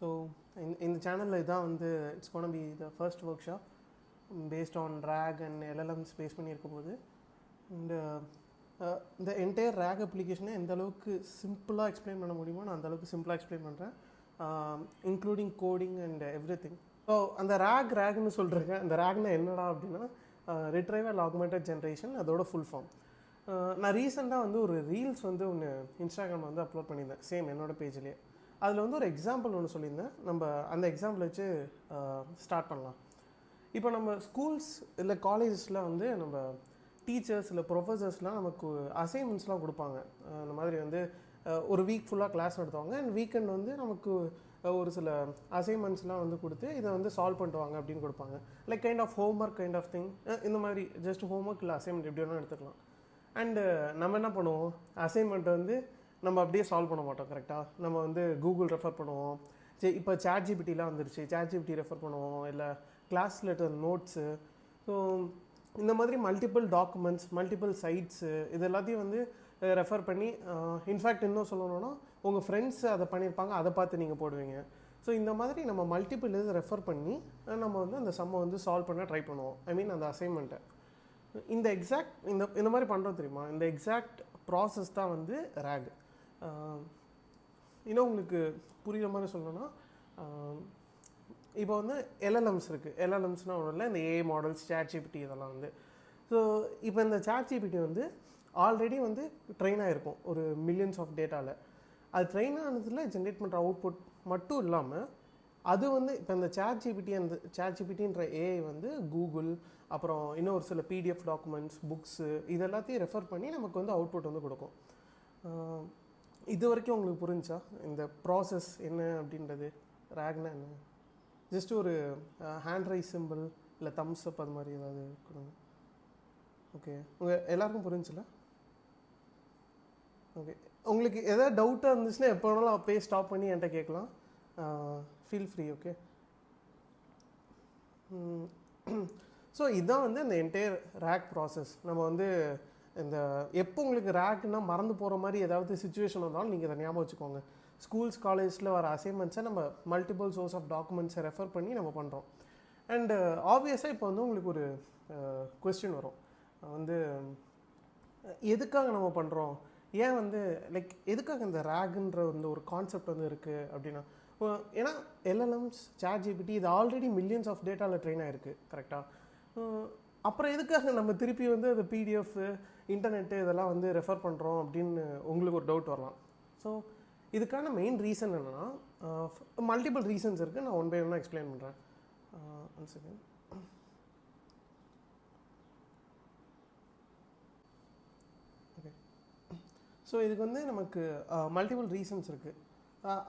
So இந்த சேனலில் இதான் வந்து it's gonna be the first workshop based on RAG and LLMs base பண்ணியிருக்க போது. அண்டு இந்த என்டையர் ரேக் அப்ளிகேஷனை எந்த அளவுக்கு சிம்பிளாக எக்ஸ்பிளைன் பண்ண முடியுமோ நான் அந்தளவுக்கு சிம்பிளாக எக்ஸ்பிளைன் பண்ணுறேன், including coding and every thing. So அந்த ரேக்னு சொல்கிறேன். அந்த ரேக்னா என்னடா அப்படின்னா ரிட்ரைவல் ஆக்மெண்டட் ஜென்ரேஷன், அதோட ஃபுல் ஃபார்ம். நான் ரீசெண்டாக வந்து ஒரு ரீல்ஸ் வந்து ஒன்று இன்ஸ்டாகிராமில் வந்து அப்லோட் பண்ணியிருந்தேன், சேம் என்னோடய பேஜ்லேயே. அதில் வந்து ஒரு எக்ஸாம்பிள் ஒன்று சொல்லியிருந்தேன். நம்ம அந்த எக்ஸாம்பிள் வச்சு ஸ்டார்ட் பண்ணலாம். இப்போ நம்ம ஸ்கூல்ஸ் இல்லை காலேஜஸில் வந்து நம்ம டீச்சர்ஸ் இல்லை ப்ரொஃபஸர்ஸ்லாம் நமக்கு அசைன்மெண்ட்ஸ்லாம் கொடுப்பாங்க. அந்த மாதிரி வந்து ஒரு வீக் ஃபுல்லாக கிளாஸ் நடத்துவாங்க அண்ட் வீக்கெண்ட் வந்து நமக்கு ஒரு சில அசைன்மெண்ட்ஸ்லாம் வந்து கொடுத்து இதை வந்து சால்வ் பண்ணிட்டு வாங்க அப்படின்னு கொடுப்பாங்க. Like kind of homework kind of thing. இந்த மாதிரி ஜஸ்ட் ஹோம் ஒர்க் இல்லை அசைன்மெண்ட் எப்படி வேணால் எடுத்துக்கலாம். அண்டு நம்ம என்ன பண்ணுவோம், அசைன்மெண்ட்டை வந்து நம்ம அப்படியே சால்வ் பண்ண மாட்டோம். கரெக்டாக நம்ம வந்து கூகுள் ரெஃபர் பண்ணுவோம். சரி, இப்போ சாட்ஜிபிட்டிலாம் வந்துருச்சு, சாட்ஜிபிட்டி ரெஃபர் பண்ணுவோம், இல்லை கிளாஸ் லெட்டர் நோட்ஸு. ஸோ இந்த மாதிரி மல்டிபிள் டாக்குமெண்ட்ஸ், மல்டிபிள் சைட்ஸு, இது எல்லாத்தையும் வந்து ரெஃபர் பண்ணி, இன்ஃபேக்ட் இன்னும் சொல்லணும்னா உங்கள் ஃப்ரெண்ட்ஸ் அதை பண்ணியிருப்பாங்க, அதை பார்த்து நீங்கள் போடுவீங்க. ஸோ இந்த மாதிரி நம்ம மல்டிபிள் இது ரெஃபர் பண்ணி நம்ம வந்து அந்த சம்மை வந்து சால்வ் பண்ண ட்ரை பண்ணுவோம். ஐ மீன் அந்த அசைன்மெண்ட்டை இந்த எக்ஸாக்ட் இந்த மாதிரி பண்ணுறோம் தெரியுமா, இந்த எக்ஸாக்ட் ப்ராசஸ் தான் வந்து ரேக். இன்னும் உங்களுக்கு புரிகிற மாதிரி சொல்லணும்னா, இப்போ வந்து எல்எல்எம்ஸ் இருக்குது. எல்எல்எம்ஸ்னால் ஒன்றும் இல்லை, இந்த ஏஐ மாடல்ஸ், சாட்ஜிபிட்டி இதெல்லாம் வந்து. ஸோ இப்போ இந்த சாட்ஜிபிட்டி வந்து ஆல்ரெடி வந்து ட்ரெயின் ஆகிருக்கும் ஒரு மில்லியன்ஸ் ஆஃப் டேட்டாவில். அது ட்ரெயின் ஆனதில் ஜென்ரேட் பண்ணுற அவுட்புட் மட்டும் இல்லாமல் அது வந்து இப்போ இந்த சாட்ஜிபிட்டின்ற ஏஐ வந்து கூகுள், அப்புறம் இன்னும் ஒரு சில பிடிஎஃப் டாக்குமெண்ட்ஸ், புக்ஸு, இது எல்லாத்தையும் ரெஃபர் பண்ணி நமக்கு வந்து அவுட்புட் வந்து கொடுக்கும். இது வரைக்கும் உங்களுக்கு புரிஞ்சா இந்த ப்ராசஸ் என்ன அப்படின்றது, ரேக்னா என்ன? ஜஸ்ட் ஒரு ஹேண்ட் ரைஸ் சிம்பிள் இல்லை தம்ஸ் அப் அது மாதிரி ஏதாவது கொடுங்க. ஓகே, உங்கள் எல்லாருக்கும் புரிஞ்சுல? ஓகே, உங்களுக்கு எதாவது டவுட்டாக இருந்துச்சுன்னா எப்போ வேணாலும் அப்போயே ஸ்டாப் பண்ணி என்கிட்ட கேட்கலாம். Feel free. ஓகே, ஸோ இதுதான் வந்து இந்த என்டையர் ரேக் ப்ராசஸ். நம்ம வந்து இந்த எப்போ உங்களுக்கு ரேக்னா மறந்து போகிற மாதிரி ஏதாவது சுச்சுவேஷன் வந்தாலும் நீங்கள் இதை ஞாபகம் வச்சுக்கோங்க. ஸ்கூல்ஸ் காலேஜில் வர அசைன்மெண்ட்ஸை நம்ம மல்டிபிள் சோர்ஸ் ஆஃப் டாக்குமெண்ட்ஸை ரெஃபர் பண்ணி நம்ம பண்ணுறோம். அண்டு ஆப்வியஸாக இப்போ வந்து உங்களுக்கு ஒரு கொஸ்டின் வரும், வந்து எதுக்காக நம்ம பண்ணுறோம், ஏன் வந்து லைக் எதுக்காக இந்த ரேக்ன்ற வந்து ஒரு கான்செப்ட் வந்து இருக்குது அப்படின்னா, ஏன்னா எல்எல்எம்ஸ், சாட்ஜிபிட்டி இது ஆல்ரெடி மில்லியன்ஸ் ஆஃப் டேட்டாவில் ட்ரெயின் ஆகிருக்கு. கரெக்டாக? அப்புறம் எதுக்காக நம்ம திருப்பி வந்து அது பிடிஎஃப், இன்டர்நெட்டு இதெல்லாம் வந்து ரெஃபர் பண்ணுறோம் அப்படின்னு உங்களுக்கு ஒரு டவுட் வரலாம். ஸோ இதுக்கான மெயின் ரீசன் என்னென்னா, மல்டிபிள் ரீசன்ஸ் இருக்குது. நான் ஒன் பை ஒன்னாக எக்ஸ்பிளைன் பண்ணுறேன். One second. ஓகே, ஸோ இதுக்கு வந்து நமக்கு மல்டிபிள் ரீசன்ஸ் இருக்குது.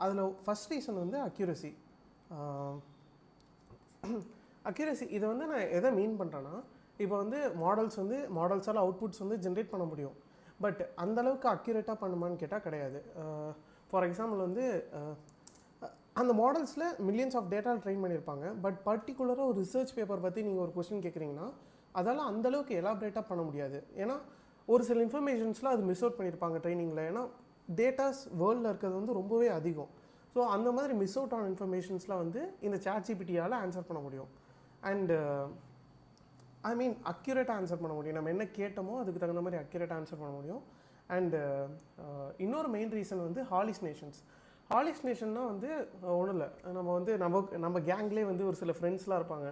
அதில் ஃபஸ்ட் ரீசன் வந்து அக்யூரசி. அக்யூரசி இதை வந்து நான் எதை மீன் பண்ணுறேன்னா, இப்போ வந்து மாடல்ஸால் அவுட்புட்ஸ் வந்து ஜென்ரேட் பண்ண முடியும். பட் அந்தளவுக்கு அக்யூரேட்டாக பண்ணுமான்னு கேட்டால் கிடையாது. ஃபார் எக்ஸாம்பிள் வந்து அந்த மாடல்ஸில் மில்லியன்ஸ் ஆஃப் டேட்டா ட்ரெயின் பண்ணியிருப்பாங்க. பட் பர்டிகுலராக ஒரு ரிசர்ச் பேப்பர் பற்றி நீங்கள் ஒரு கொஸ்டின் கேட்குறீங்கன்னா அதால் அந்தளவுக்கு எலாபரேட்டாக பண்ண முடியாது. ஏன்னா ஒரு சில இன்ஃபர்மேஷன்ஸ்லாம் அது மிஸ் அவுட் பண்ணியிருப்பாங்க ட்ரைனிங்கில். ஏன்னா டேட்டாஸ் வேர்ல்டில் இருக்கிறது வந்து ரொம்பவே அதிகம். ஸோ அந்த மாதிரி மிஸ் அவுட் ஆன இன்ஃபர்மேஷன்ஸ்லாம் வந்து இந்த சாட்ஜிபிட்டியால் ஆன்சர் பண்ண முடியும். அண்டு ஐ மீன் அக்யூரேட்டாக ஆன்சர் பண்ண முடியும். நம்ம என்ன கேட்டோமோ அதுக்கு தகுந்த மாதிரி அக்யூரேட்டாக ஆன்சர் பண்ண முடியும். அண்டு இன்னொரு மெயின் ரீசன் வந்து ஹாலிசினேஷன்ஸ். ஹாலிசினேஷன்னா வந்து ஒன்றும் இல்லை, நம்ம வந்து நம்ம கேங்லேயே வந்து ஒரு சில ஃப்ரெண்ட்ஸ்லாம் இருப்பாங்க,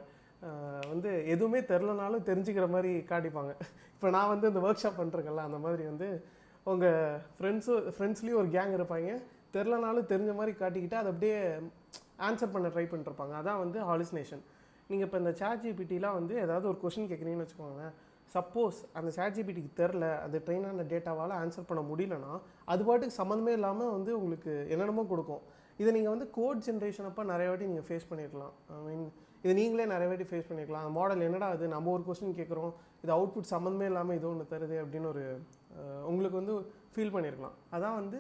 வந்து எதுவுமே தெரிலனாலும் தெரிஞ்சுக்கிற மாதிரி காட்டிப்பாங்க. இப்போ நான் வந்து இந்த ஒர்க் ஷாப் பண்ணுறேங்கல்ல, அந்த மாதிரி வந்து உங்கள் ஃப்ரெண்ட்ஸ்லேயும் ஒரு கேங் இருப்பாங்க, தெரிலனாலும் தெரிஞ்ச மாதிரி காட்டிக்கிட்டு அதை அப்படியே ஆன்சர் பண்ண ட்ரை பண்ணிருப்பாங்க. அதான் வந்து ஹாலிசினேஷன். நீங்கள் இப்போ இந்த சாட்ஜிபிட்டிலாம் வந்து ஏதாவது ஒரு கொஷின் கேட்குறீங்கன்னு வச்சுக்கோங்களேன். சப்போஸ் அந்த சாட்ஜிபிட்டிக்கு தெரில, அது ட்ரெயினான டேட்டாவால் ஆன்சர் பண்ண முடியலன்னா அது பாட்டுக்கு சம்மந்தமே இல்லாமல் வந்து உங்களுக்கு என்னென்னமோ கொடுக்கும். இதை நீங்கள் வந்து கோட் ஜென்ரேஷன் அப்போ நிறைய வாட்டி நீங்கள் ஃபேஸ் பண்ணியிருக்கலாம். ஐ மீன் இது நீங்களே நிறைய வாட்டி ஃபேஸ் பண்ணியிருக்கலாம். அந்த மாடல் என்னடா அது, நம்ம ஒரு கொஸ்டின் கேட்குறோம், இது அவுட்புட் சம்மந்தமே இல்லாமல் இது ஒன்று தருது அப்படின்னு ஒரு உங்களுக்கு வந்து ஃபீல் பண்ணியிருக்கலாம். அதான் வந்து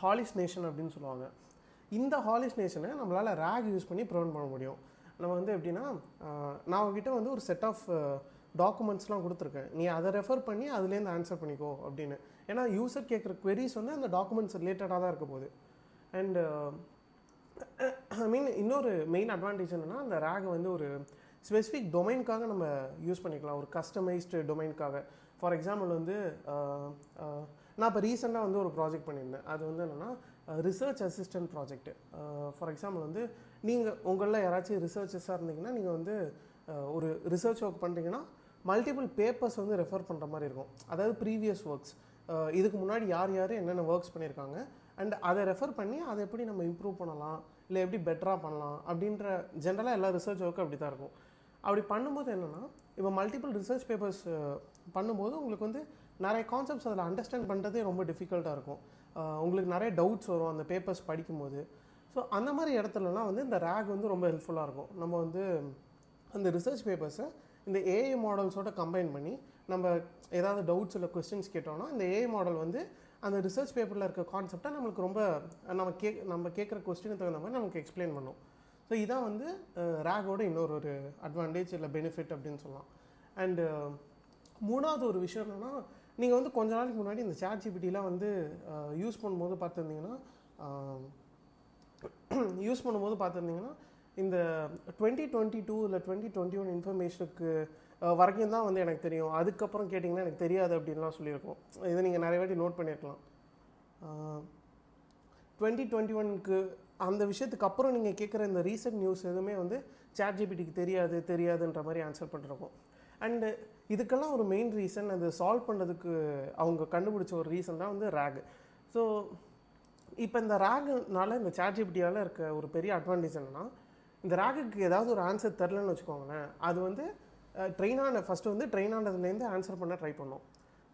ஹாலிசினேஷன் அப்படின்னு சொல்லுவாங்க. இந்த ஹாலிசினேஷனை நம்மளால் ரேக் யூஸ் பண்ணி ப்ரிவென்ட் பண்ண முடியும். நம்ம வந்து எப்படின்னா, நான் உங்ககிட்ட வந்து ஒரு செட் ஆஃப் டாக்குமெண்ட்ஸ்லாம் கொடுத்துருக்கேன், நீ அதை ரெஃபர் பண்ணி அதுலேருந்து ஆன்சர் பண்ணிக்கோ அப்படின்னு. ஏன்னா யூசர் கேட்குற குவெரிஸ் வந்து அந்த டாக்குமெண்ட்ஸ் ரிலேட்டடாக தான் இருக்க போகுது. அண்டு ஐ மீன் இன்னொரு மெயின் அட்வான்டேஜ் என்னென்னா அந்த ரேகை வந்து ஒரு ஸ்பெசிஃபிக் டொமைனுக்காக நம்ம யூஸ் பண்ணிக்கலாம், ஒரு கஸ்டமைஸ்டு டொமைனுக்காக. ஃபார் எக்ஸாம்பிள் வந்து நான் இப்போ ரீசெண்டாக வந்து ஒரு ப்ராஜெக்ட் பண்ணியிருந்தேன். அது வந்து என்னென்னா research assistant project. For example வந்து நீங்கள் உங்களில் யாராச்சும் ரிசர்ச்சர்ஸாக இருந்தீங்கன்னா நீங்கள் வந்து ஒரு ரிசர்ச் ஒர்க் பண்ணுறீங்கன்னா மல்டிபிள் பேப்பர்ஸ் வந்து ரெஃபர் பண்ணுற மாதிரி இருக்கும். அதாவது ப்ரீவியஸ் ஒர்க்ஸ், இதுக்கு முன்னாடி யார் யார் என்னென்ன ஒர்க்ஸ் பண்ணியிருக்காங்க அண்ட் அதை ரெஃபர் பண்ணி அதை எப்படி நம்ம இம்ப்ரூவ் பண்ணலாம், இல்லை எப்படி பெட்டராக பண்ணலாம் அப்படின்ற ஜென்ரலாக எல்லா ரிசர்ச் ஒர்க்கும் அப்படி தான் இருக்கும். அப்படி பண்ணும்போது என்னென்னா இப்போ மல்டிபிள் ரிசர்ச் பேப்பர்ஸ் பண்ணும்போது உங்களுக்கு வந்து நிறைய கான்செப்ட்ஸ் அதில் அண்டர்ஸ்டாண்ட் பண்ணுறதே ரொம்ப டிஃபிகல்ட்டாக இருக்கும். உங்களுக்கு நிறைய டவுட்ஸ் வரும் அந்த பேப்பர்ஸ் படிக்கும்போது. ஸோ அந்த மாதிரி இடத்துலலாம் வந்து இந்த ரேக் வந்து ரொம்ப ஹெல்ப்ஃபுல்லாக இருக்கும். நம்ம வந்து அந்த ரிசர்ச் பேப்பர்ஸை இந்த ஏஐ மாடல்ஸோட கம்பைன் பண்ணி நம்ம ஏதாவது டவுட்ஸ் இல்லை கொஸ்டின்ஸ் கேட்டோம்னா இந்த ஏஐ மாடல் வந்து அந்த ரிசர்ச் பேப்பரில் இருக்க கான்செப்டை நம்மளுக்கு ரொம்ப நம்ம கேட்குற கொஸ்டினுக்கு தகுந்த மாதிரி நமக்கு எக்ஸ்பிளைன் பண்ணும். ஸோ இதான் வந்து ரேகோட இன்னொரு அட்வான்டேஜ் இல்லை பெனிஃபிட் அப்படின்னு சொல்லலாம். அண்டு மூணாவது ஒரு விஷயம் என்னென்னா, நீங்கள் வந்து கொஞ்ச நாளைக்கு முன்னாடி இந்த ChatGPTலாம் வந்து யூஸ் பண்ணும்போது பார்த்துருந்தீங்கன்னா இந்த 2022 இல்லை 2021 இன்ஃபர்மேஷனுக்கு வரைக்கும் தான் வந்து எனக்கு தெரியும், அதுக்கப்புறம் கேட்டிங்கன்னா எனக்கு தெரியாது அப்படின்லாம் சொல்லியிருக்கோம். இதை நீங்கள் நிறைய வாட்டி நோட் பண்ணியிருக்கலாம். 2021க்கு அந்த விஷயத்துக்கு அப்புறம் நீங்கள் கேட்குற இந்த ரீசெண்ட் நியூஸ் எதுவுமே வந்து ChatGPTக்கு தெரியாதுன்ற மாதிரி ஆன்சர் பண்ணிருக்கோம். அண்டு இதுக்கெல்லாம் ஒரு மெயின் ரீசன், அது சால்வ் பண்ணுறதுக்கு அவங்க கண்டுபிடிச்ச ஒரு ரீசன் தான் வந்து ரேக். ஸோ இப்போ இந்த ரேகுனால இந்த ChatGPTயால் இருக்க ஒரு பெரிய அட்வான்டேஜ் என்னென்னா, இந்த ரேகுக்கு ஏதாவது ஒரு ஆன்சர் தெரிலன்னு வச்சுக்கோங்களேன், அது வந்து ஃபஸ்ட்டு வந்து ட்ரெயின் ஆனதுலேருந்து ஆன்சர் பண்ண ட்ரை பண்ணோம்.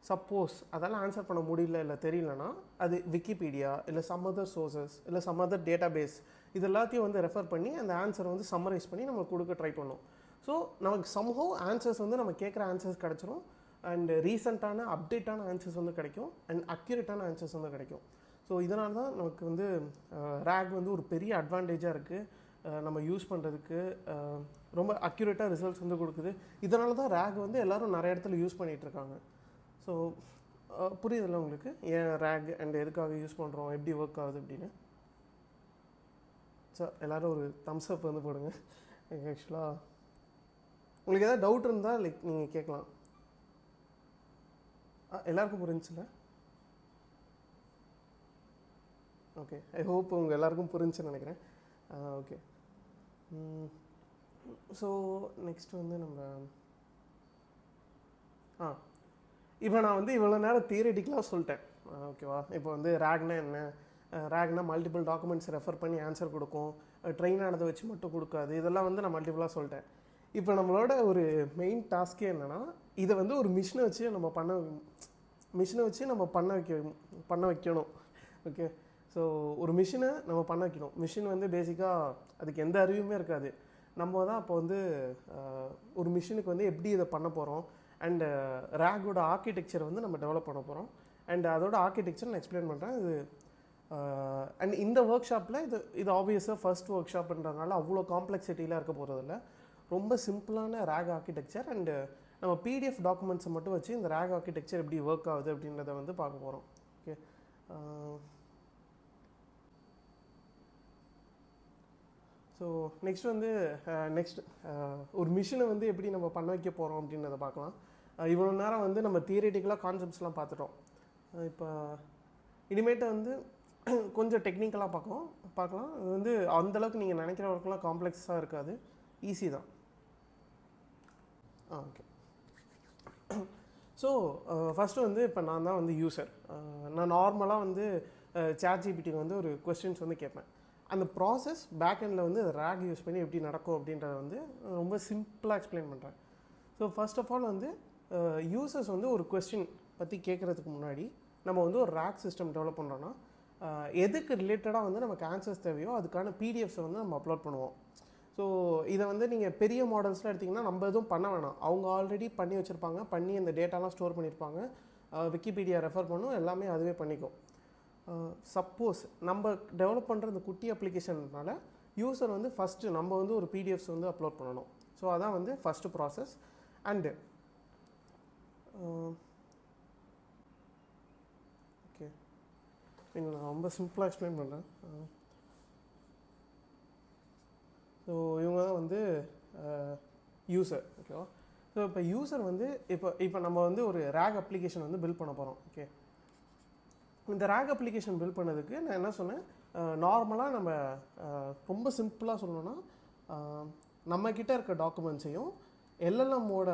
சப்போஸ் அதெல்லாம் ஆன்சர் பண்ண முடியல இல்லை தெரியலனா அது விக்கிபீடியா இல்லை சம் அதர் சோர்சஸ் இல்லை சம் அதர் டேட்டா பேஸ் இது எல்லாத்தையும் வந்து ரெஃபர் பண்ணி அந்த ஆன்சரை வந்து சம்மரைஸ் பண்ணி நம்ம கொடுக்க ட்ரை பண்ணோம். ஸோ நமக்கு சம்ஹவ் ஆன்சர்ஸ் வந்து நம்ம கேட்குற ஆன்சர்ஸ் கிடச்சிரும், அண்ட் ரீசெண்டான அப்டேட்டான ஆன்சர்ஸ் வந்து கிடைக்கும், அண்ட் அக்யூரேட்டான ஆன்சர்ஸ் வந்து கிடைக்கும். ஸோ இதனால தான் நமக்கு வந்து ரேக் வந்து ஒரு பெரிய அட்வான்டேஜாக இருக்குது. நம்ம யூஸ் பண்ணுறதுக்கு ரொம்ப அக்யூரேட்டாக ரிசல்ட்ஸ் வந்து கொடுக்குது. இதனால தான் ரேக் வந்து எல்லோரும் நிறைய இடத்துல யூஸ் பண்ணிகிட்ருக்காங்க. ஸோ புரியுதில்ல உங்களுக்கு ஏன் ரேக் அண்ட் எதுக்காக யூஸ் பண்ணுறோம், எப்படி ஒர்க் ஆகுது அப்படின்னு. ஸோ எல்லோரும் ஒரு தம்ஸ் அப் வந்து போடுங்க. ஆக்சுவலாக உங்களுக்கு எதாவது டவுட் இருந்தால் லைக் நீங்கள் கேட்கலாம். எல்லாருக்கும் புரிஞ்சுல? ஓகே, ஐ ஹோப் உங்கள் எல்லாருக்கும் புரிஞ்சுன்னு நினைக்கிறேன். ஓகே, ஸோ நெக்ஸ்ட் வந்து நம்ம இப்போ நான் வந்து இவ்வளோ நேரம் தியரிட்டிக்கலாக சொல்லிட்டேன், ஓகேவா. இப்போ வந்து ரேக்னா என்ன, ரேக்னா மல்டிபிள் டாக்குமெண்ட்ஸ் ரெஃபர் பண்ணி ஆன்சர் கொடுக்கும், ட்ரெயின் ஆனதை வச்சு மட்டும் கொடுக்காது, இதெல்லாம் வந்து நான் மல்டிபிளாக சொல்லிட்டேன். இப்போ நம்மளோட ஒரு மெயின் டாஸ்க்கே என்னென்னா, இதை வந்து ஒரு மிஷினை வச்சு நம்ம பண்ண வைக்கணும். ஓகே, ஸோ ஒரு மிஷினை நம்ம பண்ண வைக்கணும். மிஷின் வந்து பேசிக்காக அதுக்கு எந்த அறிவுமே இருக்காது. நம்ம தான் அப்போ வந்து ஒரு மிஷினுக்கு வந்து எப்படி இதை பண்ண போகிறோம், அண்டு ரேகோட ஆர்கிடெக்சரை வந்து நம்ம டெவலப் பண்ண போகிறோம். அண்ட் அதோட ஆர்கிடெக்சர் நான் எக்ஸ்பிளைன் பண்ணுறேன். இது அண்ட் இந்த ஒர்க் ஷாப்பில் இது ஆப்வியஸாக ஃபர்ஸ்ட் ஒர்க் ஷாப்ன்றதுனால அவ்வளோ காம்ப்ளெக்சிட்டிலாம் இருக்க போகிறதில்ல. ரொம்ப சிம்பிளான ரேக் ஆர்கிடெக்சர் அண்டு நம்ம பிடிஎஃப் டாக்குமெண்ட்ஸை மட்டும் வச்சு இந்த ரேக் ஆர்கிடெக்சர் எப்படி ஒர்க் ஆகுது அப்படின்றத வந்து பார்க்க போகிறோம். ஓகே, ஸோ நெக்ஸ்ட் வந்து ஒரு மிஷினை வந்து எப்படி நம்ம பண்ண வைக்க போகிறோம் அப்படின்றத பார்க்கலாம். இவ்வளோ நேரம் வந்து நம்ம தியரிட்டிக்கலாக கான்செப்ட்ஸ்லாம் பார்த்துட்டோம். இப்போ இனிமேட்டு வந்து கொஞ்சம் டெக்னிக்கலாக பார்க்கலாம். அது வந்து அந்தளவுக்கு நீங்கள் நினைக்கிற வரைக்கும்லாம் காம்ப்ளெக்ஸாக இருக்காது, ஈஸி தான். ஓகே, ஸோ ஃபஸ்ட்டு வந்து இப்போ நான் தான் வந்து யூசர். நான் நார்மலாக வந்து ChatGPTக்கு வந்து ஒரு கொஸ்டின்ஸ் வந்து கேட்பேன். அந்த ப்ராசஸ் பேக் எண்டில் வந்து ரேக் யூஸ் பண்ணி எப்படி நடக்கும் அப்படின்றத வந்து ரொம்ப சிம்பிளாக எக்ஸ்பிளைன் பண்ணுறேன். ஸோ ஃபர்ஸ்ட் ஆஃப் ஆல் வந்து யூசர்ஸ் வந்து ஒரு கொஸ்டின் பற்றி கேட்குறதுக்கு முன்னாடி நம்ம வந்து ஒரு ரேக் சிஸ்டம் டெவலப் பண்ணுறோன்னா எதுக்கு ரிலேட்டடாக வந்து நமக்கு ஆன்சர்ஸ் தேவையோ அதுக்கான பிடிஎஃப்ஸை வந்து நம்ம அப்லோட் பண்ணுவோம். ஸோ இதை வந்து நீங்கள் பெரிய மாடல்ஸ்லாம் எடுத்திங்கன்னா நம்ம எதுவும் பண்ண வேணாம், அவங்க ஆல்ரெடி பண்ணி வச்சுருப்பாங்க, பண்ணி அந்த டேட்டாலாம் ஸ்டோர் பண்ணியிருப்பாங்க, விக்கிபீடியா ரெஃபர் பண்ணும், எல்லாமே அதுவே பண்ணிக்கும். சப்போஸ் நம்ம டெவலப் பண்ணுற இந்த குட்டி அப்ளிகேஷன்னால யூசர் வந்து ஃபஸ்ட்டு நம்ம வந்து ஒரு பிடிஎஃப்ஸ் வந்து அப்லோட் பண்ணணும். ஸோ அதான் வந்து ஃபஸ்ட்டு ப்ராசஸ். அண்டு ஓகே, நான் ரொம்ப சிம்பிளாக எக்ஸ்பிளைன் பண்ணுறேன். யூசர். ஓகேவா? ஸோ இப்போ யூசர் வந்து இப்போ நம்ம வந்து ஒரு ரேக் அப்ளிகேஷன் வந்து பில்ட் பண்ண போகிறோம். ஓகே, இந்த ரேக் அப்ளிகேஷன் பில்ட் பண்ணதுக்கு நான் என்ன சொன்னேன், நார்மலாக நம்ம ரொம்ப சிம்பிளாக சொல்லணும்னா நம்மக்கிட்ட இருக்க டாக்குமெண்ட்ஸையும் எல்எல்எம்மோட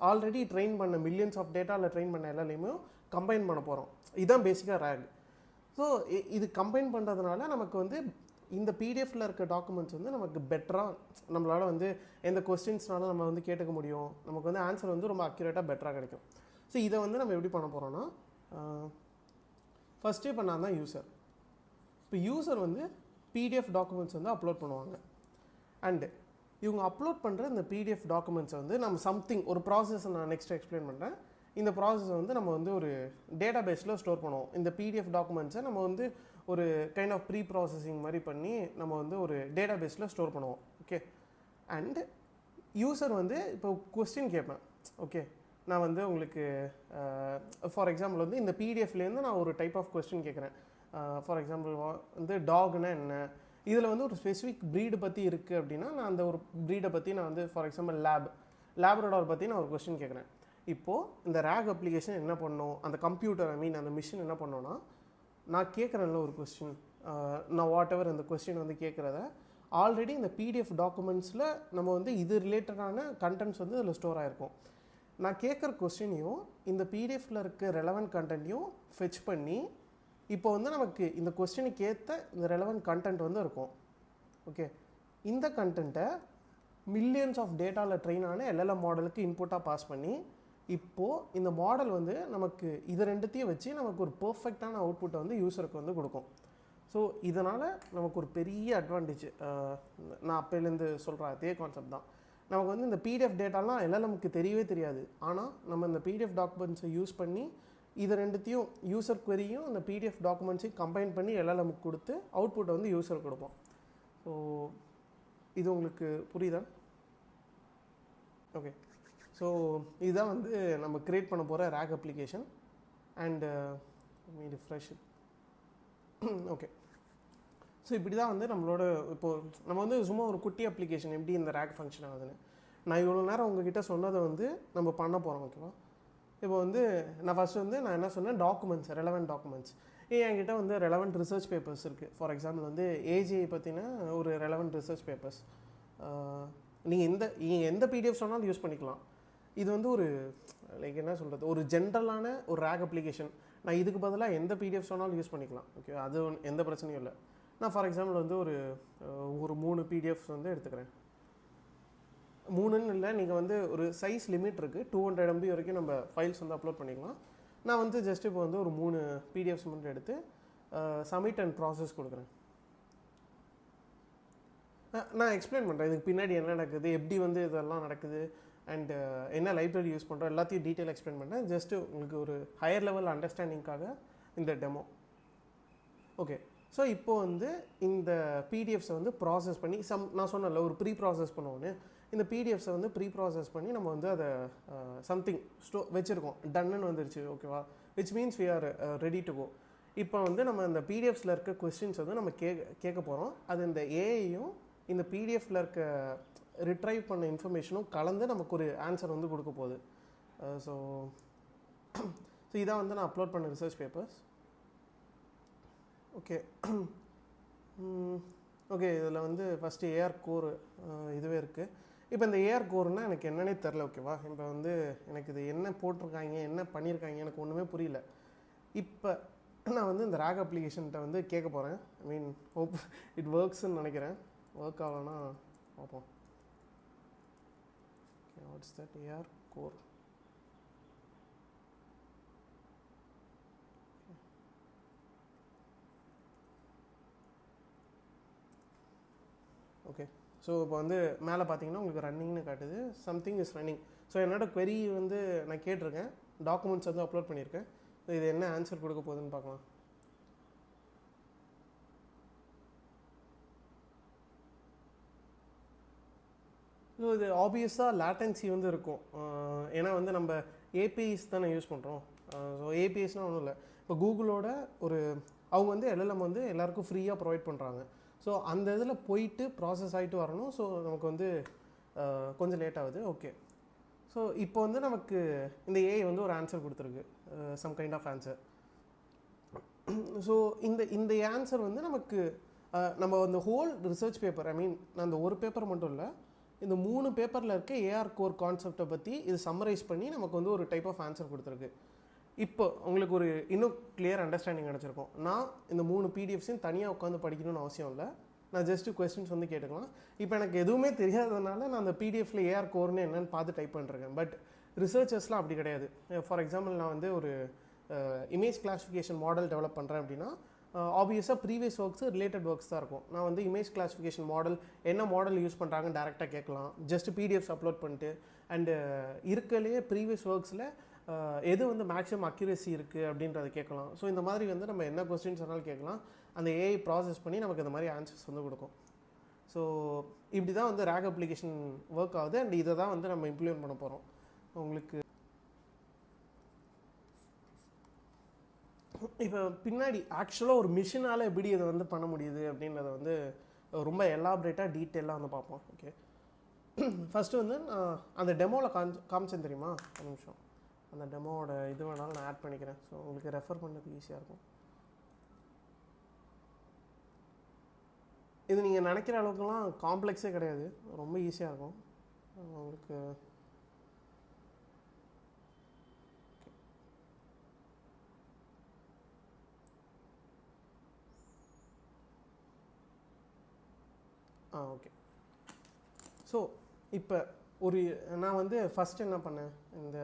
ஆல்ரெடி ட்ரெயின் பண்ண மில்லியன்ஸ் ஆஃப் டேட்டாவில் ட்ரெயின் பண்ண எல்எல்எம்மையும் கம்பைன் பண்ண போகிறோம். இதுதான் பேசிக்காக ரேக். ஸோ இது கம்பைன் பண்ணுறதுனால நமக்கு வந்து இந்த பிடிஎஃப்பில் இருக்க டாக்குமெண்ட்ஸ் வந்து நமக்கு பெட்டராக நம்மளால் வந்து எந்த கொஸ்டின்ஸ்னாலும் நம்ம வந்து கேட்டுக்க முடியும். நமக்கு வந்து ஆன்சர் வந்து ரொம்ப அக்யூரேட்டாக பெட்டராக கிடைக்கும். ஸோ இதை வந்து நம்ம எப்படி பண்ண போகிறோன்னா, ஃபஸ்ட்டு இப்போ நான் தான் யூசர். இப்போ யூசர் வந்து பிடிஎஃப் டாக்குமெண்ட்ஸ் வந்து அப்லோட் பண்ணுவாங்க. அண்டு இவங்க அப்லோட் பண்ணுற இந்த பிடிஎஃப் டாக்குமெண்ட்ஸை வந்து நம்ம சம்திங் ஒரு ப்ராசஸ் நான் நெக்ஸ்ட் எக்ஸ்பிளைன் பண்ணுறேன். இந்த ப்ராசஸை வந்து நம்ம வந்து ஒரு டேட்டா பேஸில் ஸ்டோர் பண்ணுவோம். இந்த பிடிஎஃப் டாக்குமெண்ட்ஸை நம்ம வந்து ஒரு கைண்ட் ஆஃப் ப்ரீ ப்ராசஸிங் மாதிரி பண்ணி நம்ம வந்து ஒரு டேட்டா பேஸில் ஸ்டோர் பண்ணுவோம். ஓகே, அண்டு யூசர் வந்து இப்போ கொஸ்டின் கேட்பேன். ஓகே, நான் வந்து உங்களுக்கு ஃபார் எக்ஸாம்பிள் வந்து இந்த பிடிஎஃப்லேருந்து நான் ஒரு டைப் ஆஃப் கொஸ்டின் கேட்குறேன். ஃபார் எக்ஸாம்பிள் வந்து டாக்னா என்ன, இதில் வந்து ஒரு ஸ்பெசிஃபிக் ப்ரீடு பற்றி இருக்குது அப்படின்னா நான் அந்த ஒரு ப்ரீடை பற்றி நான் வந்து ஃபார் எக்ஸாம்பிள் லேப்ரடார் பற்றி நான் ஒரு கொஸ்டின் கேட்குறேன். இப்போது இந்த ரேக் அப்ளிகேஷன் என்ன பண்ணணும், அந்த கம்ப்யூட்டர் அந்த மிஷின் என்ன பண்ணோன்னா, நான் கேட்குறேன்ல ஒரு கொஸ்டின், நான் வாட் எவர் இந்த கொஸ்டின் வந்து கேட்குறத ஆல்ரெடி இந்த பிடிஎஃப் டாக்குமெண்ட்ஸில் நம்ம வந்து இது ரிலேட்டடான கண்டென்ட்ஸ் வந்து இதில் ஸ்டோர் ஆகிருக்கும். நான் கேட்குற கொஸ்டினையும் இந்த பிடிஎஃப்பில் இருக்க ரெலவெண்ட் கண்டென்ட்டையும் ஃபெச் பண்ணி இப்போ வந்து நமக்கு இந்த கொஸ்டினுக்கு ஏற்ற இந்த ரெலவெண்ட் கண்டென்ட் வந்து இருக்கும். ஓகே, இந்த கண்டென்ட்டை மில்லியன்ஸ் ஆஃப் டேட்டாவில் ட்ரெயின் ஆன எல்எல்எம் மாடலுக்கு இன்புட்டாக பாஸ் பண்ணி இப்போது இந்த மாடல் வந்து நமக்கு இது ரெண்டுத்தையும் வச்சு நமக்கு ஒரு பர்ஃபெக்டான அவுட்புட்டை வந்து யூஸருக்கு வந்து கொடுக்கும். ஸோ இதனால் நமக்கு ஒரு பெரிய அட்வான்டேஜ், நான் அப்போலேருந்து சொல்கிற அதே கான்செப்ட் தான். நமக்கு வந்து இந்த பிடிஎஃப் டேட்டாலாம் எல்எல்எம்க்கு தெரியவே தெரியாது. ஆனால் நம்ம இந்த பிடிஎஃப் டாக்குமெண்ட்ஸை யூஸ் பண்ணி இது ரெண்டுத்தையும் யூசர் குவரியும் இந்த பிடிஎஃப் டாக்குமெண்ட்ஸையும் கம்பைன் பண்ணி எல்எல்எம்க்கு கொடுத்து அவுட்புட்டை வந்து யூஸருக்கு கொடுப்போம். ஸோ இது உங்களுக்கு புரியுதா? ஓகே, ஸோ இதுதான் வந்து நம்ம க்ரியேட் பண்ண போகிற rack application. And refresh. Okay, so இப்படி தான் வந்து நம்மளோட இப்போது நம்ம வந்து சும்மா ஒரு குட்டி அப்ளிகேஷன் எப்படி இந்த ரேக் ஃபங்க்ஷன் ஆகுதுன்னு நான் இவ்வளோ நேரம் உங்ககிட்ட சொன்னதை வந்து நம்ம பண்ண போகிறோம். ஓகேவா? இப்போ வந்து நான் ஃபஸ்ட்டு வந்து நான் என்ன சொன்னேன், டாக்குமெண்ட்ஸ், ரெலவெண்ட் டாக்குமெண்ட்ஸ். என்கிட்ட வந்து ரெலவெண்ட் ரிசர்ச் பேப்பர்ஸ் இருக்குது. ஃபார் எக்ஸாம்பிள் வந்து ஏஜிஐ பற்றின ஒரு ரெலவெண்ட் ரிசர்ச் பேப்பர்ஸ் நீங்கள் எந்த பிடிஎஃப் சொன்னாலும் யூஸ் பண்ணிக்கலாம். இது வந்து ஒரு லைக் என்ன சொல்கிறது, ஒரு ஜென்ரலான ஒரு ரேக் அப்ளிகேஷன். நான் இதுக்கு பதிலாக எந்த பிடிஎஃப் சொன்னாலும் யூஸ் பண்ணிக்கலாம். ஓகே, அது எந்த பிரச்சனையும் இல்லை. நான் ஃபார் எக்ஸாம்பிள் வந்து ஒரு 3 பிடிஎஃப்ஸ் வந்து எடுத்துக்கிறேன். 3ன்னு இல்லை, நீங்கள் வந்து ஒரு சைஸ் லிமிட் இருக்குது, 200 MB வரைக்கும் நம்ம ஃபைல்ஸ் வந்து அப்லோட் பண்ணிக்கலாம். நான் வந்து ஜஸ்ட் இப்போ வந்து ஒரு 3 பிடிஎஃப்ஸ் மட்டும் எடுத்து சப்மிட் அண்ட் ப்ராசஸ் கொடுக்குறேன். நான் எக்ஸ்பிளைன் பண்ணுறேன் இதுக்கு பின்னாடி என்ன நடக்குது, எப்படி வந்து இதெல்லாம் நடக்குது, அண்டு என்ன லைப்ரரி யூஸ் பண்ணுறோம், எல்லாத்தையும் டீட்டெயில் எக்ஸ்பிளைன் பண்ணுறேன். ஜஸ்ட்டு உங்களுக்கு ஒரு ஹையர் லெவல் அண்டர்ஸ்டாண்டிங்காக இந்த டெமோ. ஓகே, ஸோ இப்போது வந்து இந்த பிடிஎஃப்ஸை வந்து ப்ராசஸ் பண்ணி நான் சொன்னல ஒரு ப்ரீ ப்ராசஸ் பண்ணுவோன்னு, இந்த பிடிஎஃப்ஸை வந்து ப்ரீ ப்ராசஸ் பண்ணி நம்ம வந்து அதை சம்திங் வச்சுருக்கோம், டன்னு வந்துருச்சு. ஓகேவா? Which means we are ready to go. இப்போ வந்து நம்ம இந்த பிடிஎஃப்ஸில் இருக்க கொஸ்டின்ஸ் வந்து நம்ம கேட்க போகிறோம். அது இந்த ஏஐயும் இந்த பிடிஎஃப்பில் இருக்க ரிட்ரைவ் பண்ண இன்ஃபர்மேஷனும் கலந்து நமக்கு ஒரு ஆன்சர் வந்து கொடுக்க போகுது. ஸோ இதான் வந்து நான் அப்லோட் பண்ண ரிசர்ச் பேப்பர்ஸ். ஓகே ஓகே, இதில் வந்து ஃபஸ்ட்டு ஏஆர் கோர் இதுவே இருக்குது. இப்போ இந்த ஏஆர் கோர்னால் எனக்கு என்னன்னே தெரில. ஓகேவா? இப்போ வந்து எனக்கு இது என்ன போட்டிருக்காங்க, என்ன பண்ணியிருக்காங்க, எனக்கு ஒன்றுமே புரியல. இப்போ நான் வந்து இந்த ரேக் அப்ளிகேஷன்கிட்ட வந்து கேட்க போகிறேன். ஐ மீன் ஹோப் இட் ஒர்க்ஸ்ன்னு நினைக்கிறேன். ஒர்க் ஆகலைன்னா பார்ப்போம். Okay, what's that AR core? Okay, so இப்போ வந்து மேலே பார்த்தீங்கன்னா உங்களுக்கு ரன்னிங்னு காட்டுது, சம்திங் இஸ் ரன்னிங். ஸோ என்னோட query வந்து நான் கேட்டிருக்கேன், டாக்குமெண்ட்ஸ் வந்து அப்லோட் பண்ணியிருக்கேன். ஸோ இது என்ன ஆன்சர் கொடுக்க போகுதுன்னு பார்க்கலாம். ஸோ இது ஆப்வியஸாக லேட்டன்சி வந்து இருக்கும். ஏன்னா வந்து நம்ம ஏபிஐஸ் தானே யூஸ் பண்ணுறோம். ஸோ ஏபிஐஸ்னால் ஒன்றும் இல்லை, இப்போ கூகுளோட அவங்க வந்து எல்எல்எம் வந்து எல்லாருக்கும் ஃப்ரீயாக ப்ரொவைட் பண்ணுறாங்க. ஸோ அந்த இதில் போயிட்டு ப்ராசஸ் ஆகிட்டு வரணும். ஸோ நமக்கு வந்து கொஞ்சம் லேட் ஆகுது. ஓகே, ஸோ இப்போ வந்து நமக்கு இந்த ஏஐ வந்து ஒரு ஆன்சர் கொடுத்துருக்கு, some kind of answer. So இந்த ஆன்சர் வந்து நமக்கு நம்ம அந்த whole research paper, I mean அந்த ஒரு பேப்பர் மட்டும் இல்லை, இந்த 3 பேப்பரில் இருக்க ஏஆர் கோர் கான்செப்டை பற்றி இது சம்மரைஸ் பண்ணி நமக்கு வந்து ஒரு டைப் ஆஃப் ஆன்சர் கொடுத்துருக்கு. இப்போ உங்களுக்கு ஒரு இன்னும் கிளியர் அண்டர்ஸ்டாண்டிங் கிடச்சிருக்கும். நான் இந்த 3 பிடிஎஃப்ஸையும் தனியாக உட்காந்து படிக்கணும்னு அவசியம் இல்லை, நான் ஜஸ்ட்டு கொஸ்டின்ஸ் வந்து கேட்டுக்கலாம். இப்போ எனக்கு எதுவுமே தெரியாததுனால நான் அந்த பிடிஎஃப்ல ஏஆர் கோர்னு என்னென்னு பார்த்து டைப் பண்ணிருக்கேன். பட் ரிசர்ச்சர்ஸ்லாம் அப்படி கிடையாது. ஃபார் எக்ஸாம்பிள், நான் வந்து ஒரு இமேஜ் கிளாஸிஃபிகேஷன் மாடல் டெவலப் பண்ணுறேன் அப்படின்னா, ஆப்வியஸாக ப்ரீவியஸ் ஒர்க்ஸு ரிலேட்டட் ஒர்க்ஸ் தான் இருக்கும். நான் வந்து இமேஜ் கிளாஸிஃபிகேஷன் மாடல் என்ன மாடல் யூஸ் பண்ணுறாங்கன்னு டேரெக்டாக கேட்கலாம், ஜஸ்ட் பிடிஎஃப்ஸ் அப்லோட் பண்ணிட்டு. அண்டு இருக்கலையே ப்ரீவியஸ் ஒர்க்ஸில் எது வந்து மேக்ஸிமம் அக்யூரேசி இருக்குது அப்படின்றத கேட்கலாம். ஸோ இந்த மாதிரி வந்து நம்ம என்ன கொஸ்டின்ஸ் வேணாலும் கேட்கலாம், அந்த ஏஐ ப்ராசஸ் பண்ணி நமக்கு இந்த மாதிரி ஆன்சர்ஸ் வந்து கொடுக்கும். ஸோ இப்படி தான் வந்து ரேக் அப்ளிகேஷன் ஒர்க் ஆகுது. அண்ட் இதை தான் வந்து நம்ம இம்ப்ளிமெண்ட் பண்ண போகிறோம். உங்களுக்கு இப்போ பின்னாடி ஆக்சுவலாக ஒரு மிஷினால் எப்படி இதை வந்து பண்ண முடியுது அப்படின்றத வந்து ரொம்ப எலாபரேட்டாக டீட்டெயிலாக வந்து பார்ப்போம். ஓகே, ஃபஸ்ட்டு வந்து நான் அந்த டெமோவில் காமிச்சேன் தெரியுமா, ஒரு நிமிஷம், அந்த டெமோவோட இது வேணாலும் நான் ஆட் பண்ணிக்கிறேன். ஸோ உங்களுக்கு ரெஃபர் பண்ணுறதுக்கு ஈஸியாக இருக்கும். இது நீங்கள் நினைக்கிற அளவுக்குலாம் காம்ப்ளெக்ஸே கிடையாது, ரொம்ப ஈஸியாக இருக்கும் உங்களுக்கு. ஓகே, ஸோ இப்போ நான் வந்து ஃபஸ்ட்டு என்ன பண்ணேன், இந்த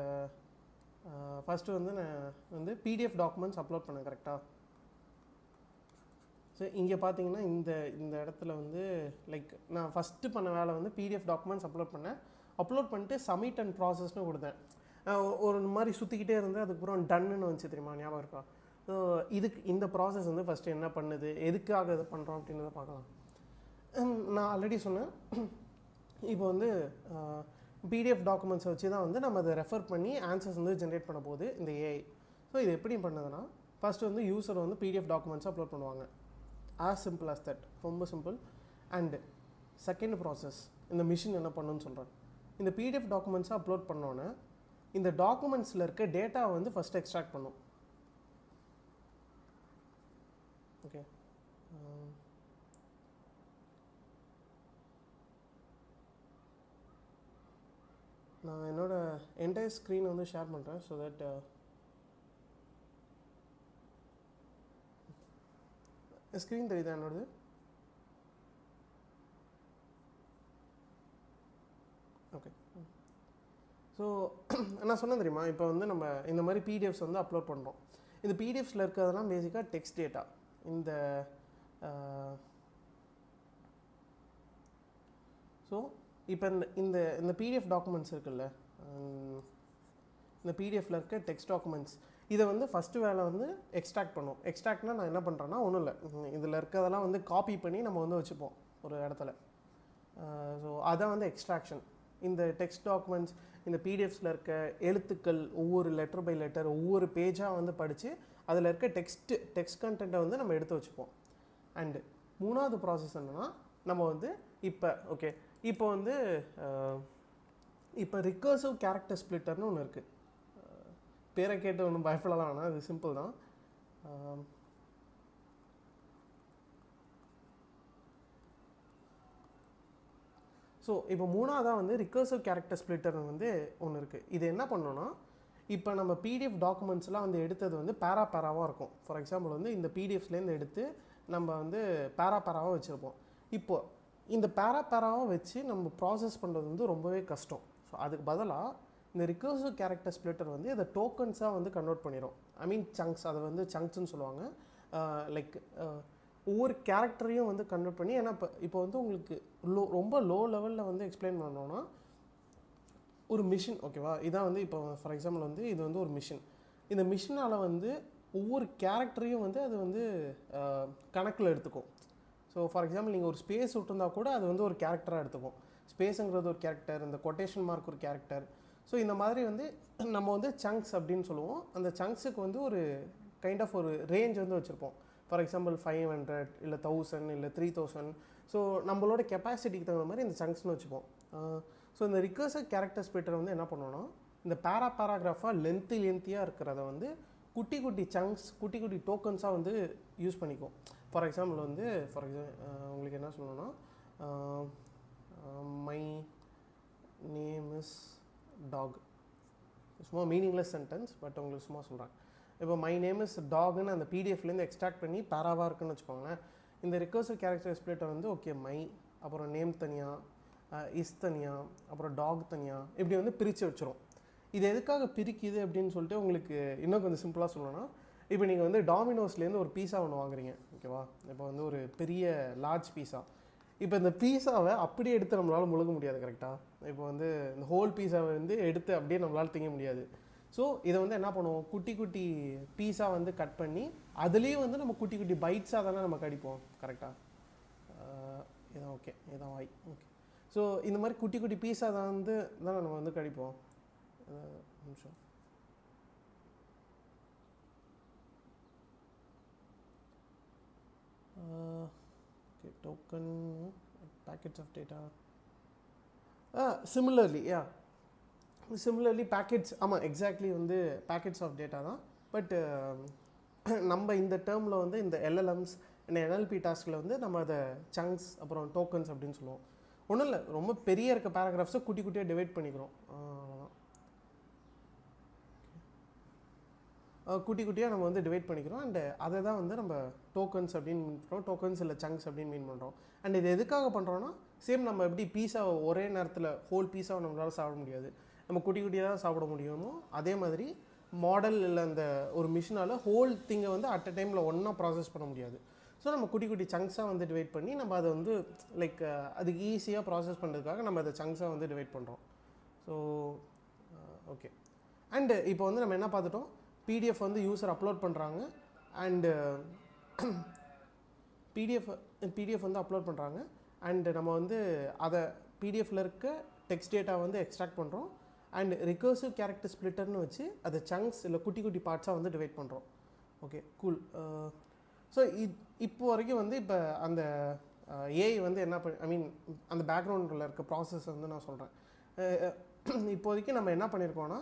ஃபஸ்ட்டு வந்து நான் வந்து பிடிஎஃப் டாக்குமெண்ட்ஸ் அப்லோட் பண்ணேன் கரெக்டாக. ஸோ இங்கே பார்த்தீங்கன்னா இந்த இடத்துல வந்து லைக் நான் ஃபஸ்ட்டு பண்ண வேலை வந்து பிடிஎஃப் டாக்குமெண்ட்ஸ் அப்லோட் பண்ணேன். அப்லோட் பண்ணிட்டு சப்மிட் அண்ட் ப்ராசஸ்னு கொடுத்தேன். ஒரு மாதிரி சுற்றிக்கிட்டே இருந்து அதுக்கப்புறம் டன்னுன்னு வந்துச்சு தெரியுமா, ஞாபகம் இருக்கா? ஸோ இந்த ப்ராசஸ் வந்து ஃபஸ்ட்டு என்ன பண்ணுது, எதுக்காக இதை பண்ணுறோம் அப்படின்றத பார்க்கலாம். நான் ஆல்ரெடி சொன்னேன், இப்போ வந்து பிடிஎஃப் டாக்குமெண்ட்ஸை வச்சு தான் வந்து நம்ம அதை ரெஃபர் பண்ணி ஆன்சர்ஸ் வந்து ஜென்ரேட் பண்ண போகுது இந்த ஏஐ. ஸோ இது எப்படி பண்ணுதுன்னா, ஃபஸ்ட்டு வந்து யூஸர் வந்து பிடிஎஃப் டாக்குமெண்ட்ஸ் அப்லோட் பண்ணுவாங்க. ஆஸ் சிம்பிள் ஆஸ் தட், ரொம்ப சிம்பிள். அண்டு செகண்ட் ப்ராசஸ் இந்த மிஷின் என்ன பண்ணுன்னு சொல்கிறேன். இந்த பிடிஎஃப் டாக்குமெண்ட்ஸை அப்லோட் பண்ணோன்னே இந்த டாக்குமெண்ட்ஸில் இருக்க டேட்டாவை வந்து ஃபஸ்ட்டு எக்ஸ்ட்ராக்ட் பண்ணும். ஓகே, நான் என்னோடய என்டையர் ஸ்க்ரீனை வந்து ஷேர் பண்ணுறேன். ஸோ தட் ஸ்க்ரீன் தெரியுதா என்னோடது? ஓகே, ஸோ நான் சொன்னேன் தெரியுமா, இப்போ வந்து நம்ம இந்த மாதிரி பிடிஎஃப்ஸ் வந்து அப்லோட் பண்ணுறோம். இந்த பிடிஎஃப்ஸில் இருக்கிறதெல்லாம் பேசிக்காக டெக்ஸ்ட் டேட்டா. ஸோ இப்போ இந்த பிடிஎஃப் டாக்குமெண்ட்ஸ் இருக்குல்ல, இந்த பிடிஎஃப்ல இருக்க டெக்ஸ்ட் டாக்குமெண்ட்ஸ், இதை வந்து ஃபஸ்ட்டு வேலை வந்து எக்ஸ்ட்ராக்ட் பண்ணும். எக்ஸ்ட்ராக்ட்னா நான் என்ன பண்ணுறேன்னா, ஒன்றும் இல்லை, இதில் இருக்கிறதெல்லாம் வந்து காப்பி பண்ணி நம்ம வந்து வச்சுப்போம் ஒரு இடத்துல. ஸோ அதான் வந்து எக்ஸ்ட்ராக்ஷன். இந்த டெக்ஸ்ட் டாக்குமெண்ட்ஸ், இந்த பிடிஎஃப்ஸில் இருக்க எழுத்துக்கள், ஒவ்வொரு லெட்டர் பை லெட்டர், ஒவ்வொரு பேஜாக வந்து படித்து அதில் இருக்க டெக்ஸ்ட் கண்டென்ட்டை வந்து நம்ம எடுத்து வச்சுப்போம். அண்டு மூணாவது ப்ராசஸ் என்னென்னா, நம்ம வந்து இப்போ வந்து ரிகர்சிவ் கேரக்டர் ஸ்ப்ளிட்டர்னு ஒன்று இருக்குது. பேரை கேட்டு ஒன்றும் பயப்படலாம் வேணாம், அது சிம்பிள் தான். ஸோ இப்போ மூணாவதாக வந்து ரிகர்சிவ் கேரக்டர் ஸ்ப்ளிட்டர் வந்து ஒன்று இருக்குது. இது என்ன பண்ணோன்னா, இப்போ நம்ம பிடிஎஃப் டாக்குமெண்ட்ஸ்லாம் வந்து எடுத்தது வந்து பேராவாக இருக்கும். ஃபார் எக்ஸாம்பிள் வந்து இந்த பிடிஎஃப்ஸ்லேருந்து எடுத்து நம்ம வந்து பேராவாக வச்சுருப்போம். இப்போது இந்த பேராவாக வச்சு நம்ம ப்ராசஸ் பண்ணுறது வந்து ரொம்பவே கஷ்டம். ஸோ அதுக்கு பதிலாக இந்த ரிகர்சிவ் கேரக்டர் ஸ்ப்ளிட்டர் வந்து இதை டோக்கன்ஸாக வந்து கன்வெர்ட் பண்ணிடும். ஐ மீன் சங்க்ஸ், அதை வந்து சங்க்ஸ்ன்னு சொல்லுவாங்க. லைக் ஒவ்வொரு கேரக்டரையும் வந்து கன்வெர்ட் பண்ணி, ஏன்னா இப்போ வந்து உங்களுக்கு ரொம்ப லோ லெவலில் வந்து எக்ஸ்பிளைன் பண்ணோன்னா, ஒரு மிஷின், ஓகேவா, இதான் வந்து இப்போ ஃபார் எக்ஸாம்பிள் வந்து இது வந்து ஒரு மிஷின். இந்த மிஷினால் வந்து ஒவ்வொரு கேரக்டரையும் வந்து அது வந்து கணக்கில் எடுத்துக்கும். ஸோ ஃபார் எக்ஸாம்பிள் நீங்கள் ஒரு ஸ்பேஸ் விட்டுருந்தா கூட அது வந்து ஒரு கேரக்டராக எடுத்துக்கும். ஸ்பேஸுங்கிறது ஒரு கேரக்டர், இந்த கொட்டேஷன் மார்க் ஒரு கேரக்டர். ஸோ இந்த மாதிரி வந்து நம்ம வந்து சங்க்ஸ் அப்படின்னு சொல்லுவோம். அந்த சங்க்ஸுக்கு வந்து ஒரு கைண்ட் ஆஃப் ஒரு ரேஞ்ச் வந்து வச்சுருப்போம். ஃபார் எக்ஸாம்பிள் 500 இல்லை 1000 இல்லை 3000. ஸோ நம்மளோட கெப்பாசிட்டிக்கு தகுந்த மாதிரி இந்த சங்க்ஸ்னு வச்சுப்போம். ஸோ இந்த ரிகர்சிவ் கேரக்டர் ஸ்ப்ளிட்டர் வந்து என்ன பண்ணோன்னா இந்த பேராகிராஃபாக லென்த்தியாக இருக்கிறத வந்து குட்டி குட்டி சங்க்ஸ் குட்டி குட்டி டோக்கன்ஸாக வந்து யூஸ் பண்ணிக்கும். ஃபார் எக்ஸாம்பிள் வந்து உங்களுக்கு என்ன சொல்லணும்னா மை நேம் இஸ் டாக், சும்மா மீனிங்லெஸ் சென்டென்ஸ், பட் உங்களுக்கு சும்மா சொல்கிறேன். இப்போ மை நேம் இஸ் டாக்னு அந்த பிடிஎஃப்லேருந்து எக்ஸ்ட்ராக்ட் பண்ணி பேராவாக இருக்குன்னு வச்சுக்கோங்களேன். இந்த ரிகர்சிவ் கேரக்டர் ஸ்ப்ளிட்டர் வந்து ஓகே மை அப்புறம் நேம் தனியாக, இஸ் தனியாக, அப்புறம் டாக் தனியாக, இப்படி வந்து பிரித்து வச்சிரும். இது எதுக்காக பிரிக்குது அப்படின்னு சொல்லிட்டு உங்களுக்கு இன்னும் கொஞ்சம் சிம்பிளாக சொல்லணும்னா, இப்போ நீங்கள் வந்து டாமினோஸ்லேருந்து ஒரு பீஸா ஒன்று வாங்குறீங்க, ஓகேவா? இப்போ வந்து ஒரு பெரிய லார்ஜ் பீஸா. இப்போ இந்த பீஸாவை அப்படியே எடுத்து நம்மளால் முழுங்க முடியாது, கரெக்டாக? இப்போ வந்து இந்த ஹோல் பீஸாவை வந்து எடுத்து அப்படியே நம்மளால் திங்க முடியாது. ஸோ இதை வந்து என்ன பண்ணுவோம், குட்டி குட்டி பீஸாக வந்து கட் பண்ணி அதுலேயும் வந்து நம்ம குட்டி குட்டி பைட்ஸாக தானே நம்ம கடிப்போம், கரெக்டாக? இதான் ஓகே, இதான் வாய், ஓகே. ஸோ இந்த மாதிரி குட்டி குட்டி பீஸாக தான் வந்து நம்ம வந்து கடிப்போம். நிமிஷம். Okay, token packets of data. Similarly packets, ஆமாம் எக்ஸாக்ட்லி வந்து packets of data தான். பட் நம்ம இந்த டேர்மில் வந்து இந்த எல்எல்எம்ஸ் இந்த என்எல்பி டாஸ்கில் வந்து நம்ம அதை சங்க்ஸ் அப்புறம் டோக்கன்ஸ் அப்படின்னு சொல்லுவோம். ஒன்றும் இல்லை, ரொம்ப பெரிய இருக்க பேராகிராஃப்ஸை குட்டி குட்டியாக டிவைட் பண்ணிக்கிறோம். குட்டி குட்டியாக நம்ம வந்து டிவைட் பண்ணிக்கிறோம். அண்ட் அதை தான் வந்து நம்ம டோக்கன்ஸ் அப்படின்னு மீன் பண்ணுறோம், டோக்கன்ஸ் இல்லை சங்க்ஸ் அப்படின்னு மீன் பண்ணுறோம். அண்ட் இது எதுக்காக பண்ணுறோன்னா, சேம் நம்ம எப்படி பீஸாவை ஒரே நேரத்தில் ஹோல் பீஸாவை நம்மளால் சாப்பிட முடியாது, நம்ம குட்டி குட்டியாக தான் சாப்பிட முடியுமோ அதே மாதிரி மாடல் இல்லை அந்த ஒரு மிஷினால் ஹோல் திங்கை வந்து அட் அ டைமில் ஒன்றா ப்ராசஸ் பண்ண முடியாது. ஸோ நம்ம குட்டி குட்டி சங்க்ஸாக வந்து டிவைட் பண்ணி நம்ம அதை வந்து லைக் அதுக்கு ஈஸியாக ப்ராசஸ் பண்ணுறதுக்காக நம்ம அதை சங்க்ஸாக வந்து டிவைட் பண்ணுறோம். So okay. அண்டு இப்போ வந்து நம்ம என்ன பார்த்துட்டோம், பிடிஎஃப் வந்து யூசர் அப்லோட் பண்ணுறாங்க. அண்டு பிடிஎஃப் வந்து அப்லோட் பண்ணுறாங்க. அண்டு நம்ம வந்து அதை பிடிஎஃப்பில் இருக்க டெக்ஸ்ட் டேட்டா வந்து எக்ஸ்ட்ராக்ட் பண்ணுறோம். அண்ட் ரிகர்சிவ் கேரக்டர் ஸ்ப்ளிட்டர்னு வச்சு அதை சங்க்ஸ் இல்லை குட்டி குட்டி பார்ட்ஸாக வந்து டிவைட் பண்ணுறோம். Okay, cool. ஸோ இப்போ வரைக்கும் வந்து இப்போ அந்த ஏஐ வந்து என்ன அந்த பேக்ரவுண்டில் இருக்க ப்ராசஸ் வந்து நான் சொல்கிறேன். இப்போதைக்கு நம்ம என்ன பண்ணியிருக்கோன்னா,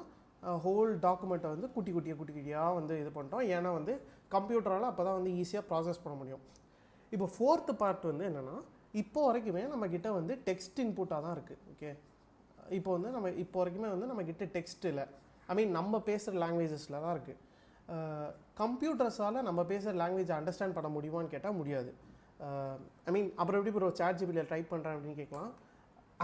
ஹோல் டாக்குமெண்ட்டை வந்து குட்டி குட்டியாக வந்து இது பண்ணிட்டோம். ஏன்னா வந்து கம்ப்யூட்டரால் அப்போ தான் வந்து ஈஸியாக ப்ராசஸ் பண்ண முடியும். இப்போ ஃபோர்த்து பார்ட் வந்து என்னென்னா, இப்போ வரைக்குமே நம்மக்கிட்ட வந்து டெக்ஸ்ட் இன்புட்டாக தான் இருக்குது. ஓகே, இப்போ வந்து நம்ம இப்போ வரைக்குமே வந்து நம்மக்கிட்ட டெக்ஸ்ட் இல்லை, நம்ம பேசுகிற லாங்குவேஜஸில் தான் இருக்குது. கம்ப்யூட்டர்ஸால் நம்ம பேசுகிற லாங்குவேஜை அண்டர்ஸ்டாண்ட் பண்ண முடியுமான்னு கேட்டால் முடியாது. அப்புறம் எப்படி ஒரு சாட் ஜிபிடியில் டைப் பண்ணுறேன் அப்படின்னு கேட்கலாம்.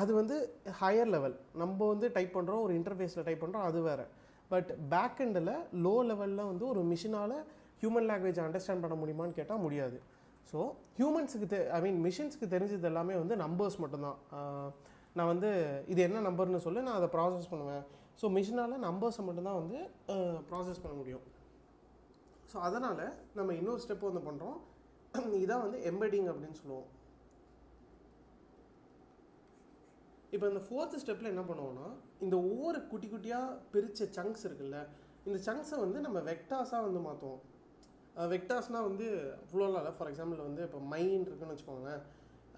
அது வந்து ஹையர் லெவல், நம்ம வந்து டைப் பண்ணுறோம், ஒரு இன்டர்ஃபேஸில் டைப் பண்ணுறோம், அது வேறு. பட் பேக் எண்டில் லோ லெவலில் வந்து ஒரு மிஷினால் ஹியூமன் லாங்குவேஜை அண்டர்ஸ்டாண்ட் பண்ண முடியுமான்னு கேட்டால் முடியாது. ஸோ ஹியூமன்ஸுக்கு மிஷின்ஸுக்கு தெரிஞ்சது எல்லாமே வந்து நம்பர்ஸ் மட்டும்தான். நான் வந்து இது என்ன நம்பர்னு சொல்லி நான் அதை ப்ராசஸ் பண்ணுவேன். ஸோ மிஷினால் நம்பர்ஸை மட்டும்தான் வந்து ப்ராசஸ் பண்ண முடியும். ஸோ அதனால் நம்ம இன்னொரு ஸ்டெப் வந்து பண்ணுறோம், இதான் வந்து எம்பெடிங் அப்படின்னு சொல்லுவோம். இப்போ இந்த ஃபோர்த்து ஸ்டெப்பில் என்ன பண்ணுவோன்னா, இந்த ஒவ்வொரு குட்டி குட்டியாக பிரித்த சங்க்ஸ் இருக்குல்ல, இந்த சங்க்ஸை வந்து நம்ம வெக்டாஸாக வந்து மாற்றுவோம். வெக்டாஸ்னால் வந்து அவ்வளோலாம் இல்லை. ஃபார் எக்ஸாம்பிள் வந்து இப்போ மைன் இருக்குன்னு வச்சுக்கோங்களேன்.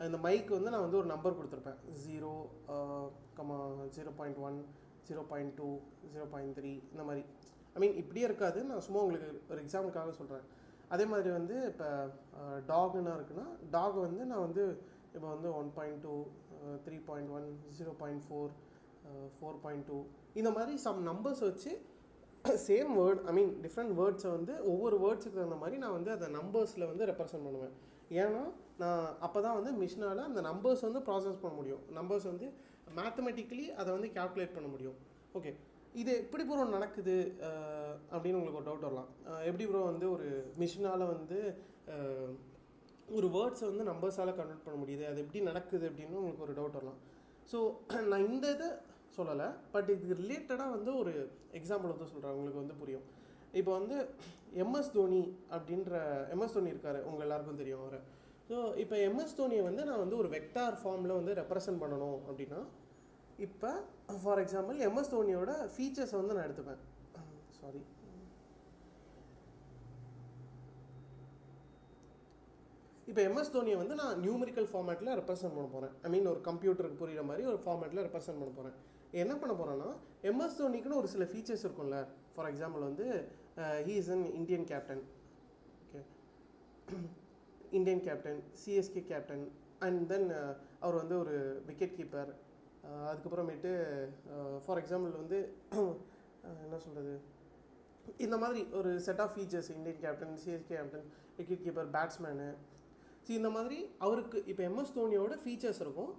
இந்த மைக்கு வந்து நான் வந்து ஒரு நம்பர் கொடுத்துருப்பேன், 0, 0.1, 0.2, 0.3 இந்த மாதிரி. இப்படியே இருக்காது, நான் சும்மா உங்களுக்கு ஒரு எக்ஸாம்பிளுக்காக சொல்கிறேன். அதே மாதிரி வந்து இப்போ டாக்னா இருக்குன்னா, டாக் வந்து நான் வந்து இப்போ வந்து 1.2, 3.1, 0.4, 4.2 இந்த மாதிரி சம் நம்பர்ஸ் வச்சு சேம் வேர்ட் டிஃப்ரெண்ட் வேர்ட்ஸை வந்து ஒவ்வொரு வேர்ட்ஸுக்கு தகுந்த மாதிரி நான் வந்து அதை நம்பர்ஸில் வந்து ரெப்ரசன்ட் பண்ணுவேன். ஏன்னா நான் அப்போ தான் வந்து மிஷினால் அந்த நம்பர்ஸ் வந்து ப்ராசஸ் பண்ண முடியும், நம்பர்ஸ் வந்து மேத்தமெட்டிக்கலி அதை வந்து கால்குலேட் பண்ண முடியும். ஓகே, இது எப்படி ப்ரோ நடக்குது அப்படின்னு உங்களுக்கு ஒரு டவுட் வரலாம். எப்படி ப்ரோ வந்து ஒரு மிஷினால் வந்து ஒரு வேர்ட்ஸை வந்து நம்பர்ஸால் கன்வெர்ட் பண்ண முடியுது, அது எப்படி நடக்குது அப்படின்னு உங்களுக்கு ஒரு டவுட் வரலாம். ஸோ நான் இந்த இதை சொல்லலை, பட் இதுக்கு ரிலேட்டடாக வந்து ஒரு எக்ஸாம்பிள் வந்து சொல்கிறேன், உங்களுக்கு வந்து புரியும். இப்போ வந்து எம்எஸ் தோனி இருக்கார், உங்கள் எல்லாருக்கும் தெரியும் அவர். ஸோ இப்போ எம்எஸ் தோனியை வந்து நான் வந்து ஒரு வெக்டார் ஃபார்மில் வந்து ரெப்ரசன்ட் பண்ணணும் அப்படின்னா, இப்போ ஃபார் எக்ஸாம்பிள் எம்எஸ் தோனியோட ஃபீச்சர்ஸை வந்து நான் எடுத்துப்பேன். இப்போ எம்எஸ் தோனியை வந்து நான் நியூமரிக்கல் ஃபார்மேட்டில் ரெப்ரசென்ட் பண்ண போகிறேன். ஐ மீன் ஒரு கம்ப்யூட்டருக்கு புரியுற மாதிரி ஒரு ஃபார்மேட்டில் ரெப்ரசென்ட் பண்ண போகிறேன். என்ன பண்ண போகிறேன்னா, எம்எஸ் தோனிக்குன்னு ஒரு சில ஃபீச்சர்ஸ் இருக்கும்ல. ஃபார் எக்ஸாம்பிள் வந்து he is an Indian captain, okay, Indian captain, CSK captain, and then அவர் வந்து ஒரு விக்கெட் கீப்பர். அதுக்கப்புறமேட்டு ஃபார் எக்ஸாம்பிள் வந்து என்ன சொல்கிறது, இந்த மாதிரி ஒரு set of features, Indian captain, CSK captain, wicket keeper, batsman. So இந்த மாதிரி அவருக்கு இப்போ எம்எஸ் தோனியோட ஃபீச்சர்ஸ் இருக்கும்.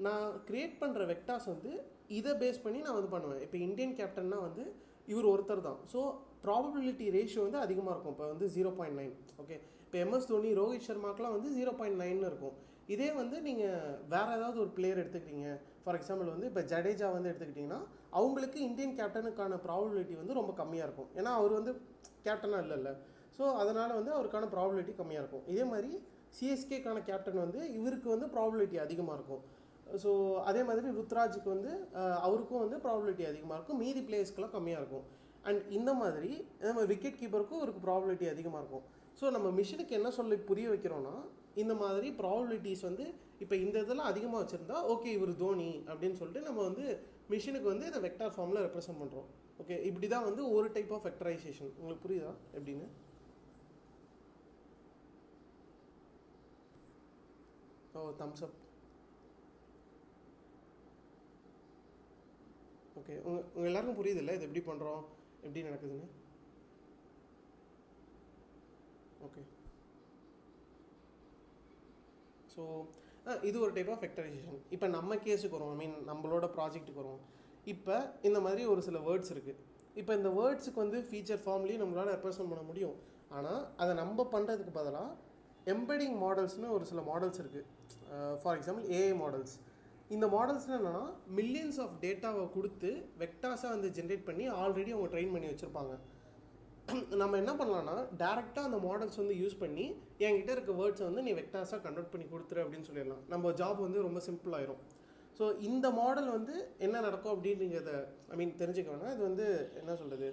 நான் க்ரியேட் பண்ணுற வெக்டார்ஸ் வந்து இதை பேஸ் பண்ணி நான் வந்து பண்ணுவேன். இப்போ இந்தியன் கேப்டன்னா வந்து இவர் ஒருத்தர் தான். ஸோ ப்ராபபிலிட்டி ரேஷியோ வந்து அதிகமாக இருக்கும். இப்போ வந்து 0.9, ஓகே. இப்போ எம்எஸ் தோனி, ரோஹித் சர்மாக்கெலாம் வந்து 0.9 இருக்கும். இதே வந்து நீங்கள் வேறு ஏதாவது ஒரு பிளேயர் எடுத்துக்கிட்டீங்க, ஃபார் எக்ஸாம்பிள் வந்து இப்போ ஜடேஜா வந்து எடுத்துக்கிட்டிங்கன்னா அவங்களுக்கு இந்தியன் கேப்டனுக்கான ப்ராபபிலிட்டி வந்து ரொம்ப கம்மியாக இருக்கும். ஏன்னா அவர் வந்து கேப்டனாக இல்லைல்ல. ஸோ அதனால் வந்து அவருக்கான ப்ராபபிலிட்டி கம்மியாக இருக்கும். இதே மாதிரி சிஎஸ்கேக்கான கேப்டன் வந்து இவருக்கு வந்து ப்ராபபிலிட்டி அதிகமாக இருக்கும். ஸோ அதே மாதிரி ருத்ராஜுக்கு வந்து அவருக்கும் வந்து ப்ராபபிலிட்டி அதிகமாக இருக்கும், மீதி பிளேயர்ஸ்க்கெலாம் கம்மியாக இருக்கும். அண்ட் இந்த மாதிரி நம்ம விக்கெட் கீப்பருக்கும் அவருக்கு ப்ராபபிலிட்டி அதிகமாக இருக்கும். ஸோ நம்ம மிஷினுக்கு என்ன சொல்லி புரிய வைக்கிறோன்னா, இந்த மாதிரி ப்ராபபிலிட்டிஸ் வந்து இப்போ இந்த இதெல்லாம் அதிகமாக வச்சுருந்தா ஓகே இவர் தோனி அப்படின்னு சொல்லிட்டு நம்ம வந்து மிஷினுக்கு வந்து இதை வெக்டார் ஃபார்மில் ரெப்ரசென்ட் பண்ணுறோம். ஓகே, இப்படி தான் வந்து ஒரு டைப் ஆஃப் வெக்டரைசேஷன். உங்களுக்கு புரியுதா எப்படின்னு? ஓ, தம்ஸ் அப். ஓகே, உங்கள் எல்லாருக்கும் புரியுதில்ல இது எப்படி பண்ணுறோம், எப்படி நடக்குதுன்னு? ஓகே, ஸோ இது ஒரு டைப் ஆஃப் வெக்டரைசேஷன். இப்போ நம்ம கேஸுக்கு வரும், ஐ மீன் நம்மளோட ப்ராஜெக்ட்டுக்கு வரும். இப்போ இந்த மாதிரி ஒரு சில வேர்ட்ஸ் இருக்குது. இப்போ இந்த வேர்ட்ஸுக்கு வந்து ஃபீச்சர் ஃபார்ம்லேயும் நம்மளால் ரெப்ரசென்ட் பண்ண முடியும். ஆனால் அதை நம்ம பண்ணுறதுக்கு பதிலாக எம்பெடிங் மாடல்ஸ்னு ஒரு சில மாடல்ஸ் இருக்குது. For example AI models. இந்த மாடல்ஸ்னு என்னென்னா மில்லியன்ஸ் ஆஃப் டேட்டாவை கொடுத்து வெக்டார்ஸாக வந்து ஜென்ரேட் பண்ணி ஆல்ரெடி அவங்க ட்ரெயின் பண்ணி வச்சுருப்பாங்க. நம்ம என்ன பண்ணலான்னா டேரெக்டாக அந்த மாடல்ஸ் வந்து யூஸ் பண்ணி என்கிட்ட இருக்க வேர்ட்ஸை வந்து நீ வெக்டார்ஸாக கன்வெர்ட் பண்ணி கொடுத்துரு அப்படின்னு சொல்லிடலாம். நம்ம ஜாப் வந்து ரொம்ப சிம்பிளாயிரும். ஸோ இந்த மாடல் வந்து என்ன நடக்கும் அப்படின்றத ஐ மீன் தெரிஞ்சுக்க வேணாம். இது வந்து என்ன சொல்கிறது,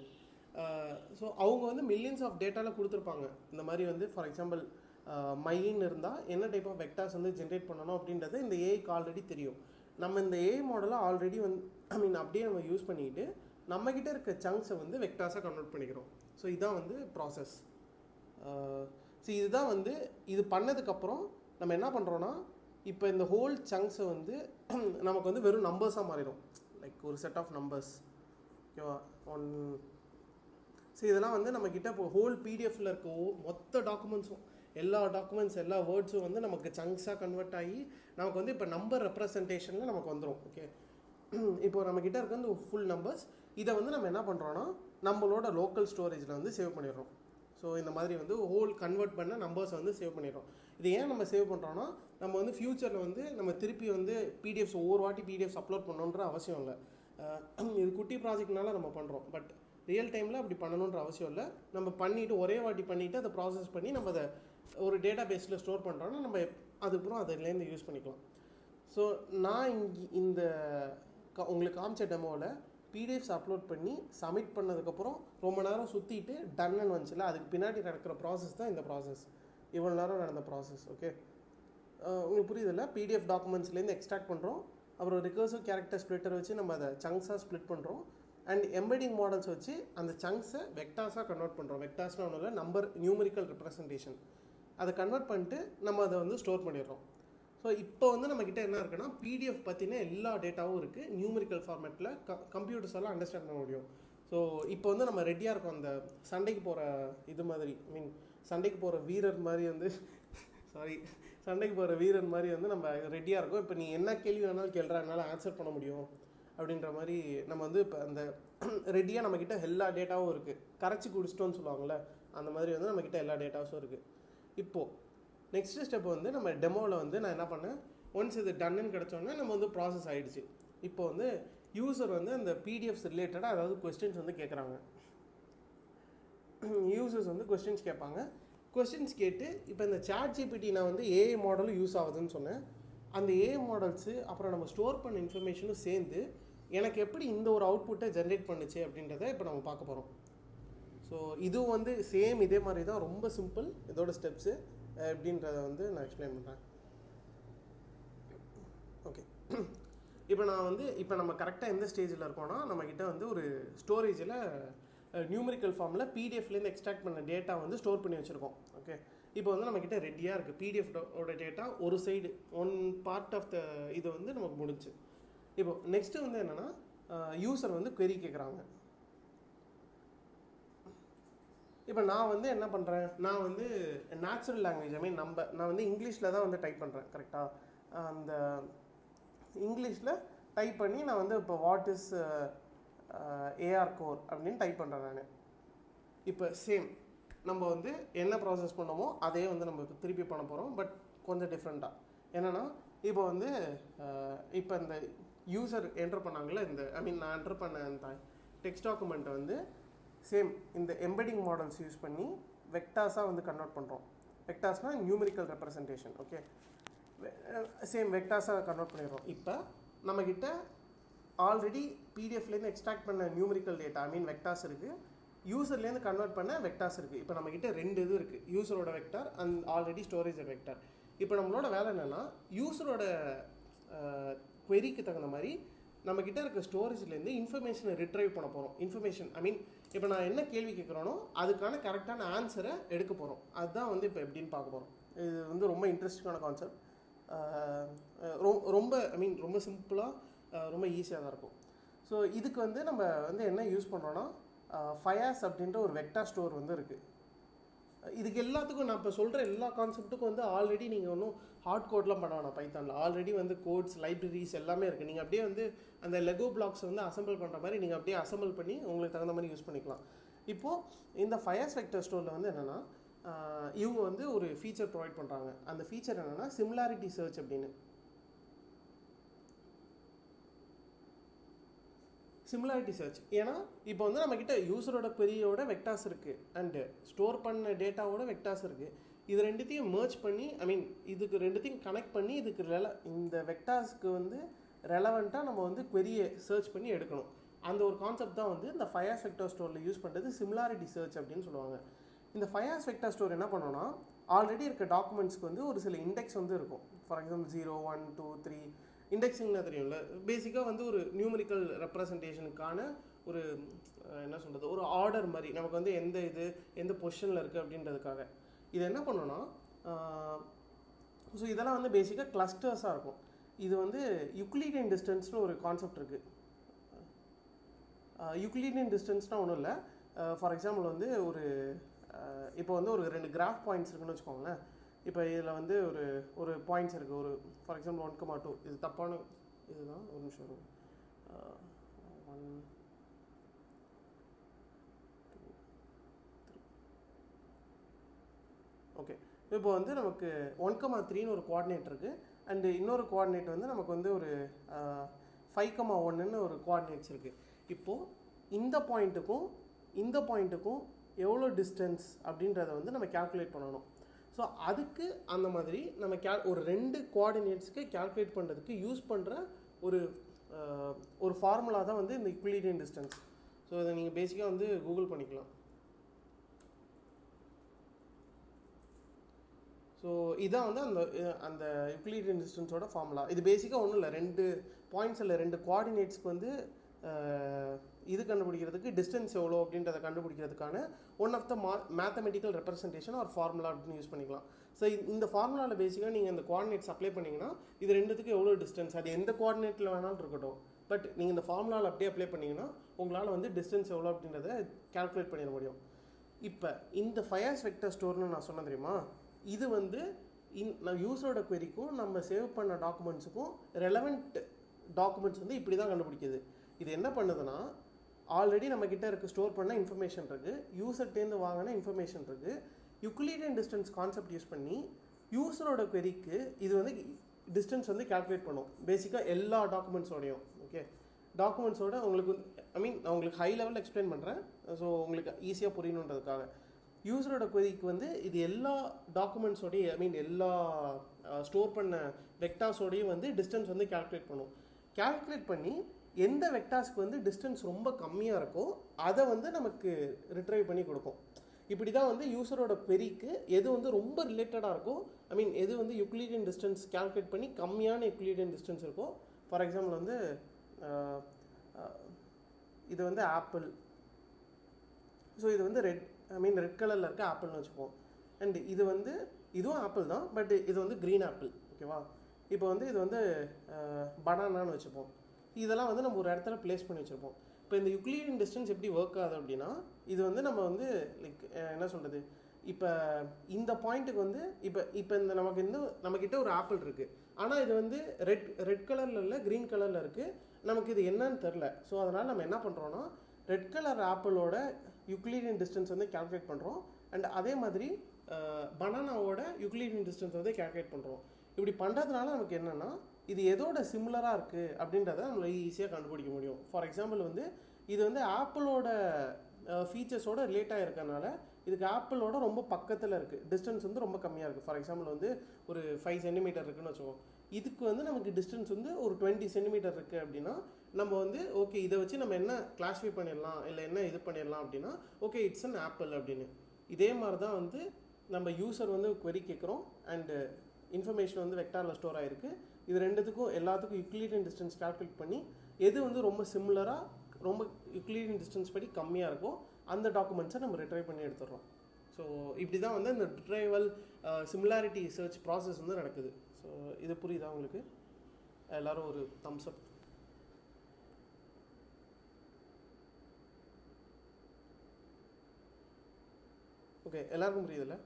ஸோ அவங்க வந்து மில்லியன்ஸ் ஆஃப் டேட்டாவில் கொடுத்துருப்பாங்க. இந்த மாதிரி வந்து ஃபார் எக்ஸாம்பிள் மைன்னு இருந்தால் என்ன டைப் ஆஃப் வெக்டார்ஸ் வந்து ஜென்ரேட் பண்ணணும் அப்படின்றது இந்த ஏஐக்கு ஆல்ரெடி தெரியும். நம்ம இந்த ஏஐ மாடலை ஆல்ரெடி வந்து ஐ மீன் அப்படியே நம்ம யூஸ் பண்ணிக்கிட்டு நம்மக்கிட்ட இருக்க சங்க்ஸை வந்து வெக்டார்ஸாக கன்வெர்ட் பண்ணிக்கிறோம். ஸோ இதுதான் வந்து ப்ராசஸ். ஸோ இதுதான் வந்து இது பண்ணதுக்கப்புறம் நம்ம என்ன பண்ணுறோன்னா, இப்போ இந்த ஹோல் சங்க்ஸை வந்து நமக்கு வந்து வெறும் நம்பர்ஸாக மாறிடும். லைக் ஒரு செட் ஆஃப் நம்பர்ஸ், ஓகேவா. ஸோ இதெல்லாம் வந்து நம்மக்கிட்ட இப்போ ஹோல் பிடிஎஃப்பில் இருக்க மொத்த டாக்குமெண்ட்ஸும் எல்லா வேர்ட்ஸும் வந்து நமக்கு சங்க்ஸாக கன்வெர்ட் ஆகி நமக்கு வந்து இப்போ நம்பர் ரெப்ரசன்டேஷனில் நமக்கு வந்துடும். ஓகே, இப்போ நம்மக்கிட்ட இருக்க வந்து ஃபுல் நம்பர்ஸ். இதை வந்து நம்ம என்ன பண்ணுறோன்னா நம்மளோட லோக்கல் ஸ்டோரேஜில் வந்து சேவ் பண்ணிடுறோம். ஸோ இந்த மாதிரி வந்து ஹோல் கன்வெர்ட் பண்ண நம்பர்ஸை வந்து சேவ் பண்ணிடுறோம். இது ஏன் நம்ம சேவ் பண்ணுறோன்னா, நம்ம வந்து ஃப்யூச்சரில் வந்து நம்ம திருப்பி வந்து பிடிஎஃப்ஸ் ஒவ்வொரு வாட்டி பிடிஎஃப்ஸ் அப்லோட் பண்ணணுன்ற அவசியம் இல்லை. இது குட்டி ப்ராஜெக்ட்னால நம்ம பண்ணுறோம். பட் ரியல் டைமில் அப்படி பண்ணணுன்ற அவசியம் இல்லை. நம்ம பண்ணிவிட்டு ஒரே வாட்டி பண்ணிவிட்டு அதை ப்ராசஸ் பண்ணி நம்ம அதை ஒரு டேட்டா பேஸில் ஸ்டோர் பண்ணுறோன்னா நம்ம அதுக்கப்புறம் அதிலேருந்து யூஸ் பண்ணிக்கலாம். ஸோ நான் இந்த உங்களுக்கு காமிச்ச டெமோவில் பிடிஎஃப்ஸ் அப்லோட் பண்ணி சப்மிட் பண்ணதுக்கப்புறம் ரொம்ப நேரம் சுற்றிட்டு டன்னு வந்துச்சுல, அதுக்கு பின்னாடி நடக்கிற ப்ராசஸ் தான் இந்த ப்ராசஸ். இவ்வளோ நேரம் நடந்த ப்ராசஸ். ஓகே, உங்களுக்கு புரியுதில்ல? பிடிஎஃப் டாக்குமெண்ட்ஸ்லேருந்து எக்ஸ்ட்ராக்ட் பண்ணுறோம், அப்புறம் ரிகர்சிவ் கேரக்டர் ஸ்ப்ளிட்டர் வச்சு நம்ம அதை சங்க்ஸாக ஸ்ப்ளிட் பண்ணுறோம், அண்ட் எம்பெடிங் மாடல்ஸ் வச்சு அந்த சங்க்ஸை வெக்டார்ஸாக கன்வெர்ட் பண்ணுறோம். வெக்டார்ஸ்னால் ஒன்றும் இல்லை, நம்பர், நியூமரிக்கல் ரெப்ரசன்டேஷன். அதை கன்வெர்ட் பண்ணிட்டு நம்ம அதை வந்து ஸ்டோர் பண்ணிடுறோம். ஸோ இப்போ வந்து நம்மக்கிட்ட என்ன இருக்குன்னா பிடிஎஃப் பற்றின எல்லா டேட்டாவும் இருக்குது. நியூமரிக்கல் ஃபார்மேட்டில் கம்ப்யூட்டர்ஸ் எல்லாம் அண்டர்ஸ்டாண்ட் பண்ண முடியும். ஸோ இப்போ வந்து நம்ம ரெடியாக இருக்கோம். அந்த சண்டைக்கு போகிற இது மாதிரி, மீன் சண்டைக்கு போகிற வீரர் மாதிரி வந்து சண்டைக்கு போகிற வீரர் மாதிரி வந்து நம்ம ரெடியாக இருக்கோம். இப்போ நீ என்ன கேள்வி வேணாலும் கேள்றா, என்னால் ஆன்சர் பண்ண முடியும் அப்படின்ற மாதிரி நம்ம வந்து இப்போ அந்த ரெடியாக நம்மக்கிட்ட எல்லா டேட்டாவும் இருக்குது. கரைச்சி குடிச்சிட்டோன்னு சொல்லுவாங்கள்ல, அந்த மாதிரி வந்து நம்மக்கிட்ட எல்லா டேட்டாஸும் இருக்குது. இப்போது நெக்ஸ்ட் ஸ்டெப் வந்து நம்ம டெமோவில் வந்து நான் என்ன பண்ணேன், ஒன்ஸ் இது டன்னு கிடச்சோன்னே நம்ம வந்து ப்ராசஸ் ஆகிடுச்சு. இப்போ வந்து யூசர் வந்து அந்த பிடிஎஃப்ஸ் ரிலேட்டடாக அதாவது கொஸ்டின்ஸ் வந்து கேட்குறாங்க. யூசர்ஸ் வந்து கொஸ்டின்ஸ் கேட்பாங்க. கொஸ்டின்ஸ் கேட்டு இப்போ இந்த சாட்ஜிபிடி நான் வந்து ஏஐ மாடலும் யூஸ் ஆகுதுன்னு சொன்னேன். அந்த ஏஐ மாடல்ஸு அப்புறம் நம்ம ஸ்டோர் பண்ண இன்ஃபர்மேஷனும் சேர்ந்து எனக்கு எப்படி இந்த ஒரு அவுட்புட்டை ஜென்ரேட் பண்ணுச்சு அப்படின்றத இப்போ நம்ம பார்க்க போகிறோம். ஸோ இதுவும் வந்து சேம் இதே மாதிரி தான், ரொம்ப சிம்பிள் இதோட ஸ்டெப்ஸு. எப்படின்றத வந்து நான் எக்ஸ்பிளைன் பண்ணுறேன். ஓகே, இப்போ நான் வந்து இப்போ நம்ம கரெக்டாக எந்த ஸ்டேஜில் இருக்கோம்னா, நம்மக்கிட்ட வந்து ஒரு ஸ்டோரேஜில் நியூமரிக்கல் ஃபார்மில் பிடிஎஃப்லேருந்து எக்ஸ்ட்ராக்ட் பண்ண டேட்டா வந்து ஸ்டோர் பண்ணி வச்சுருக்கோம். ஓகே, இப்போ வந்து நம்மக்கிட்ட ரெடியாக இருக்குது பிடிஎஃபோட டேட்டா ஒரு side one part of the இது வந்து நமக்கு முடிஞ்சு. இப்போ நெக்ஸ்ட்டு வந்து என்னென்னா யூசர் வந்து query கேட்குறாங்க. இப்போ நான் வந்து என்ன பண்ணுறேன், நான் வந்து நேச்சுரல் லாங்குவேஜ் நான் வந்து இங்கிலீஷில் தான் வந்து டைப் பண்ணுறேன். கரெக்டாக அந்த இங்கிலீஷில் டைப் பண்ணி நான் வந்து இப்போ வாட் இஸ் ஏஆர் கோர் அப்படின்னு டைப் பண்ணுறேன் நான். இப்போ சேம் நம்ம வந்து என்ன ப்ராசஸ் பண்ணோமோ அதே வந்து நம்ம இப்போ திருப்பி பண்ண போகிறோம், பட் கொஞ்சம் டிஃப்ரெண்ட்டாக. என்னென்னா இப்போ வந்து இப்போ இந்த யூசர் என்டர் பண்ணாங்களே, நான் என்டர் பண்ண இந்த டெக்ஸ்ட் டாக்குமெண்ட்டை வந்து சேம் இந்த எம்பெடிங் மாடல்ஸ் யூஸ் பண்ணி வெக்டாஸாக வந்து கன்வெர்ட் பண்ணுறோம். வெக்டாஸ்னால் நியூமரிக்கல் ரெப்ரசன்டேஷன். ஓகே, சேம் வெக்டாஸாக கன்வெர்ட் பண்ணிடுறோம். இப்போ நம்மக்கிட்ட ஆல்ரெடி பிடிஎஃப்லேருந்து எக்ஸ்ட்ராக்ட் பண்ண நியூமரிக்கல் டேட்டா வெக்டாஸ் இருக்குது, யூசர்லேருந்து கன்வெர்ட் பண்ண வெக்டார்ஸ் இருக்குது. இப்போ நம்மக்கிட்ட ரெண்டு இது இருக்குது, யூசரோட vector and already storage vector. இப்போ நம்மளோட வேலை என்னென்னா யூசரோட queryக்கு தகுந்த மாதிரி நம்மக்கிட்ட இருக்க ஸ்டோரேஜ்லேருந்து இன்ஃபர்மேஷனை ரிட்ரைவ் பண்ண போகிறோம். இன்ஃபர்மேஷன் இப்போ நான் என்ன கேள்வி கேட்குறேனோ அதுக்கான கரெக்டான ஆன்சரை எடுக்க போகிறோம். அதுதான் வந்து இப்போ எப்படின்னு பார்க்க போகிறோம். இது வந்து ரொம்ப இன்ட்ரெஸ்டிங்கான கான்செப்ட். ரொம்ப ரொம்ப சிம்பிளாக ரொம்ப ஈஸியாக தான் இருக்கும். ஸோ இதுக்கு வந்து நம்ம வந்து என்ன யூஸ் பண்ணுறோன்னா ஃபயாஸ் அப்படின்ற ஒரு வெக்டார் ஸ்டோர் வந்து இருக்குது. இதுக்கு எல்லாத்துக்கும் நான் இப்போ சொல்கிற எல்லா கான்செப்ட்டுக்கும் வந்து ஆல்ரெடி நீங்கள் ஒன்றும் ஹார்ட் கோட்லாம் பண்ண வேணாம். பைத்தானில் ஆல்ரெடி வந்து கோட்ஸ் லைப்ரரிஸ் எல்லாமே இருக்குது. நீங்கள் அப்படியே வந்து அந்த லெகோ பிளாக்ஸ் வந்து அசம்பிள் பண்ணுற மாதிரி நீங்கள் அப்படியே அசம்பிள் பண்ணி உங்களுக்கு தகுந்த மாதிரி யூஸ் பண்ணிக்கலாம். இப்போது இந்த ஃபயாஸ் வெக்டர் ஸ்டோரில் வந்து என்னென்னா இவங்க வந்து ஒரு ஃபீச்சர் ப்ரொவைட் பண்ணுறாங்க. அந்த ஃபீச்சர் என்னென்னா சிமிலாரிட்டி சர்ச் அப்படின்னு. சிமிலாரிட்டி சர்ச் ஏன்னா இப்போ வந்து நம்மக்கிட்ட யூசரோட queryயோட வெக்டார்ஸ் இருக்குது அண்டு ஸ்டோர் பண்ண டேட்டாவோட வெக்டார்ஸ் இருக்குது. இது ரெண்டுத்தையும் மர்ஜ் பண்ணி இதுக்கு ரெண்டுத்தையும் கனெக்ட் பண்ணி இதுக்கு இந்த வெக்டார்ஸ்க்கு வந்து ரெலவெண்ட்டாக நம்ம வந்து queryயை சர்ச் பண்ணி எடுக்கணும். அந்த ஒரு கான்செப்ட் தான் வந்து இந்த ஃபயாஸ் வெக்டார் ஸ்டோரில் யூஸ் பண்ணுறது சிமிலாரிட்டி சர்ச் அப்படின்னு சொல்லுவாங்க. இந்த ஃபயாஸ் வெக்டார் ஸ்டோர் என்ன பண்ணோன்னா ஆல்ரெடி இருக்க டாக்குமெண்ட்ஸ்க்கு வந்து ஒரு சில இண்டெக்ஸ் வந்து இருக்கும். ஃபார் எக்ஸாம்பிள் 0, 1, 2, 3 இண்டெக்ஸிங்னா தெரியும்ல, பேசிக்காக வந்து ஒரு நியூமரிக்கல் ரெப்ரசன்டேஷனுக்கான ஒரு என்ன சொல்கிறது ஒரு ஆர்டர் மாதிரி நமக்கு வந்து எந்த பொசிஷனில் இருக்குது அப்படின்றதுக்காக இது என்ன பண்ணோன்னா ஸோ இதெல்லாம் வந்து பேசிக்காக கிளஸ்டர்ஸாக இருக்கும். இது வந்து யூக்ளிடியன் டிஸ்டன்ஸ்னு ஒரு கான்செப்ட் இருக்குது. யூக்ளிடியன் டிஸ்டன்ஸ்னால் ஒன்றும் இல்லை. ஃபார் எக்ஸாம்பிள் வந்து இப்போ வந்து ஒரு 2 கிராஃப் பாயிண்ட்ஸ் இருக்குன்னு வச்சுக்கோங்களேன். இப்போ இதில் வந்து ஒரு பாயிண்ட்ஸ் இருக்குது. ஒரு ஃபார் எக்ஸாம்பிள் 1,2 இது தப்பான இதுதான். ஒரு நிமிஷம் வரும். 1, 2, 3 ஓகே. இப்போ வந்து நமக்கு 1,3ன்னு ஒரு கோஆர்டினேட் இருக்குது அண்டு இன்னொரு கோஆர்டினேட் வந்து நமக்கு வந்து ஒரு 5,1ன்னு ஒரு கோஆர்டினேட்ஸ் இருக்குது. இப்போது இந்த பாயிண்ட்டுக்கும் எவ்வளோ டிஸ்டன்ஸ் அப்படின்றத வந்து நம்ம கேல்குலேட் பண்ணணும். ஸோ அதுக்கு அந்த மாதிரி நம்ம ஒரு 2 கோஆர்டினேட்ஸ்க்கு கேல்குலேட் பண்ணுறதுக்கு யூஸ் பண்ணுற ஒரு ஃபார்முலா தான் வந்து இந்த யூக்ளிடியன் டிஸ்டன்ஸ். ஸோ இதை நீங்கள் பேசிக்காக வந்து கூகுள் பண்ணிக்கலாம். ஸோ இதான் வந்து அந்த யூக்ளிடியன் டிஸ்டன்ஸோட ஃபார்முலா. இது பேசிக்காக ஒன்றும் இல்லை, 2 பாயிண்ட்ஸ் இல்லை 2 கோஆர்டினேட்ஸ்க்கு வந்து இது கண்டுபிடிக்கிறதுக்கு டிஸ்டன்ஸ் எவ்வளோ அப்படின்றத கண்டுபிடிக்கிறதுக்கான one of the mathematical representation ஒரு ஃபார்முலா அப்படின்னு யூஸ் பண்ணிக்கலாம். ஸோ இந்த ஃபார்முலாவில் பேசிக்காக நீங்கள் இந்த கோஆர்டினேட்ஸ் அப்ளை பண்ணிங்கன்னா இது ரெண்டுத்துக்கு எவ்வளோ டிஸ்டன்ஸ், அது எந்த கோஆர்டினேட்டில் வேணாலும் இருக்கட்டும், பட் நீங்கள் இந்த ஃபார்முலாவில் அப்படியே அப்ளை பண்ணிங்கன்னா உங்களால் வந்து டிஸ்டன்ஸ் எவ்வளோ அப்படின்றத கால்குலேட் பண்ணிட முடியும். இப்போ இந்த ஃபயாஸ் வெக்டர் ஸ்டோர்னு நான் சொன்னேன் தெரியுமா, இது வந்து நான் யூஸரோட queryக்கும் நம்ம சேவ் பண்ண டாக்குமெண்ட்ஸுக்கும் ரெலவெண்ட் டாக்குமெண்ட்ஸ் வந்து இப்படி தான் கண்டுபிடிக்குது. இது என்ன பண்ணுதுன்னா ஆல்ரெடி நம்மக்கிட்ட இருக்க ஸ்டோர் பண்ண இன்ஃபர்மேஷன் இருக்குது, யூசர்கிட்டேருந்து வாங்கின இன்ஃபர்மேஷன் இருக்குது. யூக்ளிடியன் டிஸ்டன்ஸ் கான்செப்ட் யூஸ் பண்ணி யூசரோட queryக்கு இது வந்து டிஸ்டன்ஸ் வந்து கால்குலேட் பண்ணும் பேசிக்காக எல்லா டாக்குமெண்ட்ஸோடையும். ஓகே, டாக்குமெண்ட்ஸோட உங்களுக்கு நான் உங்களுக்கு ஹை லெவலில் எக்ஸ்பிளைன் பண்ணுறேன். ஸோ உங்களுக்கு ஈஸியாக புரியணுன்றதுக்காக யூசரோட queryக்கு வந்து இது எல்லா டாக்குமெண்ட்ஸோடையும் எல்லா ஸ்டோர் பண்ண வெக்டார்ஸோடையும் வந்து டிஸ்டன்ஸ் வந்து கால்குலேட் பண்ணும். கால்குலேட் பண்ணி எந்த வெக்டார்ஸ்க்கு வந்து டிஸ்டன்ஸ் ரொம்ப கம்மியாக இருக்கோ அதை வந்து நமக்கு ரிட்ரைவ் பண்ணி கொடுக்கும். இப்படி தான் வந்து யூசரோட queryக்கு எது வந்து ரொம்ப ரிலேட்டடாக இருக்கும், ஐ மீன் எது வந்து யூக்ளிடியன் டிஸ்டன்ஸ் கால்குலேட் பண்ணி கம்மியான யூக்ளிடியன் டிஸ்டன்ஸ் இருக்கும். ஃபார் எக்ஸாம்பிள் வந்து இது வந்து ஆப்பிள். ஸோ இது வந்து ரெட் கலரில் இருக்க ஆப்பிள்னு வச்சுப்போம். அண்ட் இது வந்து இதுவும் ஆப்பிள் தான், பட் இது வந்து க்ரீன் ஆப்பிள். ஓகேவா? இப்போ வந்து இது வந்து பனானான்னு வச்சுப்போம். இதெல்லாம் வந்து நம்ம ஒரு இடத்துல பிளேஸ் பண்ணி வச்சுருப்போம். இப்போ இந்த யூக்ளிடியன் டிஸ்டன்ஸ் எப்படி ஒர்க் ஆகுது அப்படின்னா, இது வந்து நம்ம வந்து லைக் என்ன சொல்கிறது, இப்போ இந்த பாயிண்ட்டுக்கு வந்து இப்போ இந்த நம்மக்கிட்ட ஒரு ஆப்பிள் இருக்குது. ஆனால் இது வந்து ரெட் கலரில் இல்லை, க்ரீன் கலரில் இருக்குது. நமக்கு இது என்னன்னு தெரில. ஸோ அதனால் நம்ம என்ன பண்ணுறோன்னா, ரெட் கலர் ஆப்பிளோட யூக்ளிடியன் டிஸ்டன்ஸ் வந்து கால்குலேட் பண்ணுறோம். அண்ட் அதே மாதிரி பனானாவோட யூக்ளிடியன் டிஸ்டன்ஸ் வந்து கால்குலேட் பண்ணுறோம். இப்படி பண்ணுறதுனால நமக்கு என்னென்னா, இது எதோட சிமிலராக இருக்குது அப்படின்றத நம்மளை ஈஸியாக கண்டுபிடிக்க முடியும். ஃபார் எக்ஸாம்பிள் வந்து இது வந்து ஆப்பிளோட ஃபீச்சர்ஸோட ரிலேட்டாக இருக்கறனால இதுக்கு ஆப்பிளோட ரொம்ப பக்கத்தில் இருக்குது, டிஸ்டன்ஸ் வந்து ரொம்ப கம்மியாக இருக்குது. ஃபார் எக்ஸாம்பிள் வந்து ஒரு 5 சென்டிமீட்டர் இருக்குன்னு வச்சுக்கோம். இதுக்கு வந்து நமக்கு டிஸ்டன்ஸ் வந்து ஒரு 20 சென்டிமீட்டர் இருக்குது அப்படின்னா நம்ம வந்து ஓகே இதை வச்சு நம்ம என்ன கிளாஸிஃபை பண்ணிடலாம், இல்லை என்ன இது பண்ணிடலாம் அப்படின்னா ஓகே இட்ஸ் அன் ஆப்பிள் அப்படின்னு. இதே மாதிரி தான் வந்து நம்ம யூசர் வந்து query கேட்குறோம் அண்டு இன்ஃபர்மேஷன் வந்து வெக்டாரில் ஸ்டோர் ஆகிருக்கு. இது ரெண்டுத்துக்கும் எல்லாத்துக்கும் யூக்ளிடியன் டிஸ்டன்ஸ் கால்குலேட் பண்ணி எது வந்து ரொம்ப சிமிலராக ரொம்ப யூக்ளிடியன் டிஸ்டன்ஸ் படி கம்மியாக இருக்கும் அந்த டாக்குமெண்ட்ஸை நம்ம ரிட்ரைவ் பண்ணி எடுத்துடுறோம். ஸோ இப்படி தான் வந்து இந்த ரிட்ரைவல் சிமிலாரிட்டி சர்ச் ப்ராசஸ் வந்து நடக்குது. ஸோ இது புரியுதா உங்களுக்கு? எல்லோரும் ஒரு தம்ஸ் அப். ஓகே, எல்லாருக்கும் புரியுதுல்ல?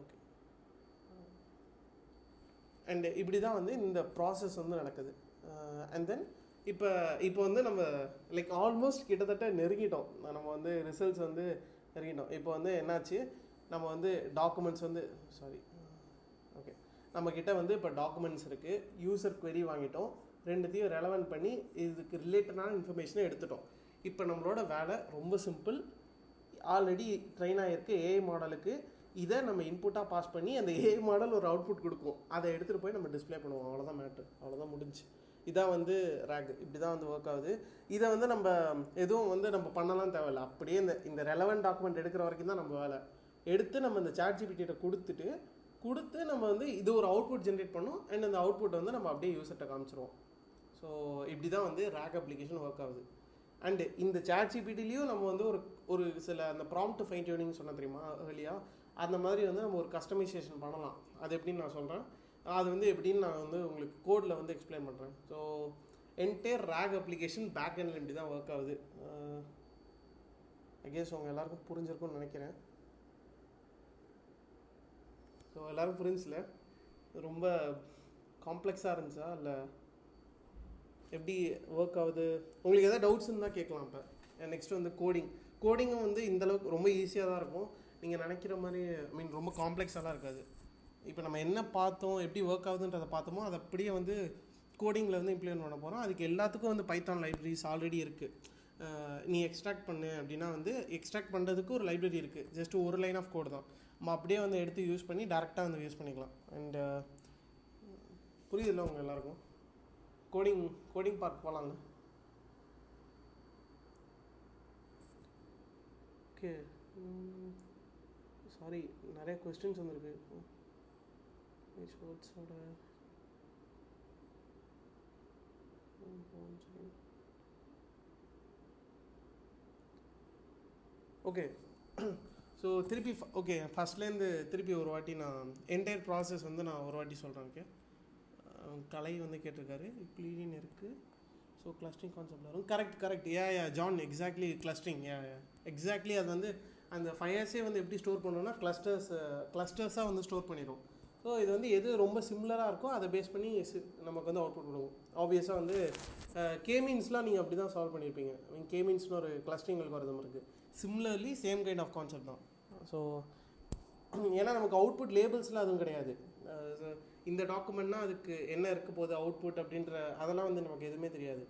ஓகே. அண்ட் இப்படி தான் வந்து இந்த ப்ராசஸ் வந்து நடக்குது. அண்ட் தென் இப்போ வந்து நம்ம லைக் ஆல்மோஸ்ட் கிட்டத்தட்ட நெருங்கிட்டோம். நம்ம வந்து ரிசல்ட்ஸ் வந்து நெருங்கிட்டோம். இப்போ வந்து என்னாச்சு, நம்ம வந்து டாக்குமெண்ட்ஸ் வந்து ஓகே நம்மக்கிட்ட வந்து இப்போ டாக்குமெண்ட்ஸ் இருக்குது, யூசர் query வாங்கிட்டோம், ரெண்டுத்தையும் ரெலவென்ட் பண்ணி இதுக்கு ரிலேட்டடான இன்ஃபர்மேஷனை எடுத்துட்டோம். இப்போ நம்மளோட வேலை ரொம்ப சிம்பிள். ஆல்ரெடி ட்ரெயின் ஆகிருக்கு ஏஐ மாடலுக்கு. இதை நம்ம இன்புட்டாக பாஸ் பண்ணி அந்த ஏஐ மாடல் ஒரு அவுட்புட் கொடுக்கும். அதை எடுத்துகிட்டு போய் நம்ம டிஸ்பிளே பண்ணுவோம். அவ்வளோதான் மேட்ரு, அவ்வளோதான் முடிஞ்சு. இதான் வந்து ரேக். இப்படி தான் வந்து ஒர்க் ஆகுது. இதை வந்து நம்ம எதுவும் வந்து நம்ம பண்ணலாம் தேவையில்லை. அப்படியே இந்த ரெலவெண்ட் டாக்குமெண்ட் எடுக்கிற வரைக்கும் தான் நம்ம வேலை. எடுத்து நம்ம இந்த ChatGPT கொடுத்து நம்ம வந்து இது ஒரு அவுட்புட் ஜென்ரேட் பண்ணோம். அண்ட் அந்த அவுட்புட் வந்து நம்ம அப்படியே யூசர்கிட்ட காமிச்சிருவோம். ஸோ இப்படி தான் வந்து ரேக் அப்ளிகேஷன் ஒர்க் ஆகுது. அண்டு இந்த ChatGPTலையும் நம்ம வந்து ஒரு சில அந்த ப்ராம்ப்ட் ஃபைன் டியூனிங் சொன்ன தெரியுமா ஏர்லியா, அந்த மாதிரி வந்து நம்ம ஒரு கஸ்டமைசேஷன் பண்ணலாம். அது எப்படின்னு நான் சொல்கிறேன். அது வந்து எப்படின்னு நான் வந்து உங்களுக்கு கோடில் வந்து எக்ஸ்பிளைன் பண்ணுறேன். So entire RAG application back எண்டில் இப்படி தான் ஒர்க் ஆகுது. ஐ கெஸ் உங்கள் எல்லாருக்கும் புரிஞ்சிருக்கும்னு நினைக்கிறேன். ஸோ எல்லோரும் புரிஞ்சில்ல? ரொம்ப காம்ப்ளெக்ஸாக இருந்துச்சா இல்லை எப்படி ஒர்க் ஆகுது? உங்களுக்கு எதாவது டவுட்ஸ் இருந்தால் கேட்கலாம். இப்போ நெக்ஸ்ட் வந்து கோடிங்கும் வந்து இந்தளவுக்கு ரொம்ப ஈஸியாக தான் இருக்கும். நீங்கள் நினைக்கிற மாதிரி ஐ மீன் ரொம்ப காம்ப்ளெக்ஸாலாம் இருக்காது. இப்போ நம்ம என்ன பார்த்தோம், எப்படி ஒர்க் ஆகுதுன்றதை பார்த்தோமோ அதை அப்படியே வந்து கோடிங்கில் வந்து இம்ப்ளிமெண்ட் பண்ண போகிறோம். அதுக்கு எல்லாத்துக்கும் வந்து பைத்தான் லைப்ரரிஸ் ஆல்ரெடி இருக்குது. நீ எக்ஸ்ட்ராக்ட் பண்ணு அப்படின்னா வந்து எக்ஸ்ட்ராக்ட் பண்ணுறதுக்கு ஒரு லைப்ரரி இருக்குது. ஜஸ்ட் ஒரு லைன் ஆஃப் கோடு தான். நம்ம அப்படியே வந்து எடுத்து யூஸ் பண்ணி டேரெக்டாக வந்து யூஸ் பண்ணிக்கலாம். அண்ட் புரியுதில்ல உங்கள் எல்லாருக்கும்? கோடிங் பார்க்க போகலாங்க. ஓகே, சாரி நிறைய கொஸ்டின்ஸ் வந்துருக்கு. ஷோட்ஸோட ஓகே. ஸோ திருப்பி ஓகே ஃபஸ்ட்லேருந்து திருப்பி ஒரு வாட்டி நான் என்டையர் ப்ராசஸ் வந்து நான் ஒரு வாட்டி சொல்கிறேன். ஓகே, கலை வந்து கேட்டிருக்காரு யூக்ளிடியன் இருக்குது. ஸோ கிளஸ்டரிங் கான்செப்ட் வரும். Correct John, exactly clustering. Exactly. அது வந்து அந்த ஃபயர்ஸே வந்து எப்படி ஸ்டோர் பண்ணோன்னா கிளஸ்டர்ஸாக வந்து ஸ்டோர் பண்ணிடும். ஸோ இது வந்து எது ரொம்ப சிமிலராக இருக்கோ அதை பேஸ் பண்ணி நமக்கு வந்து அவுட்புட் கொடுக்கும். ஆப்வியஸாக வந்து கேமீன்ஸ்லாம் நீங்கள் அப்படி தான் சால்வ் பண்ணியிருப்பீங்க. கேமீன்ஸ்னு ஒரு கிளஸ்டரிங் அல்காரிதம் இருக்குது. Similarly same kind of concept தான். ஸோ ஏன்னா நமக்கு அவுட்புட் லேபிள்ஸ்லாம் அதுவும் கிடையாது. இந்த டாக்குமெண்ட்னா அதுக்கு என்ன இருக்க போகுது அவுட்புட் அப்படின்ற அதெல்லாம் வந்து நமக்கு எதுவுமே தெரியாது.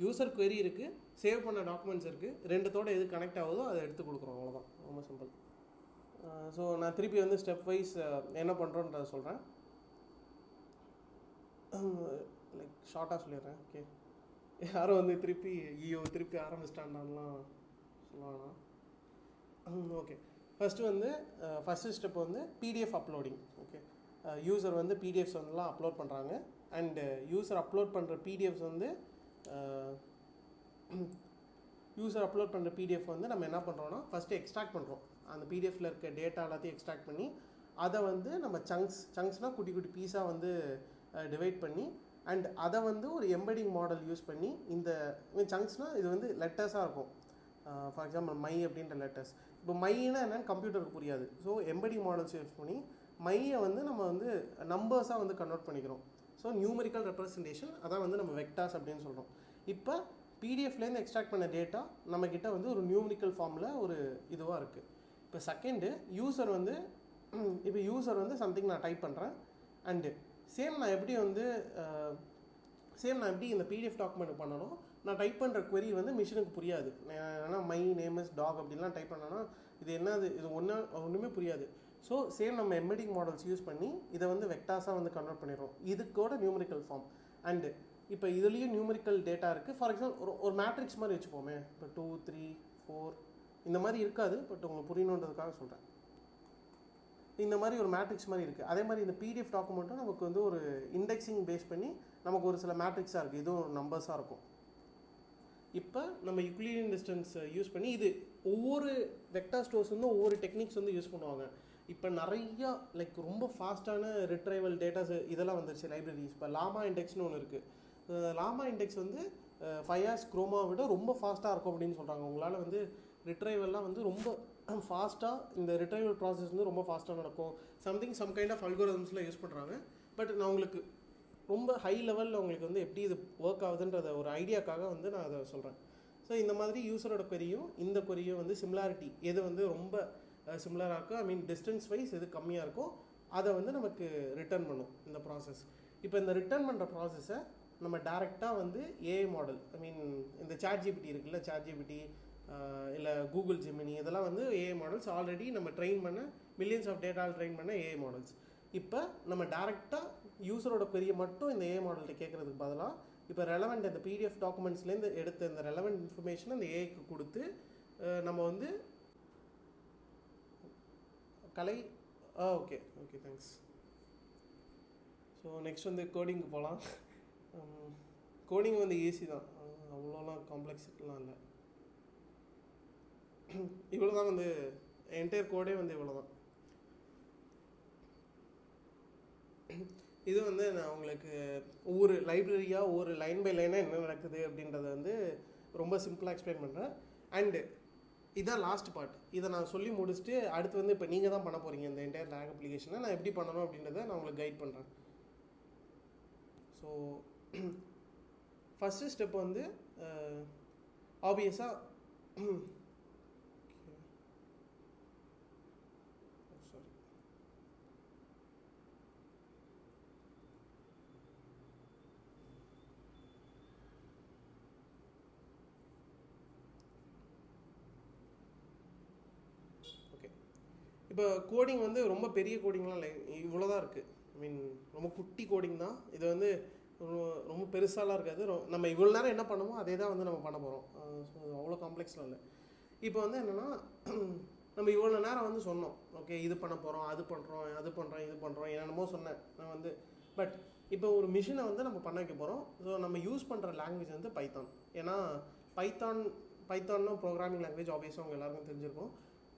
யூசர் query இருக்குது, சேவ் பண்ண டாக்குமெண்ட்ஸ் இருக்குது, ரெண்டுத்தோடு எது கனெக்ட் ஆகுதோ அதை எடுத்து கொடுக்குறோம். அவ்வளோதான், ரொம்ப சிம்பிள். ஸோ நான் திருப்பி வந்து ஸ்டெப் வைஸ் என்ன பண்ணுறோன்றதை சொல்கிறேன். லைக் ஷார்ட்டாக சொல்லிடுறேன். ஓகே, யாரும் வந்து திருப்பி ஆரம்பிச்சிட்டான்லாம் சொல்லுவாங்கன்னா ஓகே, ஃபஸ்ட்டு ஸ்டெப் வந்து பிடிஎஃப் அப்லோடிங். ஓகே, யூசர் வந்து பிடிஎஃப்ஸ் வந்துலாம் அப்லோட் பண்ணுறாங்க. அண்டு யூசர் அப்லோட் பண்ணுற பிடிஎஃப்ஸ் வந்து நம்ம என்ன பண்ணுறோன்னா ஃபஸ்ட்டு எக்ஸ்ட்ராக்ட் பண்ணுறோம். அந்த பிடிஎஃப்பில் இருக்க டேட்டா எல்லாத்தையும் எக்ஸ்ட்ராக்ட் பண்ணி அதை வந்து நம்ம சங்க்ஸ்னால் குட்டி குட்டி பீஸாக வந்து டிவைட் பண்ணி அண்ட் அதை வந்து ஒரு எம்பெடிங் மாடல் யூஸ் பண்ணி இந்த சங்க்ஸ்னால் இது வந்து லெட்டர்ஸாக இருக்கும். ஃபார் எக்ஸாம்பிள் மை அப்படின்ற லெட்டர்ஸ். இப்போ மைனா என்னென்னு கம்ப்யூட்டருக்கு புரியாது. ஸோ எம்பெடிங் மாடல்ஸ் யூஸ் பண்ணி மையை வந்து நம்ம வந்து நம்பர்ஸாக வந்து கன்வெர்ட் பண்ணிக்கிறோம். ஸோ நியூமெரிக்கல் ரெப்ரசன்டேஷன் அதான் வந்து நம்ம வெக்டார்ஸ் அப்படின்னு சொல்கிறோம். இப்போ பிடிஎஃப்லேருந்து எக்ஸ்ட்ராக்ட் பண்ண டேட்டா நம்மக்கிட்ட வந்து ஒரு நியூமெரிக்கல் ஃபார்மில் ஒரு இதுவாக இருக்குது. இப்போ செகண்டு யூசர் வந்து சம்திங் நான் டைப் பண்ணுறேன். அண்டு நான் எப்படி இந்த பிடிஎஃப் டாக்குமெண்ட் பண்ணணும், நான் டைப் பண்ணுற query வந்து மிஷினுக்கு புரியாது. ஏன்னா மை நேம் இஸ் டாக் அப்படின்லாம் டைப் பண்ணோன்னா இது என்னது, இது ஒன்றுமே புரியாது. ஸோ நம்ம எம்பெடிங் மாடல்ஸ் யூஸ் பண்ணி இதை வந்து வெக்டார்ஸாக வந்து கன்வெர்ட் பண்ணிடுறோம். இதுக்கோட நியூமெரிக்கல் ஃபார்ம். அண்டு இப்போ இதுலேயும் நியூமெரிக்கல் டேட்டா இருக்குது. ஃபார் எக்ஸாம்பிள் ஒரு மேட்ரிக்ஸ் மாதிரி வச்சுப்போமே. இப்போ 2, 3, 4 இந்த மாதிரி இருக்காது, பட் உங்களுக்கு புரியணுன்றதுக்காக சொல்கிறேன். இந்த மாதிரி ஒரு மேட்ரிக்ஸ் மாதிரி இருக்குது. அதே மாதிரி இந்த பிடிஎஃப் டாக்குமெண்ட்டும் நமக்கு வந்து ஒரு இண்டெக்ஸிங் பேஸ் பண்ணி நமக்கு ஒரு சில மேட்ரிக்ஸாக இருக்குது, இதுவும் நம்பர்ஸாக இருக்கும். இப்போ நம்ம யூக்ளிடியன் டிஸ்டன்ஸ் யூஸ் பண்ணி இது ஒவ்வொரு வெக்டார் ஸ்டோர்ஸ் வந்து ஒவ்வொரு டெக்னிக்ஸ் வந்து யூஸ் பண்ணுவாங்க. இப்போ நிறையா ரொம்ப ஃபாஸ்ட்டான ரிட்ரைவல் டேட்டாஸ் இதெல்லாம் வந்துருச்சு லைப்ரரிஸ். இப்போ லாமா இண்டெக்ஸ்னு ஒன்று இருக்குது. லாமா இண்டெக்ஸ் வந்து 5S குரோமா விட ரொம்ப ஃபாஸ்ட்டாக இருக்கும் அப்படின்னு சொல்கிறாங்க. உங்களால் வந்து ரிட்ரைவல்லாம் வந்து ரொம்ப ஃபாஸ்ட்டாக இந்த ரிட்ரைவல் ப்ராசஸ் வந்து ரொம்ப ஃபாஸ்ட்டாக நடக்கும். சம் கைண்ட் ஆஃப் அல்கோரிதம்ஸ்லாம் யூஸ் பண்ணுறாங்க. பட் நான் உங்களுக்கு ரொம்ப ஹை லெவலில் உங்களுக்கு வந்து எப்படி இது ஒர்க் ஆகுதுன்றத ஒரு ஐடியாக்காக வந்து நான் அதை சொல்கிறேன். ஸோ இந்த மாதிரி யூஸரோட queryயும் இந்த queryயும் வந்து சிமிலாரிட்டி எது வந்து ரொம்ப சிமிலராக இருக்கோ, டிஸ்டன்ஸ் வைஸ் எது கம்மியாக இருக்கோ அதை வந்து நமக்கு ரிட்டர்ன் பண்ணும் இந்த ப்ராசஸ். இப்போ இந்த ரிட்டர்ன் பண்ணுற ப்ராசஸை நம்ம டேரெக்டாக வந்து ஏஐ மாடல், இந்த ChatGPT இருக்குல்ல, ChatGPT இல்லை கூகுள் ஜெமினி, இதெல்லாம் வந்து ஏஐ மாடல்ஸ். ஆல்ரெடி நம்ம ட்ரெயின் பண்ண மில்லியன்ஸ் ஆஃப் டேட்டாவில் ட்ரெயின் பண்ண ஏஐ மாடல்ஸ். இப்போ நம்ம டேரெக்டாக யூஸரோட query மட்டும் இந்த ஏஐ மாடல்கிட்ட கேட்குறதுக்கு பதிலாக இப்போ ரெலவெண்ட் இந்த பிடிஎஃப் டாக்குமெண்ட்ஸ்லேருந்து எடுத்த இந்த ரெலவெண்ட் இன்ஃபர்மேஷனை அந்த ஏஐக்கு கொடுத்து நம்ம வந்து ஓகே தேங்க்ஸ். ஸோ நெக்ஸ்ட் வந்து கோடிங்க்கு போகலாம். கோடிங் வந்து ஈஸி தான், அவ்வளோலாம் காம்ப்ளெக்ஸிட்டிலாம் இல்லை. இவ்வளோ தான் வந்து என்டையர் கோடே வந்து இவ்வளோ தான். இது வந்து நான் உங்களுக்கு ஒவ்வொரு லைப்ரரியாக ஒவ்வொரு லைன் பை லைனாக என்ன நடக்குது அப்படின்றத வந்து ரொம்ப சிம்பிளாக எக்ஸ்பிளைன் பண்ணுறேன். அண்டு இதான் லாஸ்ட் பார்ட். இதை நான் சொல்லி முடிச்சுட்டு அடுத்து வந்து இப்போ நீங்கள் தான் பண்ண போகிறீங்க இந்த என்டையர் லேக் அப்ளிகேஷனை. நான் எப்படி பண்ணணும் அப்படின்றத நான் உங்களுக்கு கைட் பண்ணுறேன். ஸோ ஃபஸ்ட்டு ஸ்டெப் வந்து ஆப்வியஸாக இப்போ கோடிங் வந்து ரொம்ப பெரிய கோடிங்லாம் இல்லை, இவ்வளோ தான் இருக்குது. ரொம்ப குட்டி கோடிங் தான் இது. வந்து ரொம்ப பெருசாலாம் இருக்காது. நம்ம இவ்வளோ நேரம் என்ன பண்ணுமோ அதே தான் வந்து நம்ம பண்ண போகிறோம். ஸோ அவ்வளோ காம்ப்ளெக்ஸ்லாம் இல்லை. இப்போ வந்து என்னென்னா, நம்ம இவ்வளோ நேரம் வந்து சொன்னோம், ஓகே இது பண்ண போகிறோம், அது பண்ணுறோம், இது பண்ணுறோம் என்னென்னமோ சொன்னேன் நான் வந்து. பட் இப்போ ஒரு மிஷினை வந்து நம்ம பண்ண வைக்க போகிறோம். ஸோ நம்ம யூஸ் பண்ணுற லாங்குவேஜ் வந்து பைத்தான். ஏன்னா பைத்தான்னா ப்ரோக்ராமிங் லாங்குவேஜ் ஆப்வியஸாக அவங்க எல்லாருக்கும் தெரிஞ்சிருக்கும்.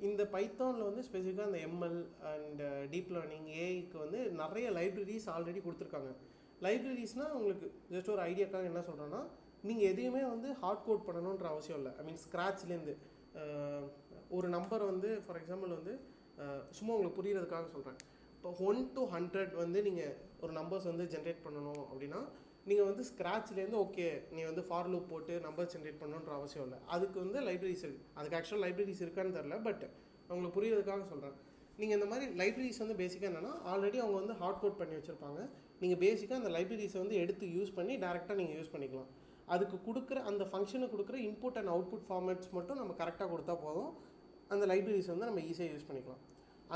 இந்த பைத்தானில் வந்து ஸ்பெசிஃபிக்காக இந்த எம்எல் அண்ட் டீப் லேர்னிங் ஏஐக்கு வந்து நிறைய லைப்ரரிஸ் ஆல்ரெடி கொடுத்துருக்காங்க. லைப்ரரிஸ்னால் உங்களுக்கு ஜஸ்ட் ஒரு ஐடியாக்காக என்ன சொல்கிறேன்னா, நீங்கள் எதையுமே வந்து ஹார்ட் கோட் பண்ணணுன்ற அவசியம் இல்லை. ஸ்க்ராட்ச்லேருந்து ஒரு நம்பர் வந்து ஃபார் எக்ஸாம்பிள் வந்து சும்மா உங்களுக்கு புரிகிறதுக்காக சொல்கிறேன். இப்போ 1 to 100 வந்து நீங்கள் ஒரு நம்பர்ஸ் வந்து ஜென்ரேட் பண்ணணும் அப்படின்னா நீங்கள் வந்து ஸ்க்ராட்ச்லேருந்து ஓகே நீ வந்து ஃபார் லூப் போட்டு நம்பர் ஜென்ரேட் பண்ணணுன்ற அவசியம் இல்லை. அதுக்கு வந்து லைப்ரரிஸ் இருக்குது. அதுக்கு ஆக்சுவலாக லைப்ரரிஸ் இருக்கான்னு தெரில, பட் உங்களுக்கு புரியுறதுக்காக சொல்கிறேன். நீங்கள் இந்த மாதிரி லைப்ரரிஸ் வந்து பேசிக்காக என்னென்னா ஆல்ரெடி அவங்க வந்து ஹார்ட் கோட் பண்ணி வச்சுருப்பாங்க. நீங்கள் பேசிக்காக அந்த லைப்ரரிஸை வந்து எடுத்து யூஸ் பண்ணி டேரெக்டாக நீங்கள் யூஸ் பண்ணிக்கலாம். அதுக்கு கொடுக்குற அந்த ஃபங்க்ஷனுக்கு கொடுக்குற இன்புட் அண்ட் அவுட்புட் ஃபார்மேட்ஸ் மட்டும் நம்ம கரெக்டாக கொடுத்தா போதும். அந்த லைப்ரரிஸ் வந்து நம்ம ஈஸியாக யூஸ் பண்ணிக்கலாம்.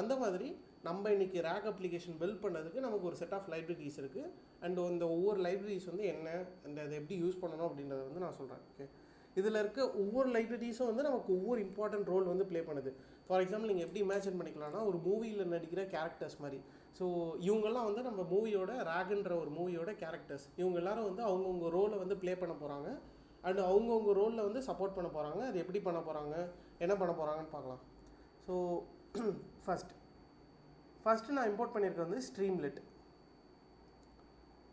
அந்த மாதிரி நம்ம இன்றைக்கி ரேக் அப்ளிகேஷன் பில்ட் பண்ணுறதுக்கு நமக்கு ஒரு செட் ஆஃப் லைப்ரரிஸ் இருக்குது. அண்ட் இந்த ஒவ்வொரு லைப்ரரிஸ் வந்து என்ன அண்ட் அதை எப்படி யூஸ் பண்ணணும் அப்படின்றத வந்து நான் சொல்கிறேன். ஓகே, இதில் இருக்க ஒவ்வொரு லைப்ரரிஸும் வந்து நமக்கு ஒவ்வொரு இம்பார்ட்டன்ட் ரோல் வந்து ப்ளே பண்ணுது. ஃபார் எக்ஸாம்பிள் நீங்கள் எப்படி இமேஜின் பண்ணிக்கலாம்னா ஒரு மூவியில் நடிக்கிற கேரக்டர்ஸ் மாதிரி. ஸோ இவங்கெல்லாம் வந்து நம்ம மூவியோட ராகுன்ற ஒரு மூவியோட கேரக்டர்ஸ். இவங்க எல்லாரும் வந்து அவங்கவுங்க ரோலை வந்து ப்ளே பண்ண போகிறாங்க அண்ட் அவங்கவுங்க ரோலில் வந்து சப்போர்ட் பண்ண போகிறாங்க. அது எப்படி பண்ண போகிறாங்க, என்ன பண்ண போகிறாங்கன்னு பார்க்கலாம். ஸோ ஃபஸ்ட்டு நான் இம்போர்ட் பண்ணியிருக்கேன் வந்து ஸ்ட்ரீம்லெட்.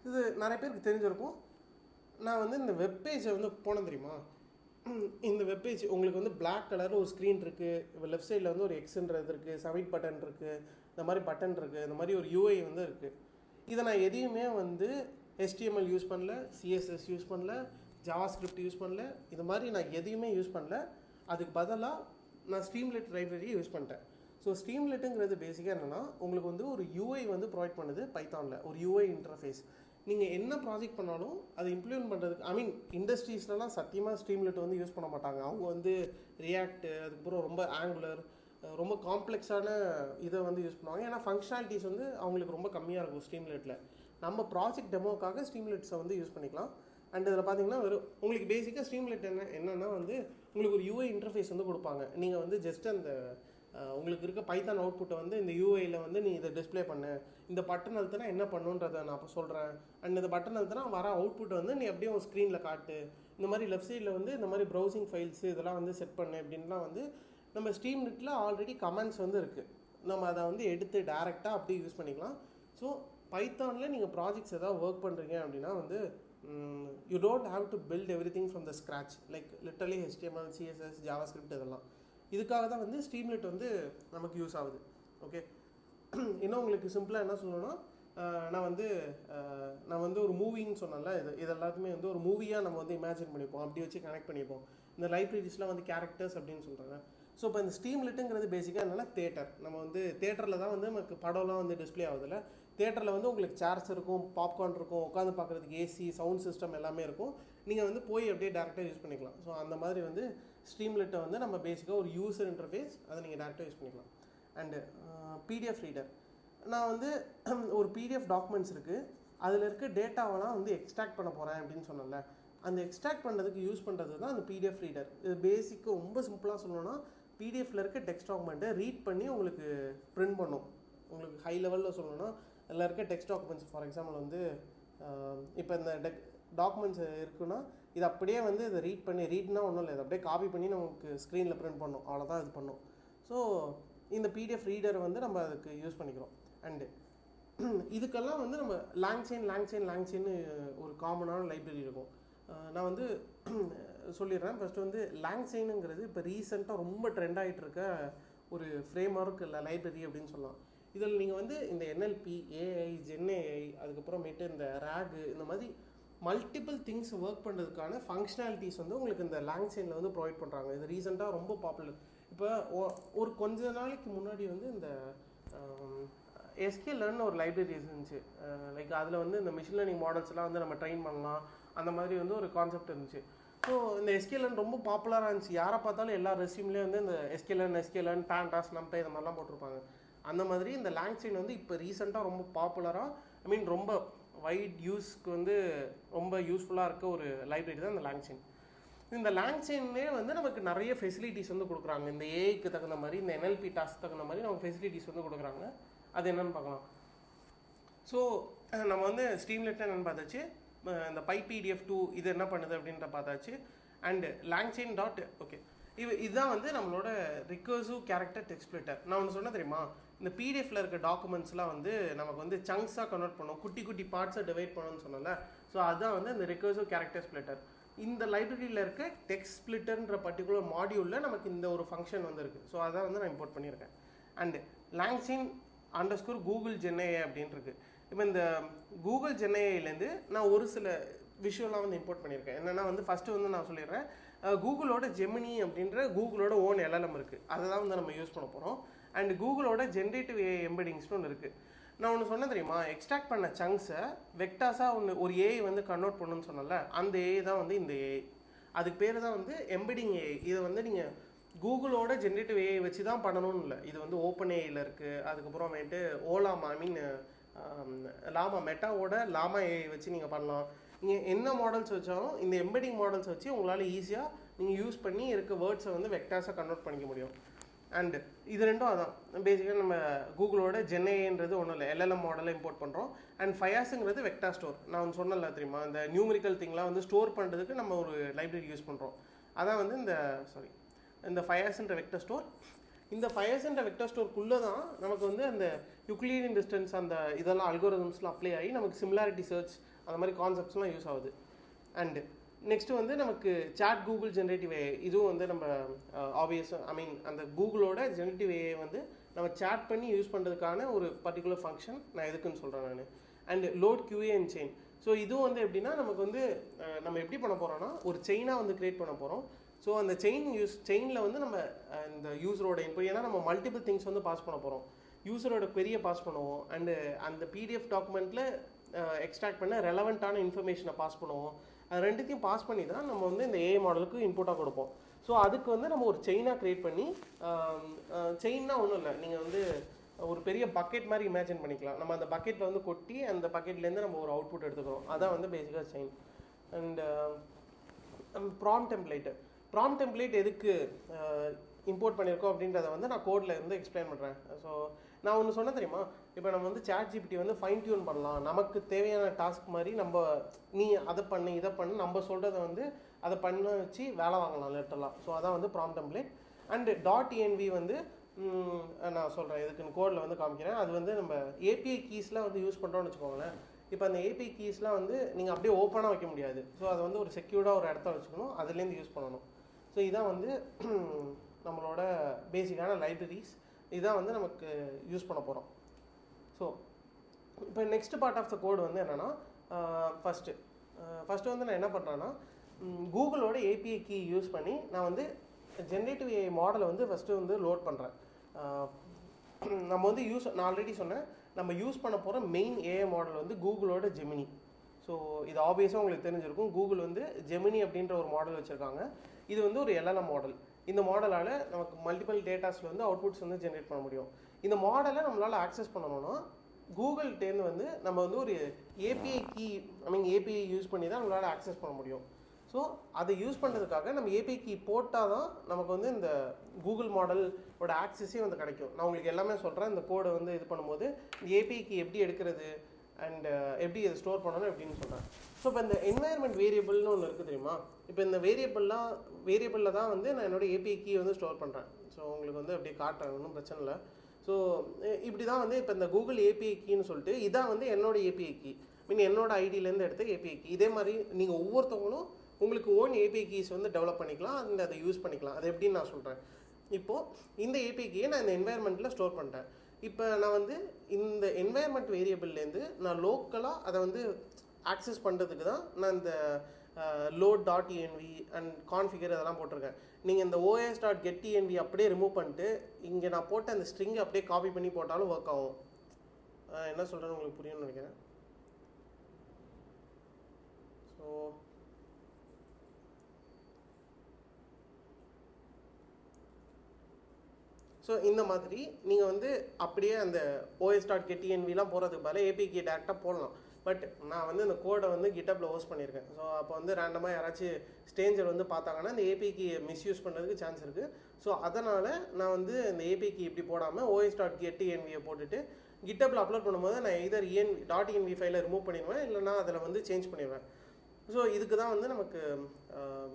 இது நிறைய பேருக்கு தெரிஞ்சிருக்கும். நான் வந்து இந்த வெப்பேஜை வந்து போனேன் தெரியுமா, இந்த வெப்பேஜ் உங்களுக்கு வந்து பிளாக் கலரில் ஒரு ஸ்க்ரீன் இருக்குது. இப்போ லெஃப்ட் சைடில் வந்து ஒரு எக்ஸ்ன்றது இருக்குது, சப்மிட் பட்டன் இருக்குது, இந்த மாதிரி பட்டன் இருக்குது, இந்த மாதிரி ஒரு யூஐ வந்து இருக்குது. இதை நான் எதையுமே வந்து HTML யூஸ் பண்ணல, CSS யூஸ் பண்ணல, JavaScript யூஸ் பண்ணல, இது மாதிரி நான் எதையுமே யூஸ் பண்ணல. அதுக்கு பதிலாக நான் ஸ்ட்ரீம்லெட் லைப்ரரியை யூஸ் பண்ணிட்டேன். ஸோ ஸ்ட்ரீம்லெட்டுங்கிறது பேசிக்காக என்னென்னா உங்களுக்கு வந்து ஒரு யூஐ வந்து ப்ரொவைட் பண்ணுது பைத்தானில், ஒரு யூஐ இன்டர்ஃபேஸ். நீங்கள் என்ன ப்ராஜெக்ட் பண்ணாலும் அதை இம்ப்ளிமெண்ட் பண்ணுறதுக்கு, ஐ மீன் இண்டஸ்ட்ரீஸ்லாம் சத்தியமாக ஸ்ட்ரீம்லெட் வந்து யூஸ் பண்ண மாட்டாங்க. அவங்க வந்து ரியாக்ட், அதுக்கப்புறம் ரொம்ப ஆங்குலர், ரொம்ப காம்ப்ளெக்ஸான இதை வந்து யூஸ் பண்ணுவாங்க. ஏன்னா ஃபங்க்ஷனாலிட்டிஸ் வந்து அவங்களுக்கு ரொம்ப கம்மியாக இருக்கும் ஸ்ட்ரீம்லெட்டில். நம்ம ப்ராஜெக்ட் டெமோக்காக ஸ்ட்ரீம்லெட்ஸை வந்து யூஸ் பண்ணிக்கலாம். அண்ட் இதில் பார்த்தீங்கன்னா உங்களுக்கு பேசிக்காக ஸ்ட்ரீம்லெட் என்னென்னா வந்து உங்களுக்கு ஒரு யூஐ இன்டர்ஃபேஸ் வந்து கொடுப்பாங்க. நீங்கள் வந்து ஜஸ்ட் அந்த உங்களுக்கு இருக்க பைத்தான் அவுட்புட்டை வந்து இந்த யூஐயில் வந்து நீ இதை டிஸ்பிளே பண்ணு, இந்த பட்டன் அழுத்தினா என்ன பண்ணுன்றதை நான் இப்போ சொல்கிறேன், அண்ட் இந்த பட்டன் அழுத்தினா வர அவுட்புட்டை வந்து நீ அப்படியே ஒரு ஸ்க்ரீனில் காட்டு, இந்த மாதிரி லெஃப்ட் சைடில் வந்து இந்த மாதிரி ப்ரௌசிங் ஃபைல்ஸு இதெல்லாம் வந்து செட் பண்ணு அப்படின்லாம் வந்து நம்ம ஸ்ட்ரீம்லெட்டில் ஆல்ரெடி கமெண்ட்ஸ் வந்து இருக்குது. நம்ம அதை வந்து எடுத்து டேரெக்டாக அப்படியே யூஸ் பண்ணிக்கலாம். ஸோ பைத்தானில் நீங்கள் ப்ராஜெக்ட்ஸ் எதாவது ஒர்க் பண்ணுறீங்க அப்படின்னா வந்து you don't have to build everything from the scratch, like literally HTML, CSS, JavaScript இதெல்லாம். இதுக்காக தான் வந்து ஸ்ட்ரீம்லெட் வந்து நமக்கு யூஸ் ஆகுது. ஓகே, இன்னும் உங்களுக்கு சிம்பிளாக என்ன சொல்லணும்னா நான் வந்து ஒரு மூவின்னு சொன்னேன்ல, இது எல்லாத்துமே வந்து ஒரு மூவியாக நம்ம வந்து இமேஜின் பண்ணிப்போம், அப்படி வச்சு கனெக்ட் பண்ணிப்போம். இந்த லைப்ரரிஸ்லாம் வந்து கேரக்டர்ஸ் அப்படின்னு சொல்கிறாங்க. ஸோ இப்போ இந்த ஸ்ட்ரீம்லெட்டுங்கிறது பேசிக்காக என்னென்னா தேட்டர். நம்ம வந்து தேட்டரில் தான் வந்து நமக்கு படம்லாம் வந்து டிஸ்பிளே ஆகுதுல்ல. தேட்டரில் வந்து உங்களுக்கு சேர்ஸ் இருக்கும், பாப்கார்ன் இருக்கும், உட்காந்து பார்க்குறதுக்கு ஏசி, சவுண்ட் சிஸ்டம் எல்லாமே இருக்கும். நீங்கள் வந்து போய் அப்படியே டேரெக்டாக யூஸ் பண்ணிக்கலாம். ஸோ அந்த மாதிரி வந்து ஸ்ட்ரீம்லெட்டை வந்து நம்ம பேசிக்காக ஒரு யூசர் இன்டர்ஃபேஸ், அதை நீங்கள் டேரெக்டாக யூஸ் பண்ணிக்கலாம். And PDF reader. நான் வந்து ஒரு PDF டாக்குமெண்ட்ஸ் இருக்குது, அதில் இருக்க டேட்டாவெல்லாம் வந்து எக்ஸ்ட்ராக்ட் பண்ண போகிறேன் அப்படின்னு சொன்னேன்ல. அந்த எக்ஸ்ட்ராக்ட் பண்ணுறதுக்கு யூஸ் பண்ணுறது தான் அந்த PDF ரீடர். இது பேசிக்காக ரொம்ப சிம்பிளாக சொல்லணும்னா PDFல இருக்க டெக்ஸ்ட் டாக்குமெண்ட்டை ரீட் பண்ணி உங்களுக்கு பிரிண்ட் பண்ணும். உங்களுக்கு ஹை லெவலில் சொல்லணும்னா அதில் இருக்க டெக்ஸ்ட் டாக்குமெண்ட்ஸ், ஃபார் எக்ஸாம்பிள் வந்து இப்போ இந்த டாக்குமெண்ட்ஸ் இருக்குன்னா இது அப்படியே வந்து இதை ரீட்னா ஒன்றும் இல்லை, இதை அப்படியே காப்பி பண்ணி நமக்கு ஸ்க்ரீனில் பிரிண்ட் பண்ணணும், அவ்வளோதான் இது பண்ணும். ஸோ இந்த PDF ரீடரை வந்து நம்ம அதுக்கு யூஸ் பண்ணிக்கிறோம். அண்டு இதுக்கெல்லாம் வந்து நம்ம லாங்செயின் ஒரு காமனான லைப்ரரி இருக்கும். நான் வந்து சொல்லிடுறேன். ஃபஸ்ட்டு வந்து லாங்செயினுங்கிறது இப்போ ரீசெண்டாக ரொம்ப ட்ரெண்ட் ஆகிட்டு இருக்க ஒரு ஃப்ரேம் ஒர்க் இல்லை லைப்ரரி அப்படின்னு சொல்லலாம். இதில் நீங்கள் வந்து இந்த NLP, AI, GenAI, அதுக்கப்புறமேட்டு இந்த RAG, இந்த மாதிரி மல்டிபிள் திங்ஸ் ஒர்க் பண்ணுறதுக்கான ஃபங்க்ஷனாலிட்டிஸ் வந்து உங்களுக்கு இந்த லாங்செயினில் வந்து ப்ரொவைட் பண்ணுறாங்க. இது ரீசெண்டாக ரொம்ப பாப்புலர். இப்போ ஒரு கொஞ்ச நாளைக்கு முன்னாடி வந்து இந்த SQLன்னு ஒரு லைப்ரரி இருந்துச்சு. லைக் அதில் வந்து இந்த மிஷின் லேர்னிங் மாடல்ஸ்லாம் வந்து நம்ம ட்ரெயின் பண்ணலாம், அந்த மாதிரி வந்து ஒரு கான்செப்ட் இருந்துச்சு. ஸோ இந்த SQLN ரொம்ப பாப்புலராக இருந்துச்சு. யாரை பார்த்தாலும் எல்லா ரெஸ்யூம்லேயும் வந்து இந்த SQLN, Pandas, NumPy இந்த மாதிரிலாம் போட்டிருப்பாங்க. அந்த மாதிரி இந்த லாங்செயின் வந்து இப்போ ரீசெண்டாக ரொம்ப பாப்புலராக, ஐ மீன் ரொம்ப வைட் யூஸ்க்கு வந்து ரொம்ப யூஸ்ஃபுல்லாக இருக்க ஒரு லைப்ரரி தான் இந்த லாங்செயின். இந்த லாங்செயின்லேயே வந்து நமக்கு நிறைய ஃபெசிலிட்டிஸ் வந்து கொடுக்குறாங்க. இந்த ஏஐக்கு தகுந்த மாதிரி, இந்த NLP டாஸ்க் தகுந்த மாதிரி நமக்கு ஃபெசிலிட்டிஸ் வந்து கொடுக்குறாங்க. அது என்னென்னு பார்க்கலாம். ஸோ நம்ம வந்து ஸ்ட்ரீம்லெட் என்னென்னு பார்த்தாச்சு, இந்த PyPDF2 இது என்ன பண்ணுது அப்படின்ற பார்த்தாச்சு. அண்டு லாங்செயின் ஓகே, இதுதான் வந்து நம்மளோட ரிகர்சிவ் கேரக்டர் டெக்ஸ்ட் ஸ்ப்ளிட்டர். நான் ஒன்று சொன்ன தெரியுமா, இந்த PDFல இருக்க டாக்குமெண்ட்ஸ்லாம் வந்து நமக்கு வந்து சங்க்ஸாக கன்வெர்ட் பண்ணும், குட்டி குட்டி பார்ட்ஸை டிவைட் பண்ணணும்னு சொன்னல. ஸோ அதுதான் வந்து இந்த ரிகர்சிவ் கேரக்டர் ஸ்ப்ளிட்டர். இந்த லைப்ரரியில் இருக்க டெக்ஸ்ட் ஸ்ப்ளிட்டர்ன்ற பர்டிகுலர் மாடியூலில் நமக்கு இந்த ஒரு ஃபங்க்ஷன் வந்து இருக்குது. ஸோ அதான் வந்து நான் இம்போர்ட் பண்ணியிருக்கேன். அண்டு லாங்செயின் _Google GenAI அப்படின்னு இருக்குது. இப்போ இந்த Google GenAIலேருந்து நான் ஒரு சில விஷயம்லாம் வந்து இம்போர்ட் பண்ணியிருக்கேன். என்னென்னா வந்து ஃபஸ்ட்டு வந்து நான் சொல்லிடுறேன், கூகுளோட ஜெமினி அப்படின்ற கூகுளோட ஓன் LLM இருக்குது, அதை தான் வந்து நம்ம யூஸ் பண்ண போகிறோம். அண்ட் கூகுளோட ஜென்ரேட்டிவ் AI எம்பெடிங்ஸ்னு ஒன்று இருக்குது. நான் ஒன்று சொன்னேன் தெரியுமா, எக்ஸ்ட்ராக்ட் பண்ண சங்க்ஸை வெக்டாஸாக ஒரு AI வந்து கன்வெர்ட் பண்ணணும்னு சொன்னல, அந்த AI தான் வந்து இந்த AI. அதுக்கு பேர் தான் வந்து எம்பெடிங் AI. இதை வந்து நீங்கள் கூகுளோட ஜென்ரேட்டிவ் AI வச்சு தான் பண்ணணும்னு இல்லை, இது வந்து ஓப்பன் AIயில் இருக்குது. அதுக்கப்புறமேட்டு ஓலாமா, ஐ மீன் லாமா, மெட்டாவோட லாமா AI வச்சு நீங்கள் பண்ணலாம். நீங்கள் என்ன மாடல்ஸ் வச்சாலும் இந்த எம்பெடிங் மாடல்ஸ் வச்சு உங்களால் ஈஸியாக நீங்கள் யூஸ் பண்ணி இருக்க வேர்ட்ஸை வந்து வெக்டாஸாக கன்வெர்ட் பண்ணிக்க முடியும். அண்ட் இது ரெண்டும் அதான் பேசிக்காக நம்ம கூகுளோட ஜென்ஏன்றது ஒன்றும் இல்லை, எல்எல்எம் மாடலை இம்போர்ட் பண்ணுறோம். அண்ட் ஃபயாஸுங்கிறது வெக்டார் ஸ்டோர். நான் வந்து சொன்னல தெரியுமா, இந்த நியூமரிக்கல் திங்லாம் வந்து ஸ்டோர் பண்ணுறதுக்கு நம்ம ஒரு லைப்ரரி யூஸ் பண்ணுறோம். அதான் வந்து இந்த ஃபயாஸ்ன்ற வெக்டர் ஸ்டோர். இந்த ஃபயாஸ்ன்ற வெக்டர் ஸ்டோருக்குள்ளே தான் நமக்கு வந்து அந்த யூக்ளிடியன் டிஸ்டன்ஸ் அந்த இதெல்லாம் அல்கோரிதம்ஸ்லாம் அப்ளை ஆகி நமக்கு சிமிலாரிட்டி சர்ச் அந்த மாதிரி கான்செப்ட்ஸ்லாம் யூஸ் ஆகுது. அண்டு நெக்ஸ்ட்டு வந்து நமக்கு சாட் கூகுள் ஜென்ரேட்டிவ் ஏஐ, இதுவும் வந்து நம்ம அந்த கூகுளோட ஜென்ரேட்டிவ் ஏஐ வந்து நம்ம சேட் பண்ணி யூஸ் பண்ணுறதுக்கான ஒரு பர்டிகுலர் ஃபங்க்ஷன் நான் எதுக்குன்னு சொல்கிறேன் நான். And load QA and chain. So இதுவும் வந்து எப்படின்னா நமக்கு வந்து நம்ம எப்படி பண்ண போகிறோம்னா ஒரு செயினாக வந்து கிரியேட் பண்ண போகிறோம். ஸோ அந்த செயினில் வந்து நம்ம இந்த யூஸரோட இன்புட், ஏன்னா நம்ம மல்டிபிள் திங்ஸ் வந்து பாஸ் பண்ண போகிறோம். யூஸரோட query பாஸ் பண்ணுவோம். அண்டு அந்த PDF டாக்குமெண்ட்டில் எக்ஸ்ட்ராக்ட் பண்ண ரெலவெண்ட்டான இன்ஃபர்மேஷனை பாஸ் பண்ணுவோம். அது ரெண்டுத்தையும் பாஸ் பண்ணி தான் நம்ம வந்து இந்த ஏஐ மாடலுக்கு இன்புட்டாக கொடுப்போம். ஸோ அதுக்கு வந்து நம்ம ஒரு செயினாக க்ரியேட் பண்ணி, செயின்னா ஒன்றும் இல்லை, நீங்கள் வந்து ஒரு பெரிய பக்கெட் மாதிரி இமேஜின் பண்ணிக்கலாம். நம்ம அந்த பக்கெட்டில் வந்து கொட்டி அந்த பக்கெட்லேருந்து நம்ம ஒரு அவுட்புட் எடுத்துக்கிறோம். அதான் வந்து பேசிக்காக செயின். அண்ட் ப்ராம்ப்ட் டெம்ப்ளேட் எதுக்கு இம்போர்ட் பண்ணியிருக்கோம் அப்படின்றத வந்து நான் கோடில் இருந்து எக்ஸ்பிளைன் பண்ணுறேன். ஸோ நான் ஒன்று சொன்ன தெரியுமா, இப்போ நம்ம வந்து ChatGPT வந்து ஃபைன் டியூன் பண்ணலாம். நமக்கு தேவையான டாஸ்க் மாதிரி நம்ம நீ அதை பண்ணு இதை பண்ணு நம்ம சொல்கிறத வந்து அதை பண்ண வச்சு வேலை வாங்கலாம் லெட்டர்லாம். ஸோ அதான் வந்து ப்ராம்ப்ட் டெம்ப்ளேட். அண்டு .env வந்து நான் சொல்கிறேன், இதுக்குன்னு கோடில் வந்து காமிக்கிறேன். அது வந்து நம்ம API கீஸ்லாம் வந்து யூஸ் பண்ணுறோன்னு வச்சுக்கோங்களேன். இப்போ அந்த API கீஸ்லாம் வந்து நீங்கள் அப்படியே ஓப்பனாக வைக்க முடியாது. ஸோ அதை வந்து ஒரு செக்யூர்டாக ஒரு இடத்த வச்சுக்கணும், அதுலேருந்து யூஸ் பண்ணணும். ஸோ இதான் வந்து நம்மளோட பேசிக்கான லைப்ரரிஸ். இதான் வந்து நமக்கு யூஸ் பண்ண போகிறோம். ஸோ இப்போ நெக்ஸ்ட் பார்ட் ஆஃப் த கோடு வந்து என்னென்னா, ஃபஸ்ட்டு வந்து நான் என்ன பண்ணுறேன்னா கூகுளோட API கீ யூஸ் பண்ணி நான் வந்து ஜென்ரேட்டிவ் ஏஐ மாடலை வந்து ஃபஸ்ட்டு வந்து லோட் பண்ணுறேன். நம்ம வந்து நான் ஆல்ரெடி சொன்னேன், நம்ம யூஸ் பண்ண போகிற மெயின் ஏஐ மாடல் வந்து கூகுளோட ஜெமினி. ஸோ இது ஆப்வியஸாக உங்களுக்கு தெரிஞ்சிருக்கும். கூகுள் வந்து ஜெமினி அப்படின்ற ஒரு மாடல் வச்சுருக்காங்க. இது வந்து ஒரு LLM மாடல். இந்த மாடலால் நமக்கு மல்டிபிள் டேட்டாஸில் வந்து அவுட்புட்ஸ் வந்து ஜென்ரேட் பண்ண முடியும். இந்த மாடலை நம்மளால் ஆக்சஸ் பண்ணணும்னா கூகுள்கிட்டேருந்து வந்து நம்ம வந்து ஒரு API யூஸ் பண்ணி தான் நம்மளால் ஆக்சஸ் பண்ண முடியும். ஸோ அதை யூஸ் பண்ணுறதுக்காக நம்ம API கீ போட்டால் தான் நமக்கு வந்து இந்த கூகுள் மாடலோட ஆக்சஸே வந்து கிடைக்கும். நான் உங்களுக்கு எல்லாமே சொல்கிறேன். இந்த கோடை வந்து இது பண்ணும்போது இந்த API கீ எப்படி எடுக்கிறது அண்ட் எப்படி இதை ஸ்டோர் பண்ணணும் எப்படின்னு சொல்கிறேன். ஸோ இப்போ இந்த என்வாயர்மெண்ட் வேரியபிள்னு ஒன்று இருக்குது தெரியுமா. இப்போ இந்த வேரியபிளில் தான் வந்து நான் என்னோடய API கீ வந்து ஸ்டோர் பண்ணுறேன். ஸோ உங்களுக்கு வந்து அப்படியே காட்டுறேன், ஒன்றும் பிரச்சனை இல்லை. ஸோ இப்படி தான் வந்து இப்போ இந்த கூகுள் API கீன்னு சொல்லிட்டு இதான் வந்து என்னோடய API கீ, என்னோட ஐடியிலேருந்து எடுத்த API கீ. இதே மாதிரி நீங்கள் ஒவ்வொருத்தவங்களும் உங்களுக்கு ஓன் API கீஸ் வந்து டெவலப் பண்ணிக்கலாம், அண்ட் அதை யூஸ் பண்ணிக்கலாம். அது எப்படின்னு நான் சொல்கிறேன். இப்போது இந்த API கீயை நான் இந்த என்வாயர்மெண்ட்டில் ஸ்டோர் பண்ணிட்டேன். இப்போ நான் வந்து இந்த என்வாயர்மெண்ட் வேரியபிள்லேருந்து நான் லோக்கலாக அதை வந்து ஆக்சஸ் பண்ணுறதுக்கு தான் நான் இந்த load.env அண்ட் கான்ஃபிகர் அதெல்லாம் போட்டிருக்கேன். நீங்கள் இந்த os.getEnv அப்படியே ரிமூவ் பண்ணிட்டு இங்கே நான் போட்ட அந்த ஸ்ட்ரிங்கை அப்படியே காப்பி பண்ணி போட்டாலும் ஒர்க் ஆகும். என்ன சொல்கிறேன்னு உங்களுக்கு புரியும்னு நினைக்கிறேன். ஸோ இந்த மாதிரி நீங்கள் வந்து அப்படியே அந்த os.getEnvலாம் போகிறதுக்கு பதிலாக API கீ டேரெக்டாக போடலாம். பட் நான் வந்து இந்த கோடை வந்து GitHubல ஹோஸ்ட் பண்ணியிருக்கேன். ஸோ அப்போ வந்து ரேண்டமாக யாராச்சும் ஸ்ட்ரேஞ்சர் வந்து பார்த்தாங்கன்னா இந்த API கீ மிஸ்யூஸ் பண்ணுறதுக்கு சான்ஸ் இருக்குது. ஸோ அதனால் நான் வந்து இந்த API கீ இப்படி போடாமல் os.getEnv போட்டுட்டு GitHubல அப்லோட் பண்ணும்போது நான் எதர் .env ஃபைலை ரிமூவ் பண்ணிடுவேன், இல்லைனா அதில் வந்து சேஞ்ச் பண்ணிடுவேன். ஸோ இதுக்கு தான் வந்து நமக்கு